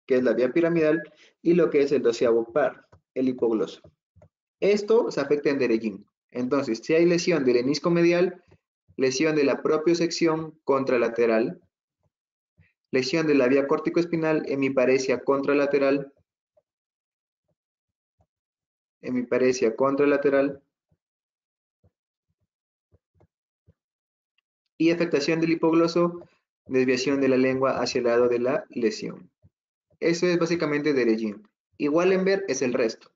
que es la vía piramidal, y lo que es el 12º par, el hipogloso. Esto se afecta en Deregin. Entonces, si hay lesión del menisco medial, lesión de la propiocepción contralateral, lesión de la vía córtico-espinal, hemiparesia contralateral, y afectación del hipogloso, desviación de la lengua hacia el lado de la lesión. Eso es básicamente Deregin. Y Wallenberg es el resto.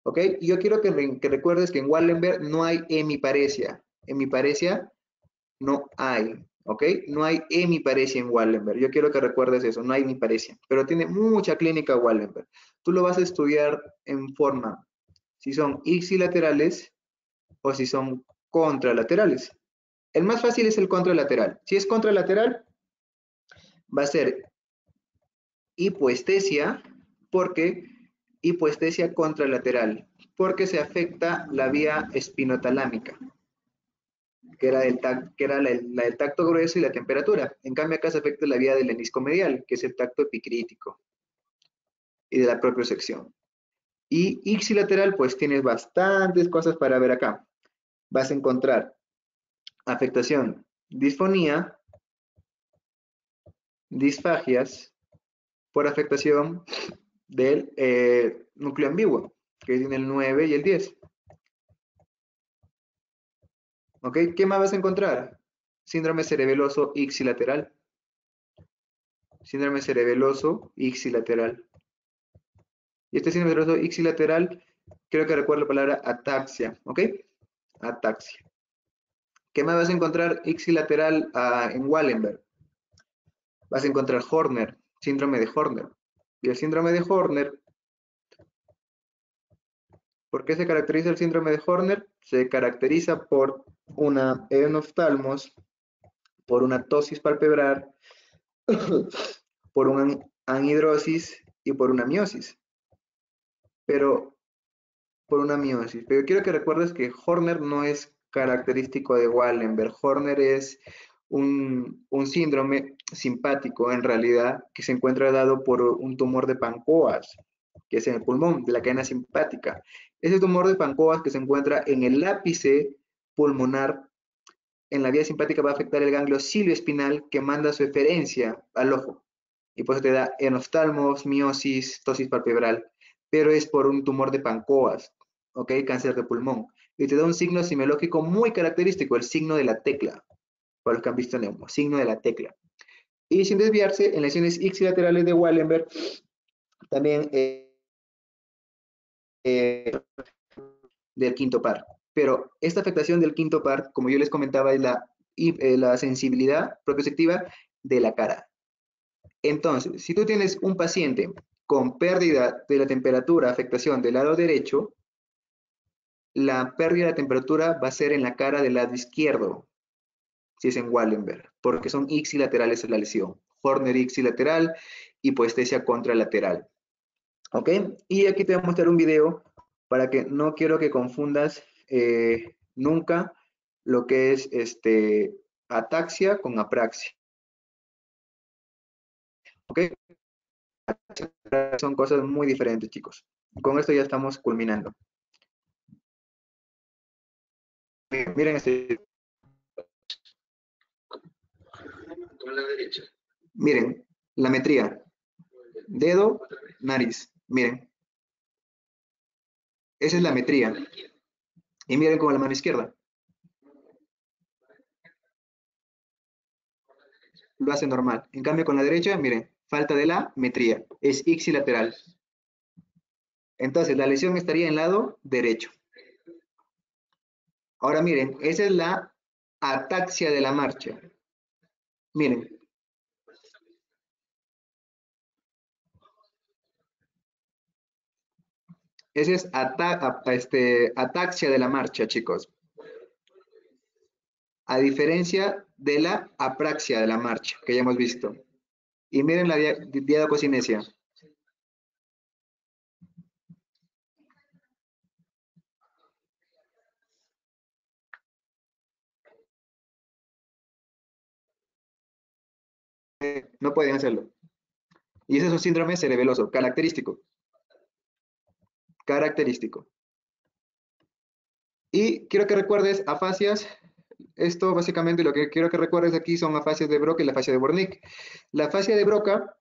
¿Ok? Yo quiero que recuerdes que en Wallenberg no hay hemiparesia. Hemiparesia no hay. ¿Ok? No hay hemiparesia en Wallenberg. Yo quiero que recuerdes eso. No hay hemiparesia. Pero tiene mucha clínica Wallenberg. Tú lo vas a estudiar en forma, si son ipsilaterales o si son contralaterales. El más fácil es el contralateral. Si es contralateral, va a ser hipoestesia, hipoestesia contralateral, porque se afecta la vía espinotalámica, que era el tacto grueso y la temperatura. En cambio, acá se afecta la vía del menisco medial, que es el tacto epicrítico y de la propiocepción. Y ipsilateral, pues tienes bastantes cosas para ver acá. Vas a encontrar afectación, disfonía, disfagias, por afectación del núcleo ambiguo, que tiene el 9 y el 10. ¿Ok? ¿Qué más vas a encontrar? Síndrome cerebeloso ipsilateral. Síndrome cerebeloso ipsilateral. Y este síndrome cerebeloso ipsilateral, creo que recuerdo la palabra ataxia. ¿Ok? Ataxia. ¿Qué más vas a encontrar ipsilateral en Wallenberg? Vas a encontrar Horner, síndrome de Horner. Y el síndrome de Horner, ¿por qué se caracteriza el síndrome de Horner? Se caracteriza por una enoftalmos, por una ptosis palpebral, por una anhidrosis y por una miosis. Pero quiero que recuerdes que Horner no es característico de Wallenberg. Horner es un síndrome simpático, en realidad, que se encuentra dado por un tumor de Pancoas, que es en el pulmón, de la cadena simpática. Ese tumor de Pancoas que se encuentra en el ápice pulmonar, en la vía simpática, va a afectar el ganglio cilioespinal que manda su eferencia al ojo. Y por eso te da enoftalmos, miosis, ptosis palpebral. pero es por un tumor de Pancoas, ¿ok? Cáncer de pulmón. Y te da un signo semiológico muy característico, el signo de la tecla, para los que han visto Neumo, signo de la tecla. Y sin desviarse, en lesiones ipsilaterales de Wallenberg, también del quinto par. Pero esta afectación del quinto par, como yo les comentaba, es la sensibilidad propioceptiva de la cara. Entonces, si tú tienes un paciente con pérdida de la temperatura, afectación del lado derecho, la pérdida de temperatura va a ser en la cara del lado izquierdo, si es en Wallenberg, porque son ipsilaterales en la lesión. Horner ipsilateral, hipoestesia contralateral. ¿Ok? Y aquí te voy a mostrar un video para que no quiero que confundas nunca lo que es ataxia con apraxia. ¿Ok? Son cosas muy diferentes, chicos. Con esto ya estamos culminando. Miren este. Con la derecha. Miren, la metría. Dedo, nariz. Miren. Esa es la metría. Y miren con la mano izquierda. Lo hace normal. En cambio, con la derecha, miren, falta de la metría. Es ipsilateral. Entonces, la lesión estaría en el lado derecho. Ahora miren, esa es la ataxia de la marcha. Miren. Esa es ataxia de la marcha, chicos. A diferencia de la apraxia de la marcha, que ya hemos visto. Y miren la diadococinesia. No pueden hacerlo. Y ese es un síndrome cerebeloso, característico. Característico. Y quiero que recuerdes afasias. Esto básicamente lo que quiero que recuerdes aquí son afasias de Broca y la fascia de Wernicke. La fascia de Broca,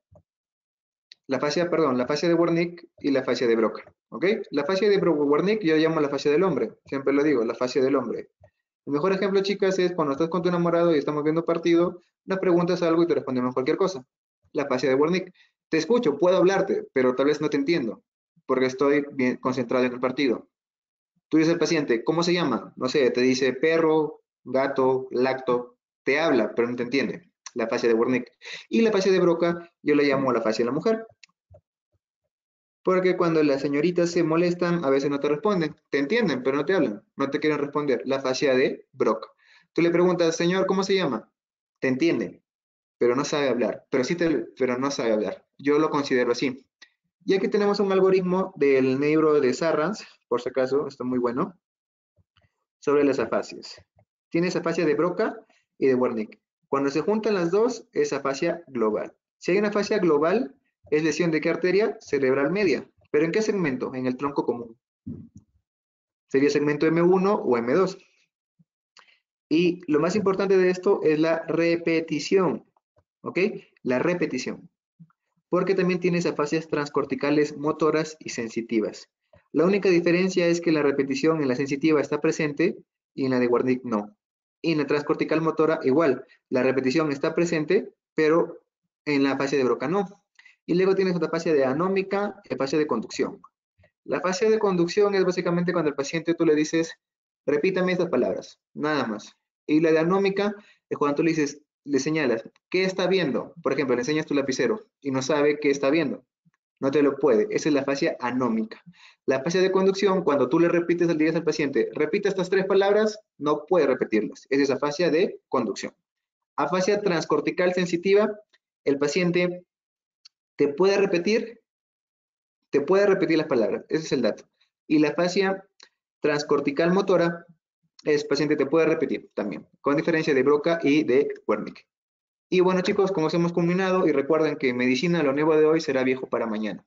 la fascia de Wernicke y la fascia de Broca. ¿Ok? La fascia de Wernicke yo llamo la fascia del hombre. Siempre lo digo, la fascia del hombre. El mejor ejemplo, chicas, es cuando estás con tu enamorado y estamos viendo partido, nos preguntas algo y te respondemos cualquier cosa. La fascia de Wernicke. Te escucho, puedo hablarte, pero tal vez no te entiendo, porque estoy bien concentrado en el partido. Tú dices al paciente, ¿cómo se llama? No sé, te dice perro, gato, lacto, te habla, pero no te entiende. La fascia de Wernicke. Y la fascia de Broca, yo la llamo la fascia de la mujer. Porque cuando las señoritas se molestan, a veces no te responden. Te entienden, pero no te hablan. No te quieren responder. La fascia de Broca. Tú le preguntas, señor, ¿cómo se llama? Te entiende, pero no sabe hablar. Pero no sabe hablar. Yo lo considero así. Y aquí tenemos un algoritmo del neuro de Sarrans, por si acaso, está muy bueno, sobre las afasias. Tienes afasia de Broca y de Wernicke. Cuando se juntan las dos, es afasia global. Si hay una afasia global, es lesión de qué arteria? Cerebral media. ¿Pero en qué segmento? En el tronco común. Sería segmento M1 o M2. Y lo más importante de esto es la repetición. ¿Ok? La repetición. Porque también tienes afasias transcorticales motoras y sensitivas. La única diferencia es que la repetición en la sensitiva está presente y en la de Wernicke no. Y en la transcortical motora igual. La repetición está presente, pero en la afasia de Broca no. Y luego tienes otra fascia de anómica y fascia de conducción. La fascia de conducción es básicamente cuando al paciente tú le dices, repítame estas palabras, nada más. Y la de anómica es cuando tú le dices, le señalas, ¿qué está viendo? Por ejemplo, le enseñas tu lapicero y no sabe qué está viendo. No te lo puede. Esa es la fascia anómica. La fascia de conducción, cuando tú le repites al paciente, repite estas tres palabras, no puede repetirlas. Esa es la fascia de conducción. Afasia transcortical sensitiva, el paciente te puede repetir las palabras. Ese es el dato. Y la fascia transcortical motora, el paciente te puede repetir también, con diferencia de Broca y de Wernicke. Y bueno, chicos, como hemos culminado, y recuerden que medicina, lo nuevo de hoy será viejo para mañana.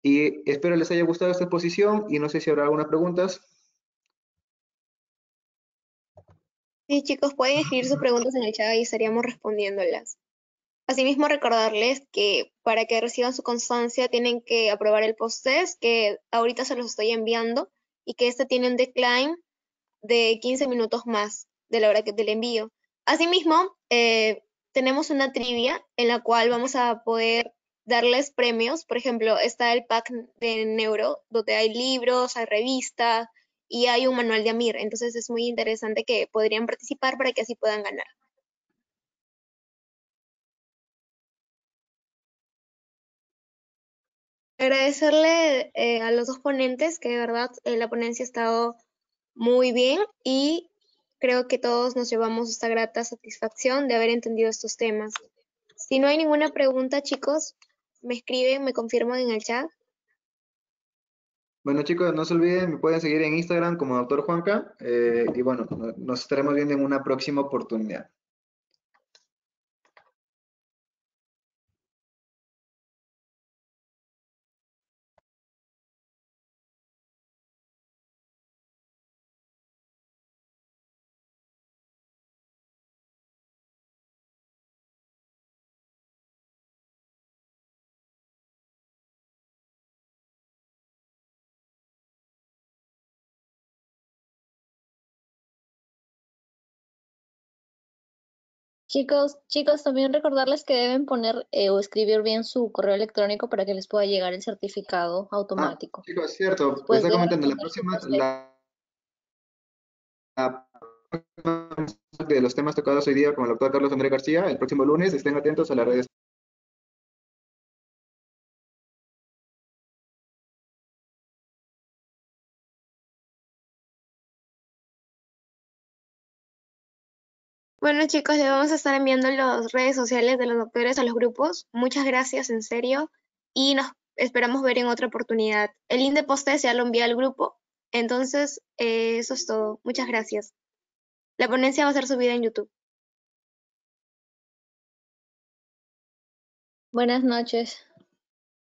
Y espero les haya gustado esta exposición y no sé si habrá algunas preguntas. Sí, chicos, pueden escribir sus preguntas en el chat y estaríamos respondiéndolas. Asimismo, recordarles que para que reciban su constancia tienen que aprobar el post-test, que ahorita se los estoy enviando, y que este tiene un decline de 15 minutos más de la hora del envío. Asimismo, tenemos una trivia en la cual vamos a poder darles premios. Por ejemplo, está el pack de Neuro, donde hay libros, hay revistas y hay un manual de Amir. Entonces es muy interesante que podrían participar para que así puedan ganar. Agradecerle a los dos ponentes, que de verdad la ponencia ha estado muy bien y creo que todos nos llevamos esta grata satisfacción de haber entendido estos temas. Si no hay ninguna pregunta, chicos, me escriben, me confirman en el chat. Bueno, chicos, no se olviden, me pueden seguir en Instagram como Dr. Juanca. Y bueno, nos estaremos viendo en una próxima oportunidad. Chicos, también recordarles que deben poner o escribir bien su correo electrónico para que les pueda llegar el certificado automático. Chicos, es cierto, te Después está de comentando, responder su post-test. de los temas tocados hoy día con el doctor Carlos Andrés García, el próximo lunes, estén atentos a las redes. Bueno, chicos, le vamos a estar enviando las redes sociales de los doctores a los grupos. Muchas gracias, en serio, y nos esperamos ver en otra oportunidad. El link de post ya lo envié al grupo, entonces eso es todo. Muchas gracias. La ponencia va a ser subida en YouTube. Buenas noches.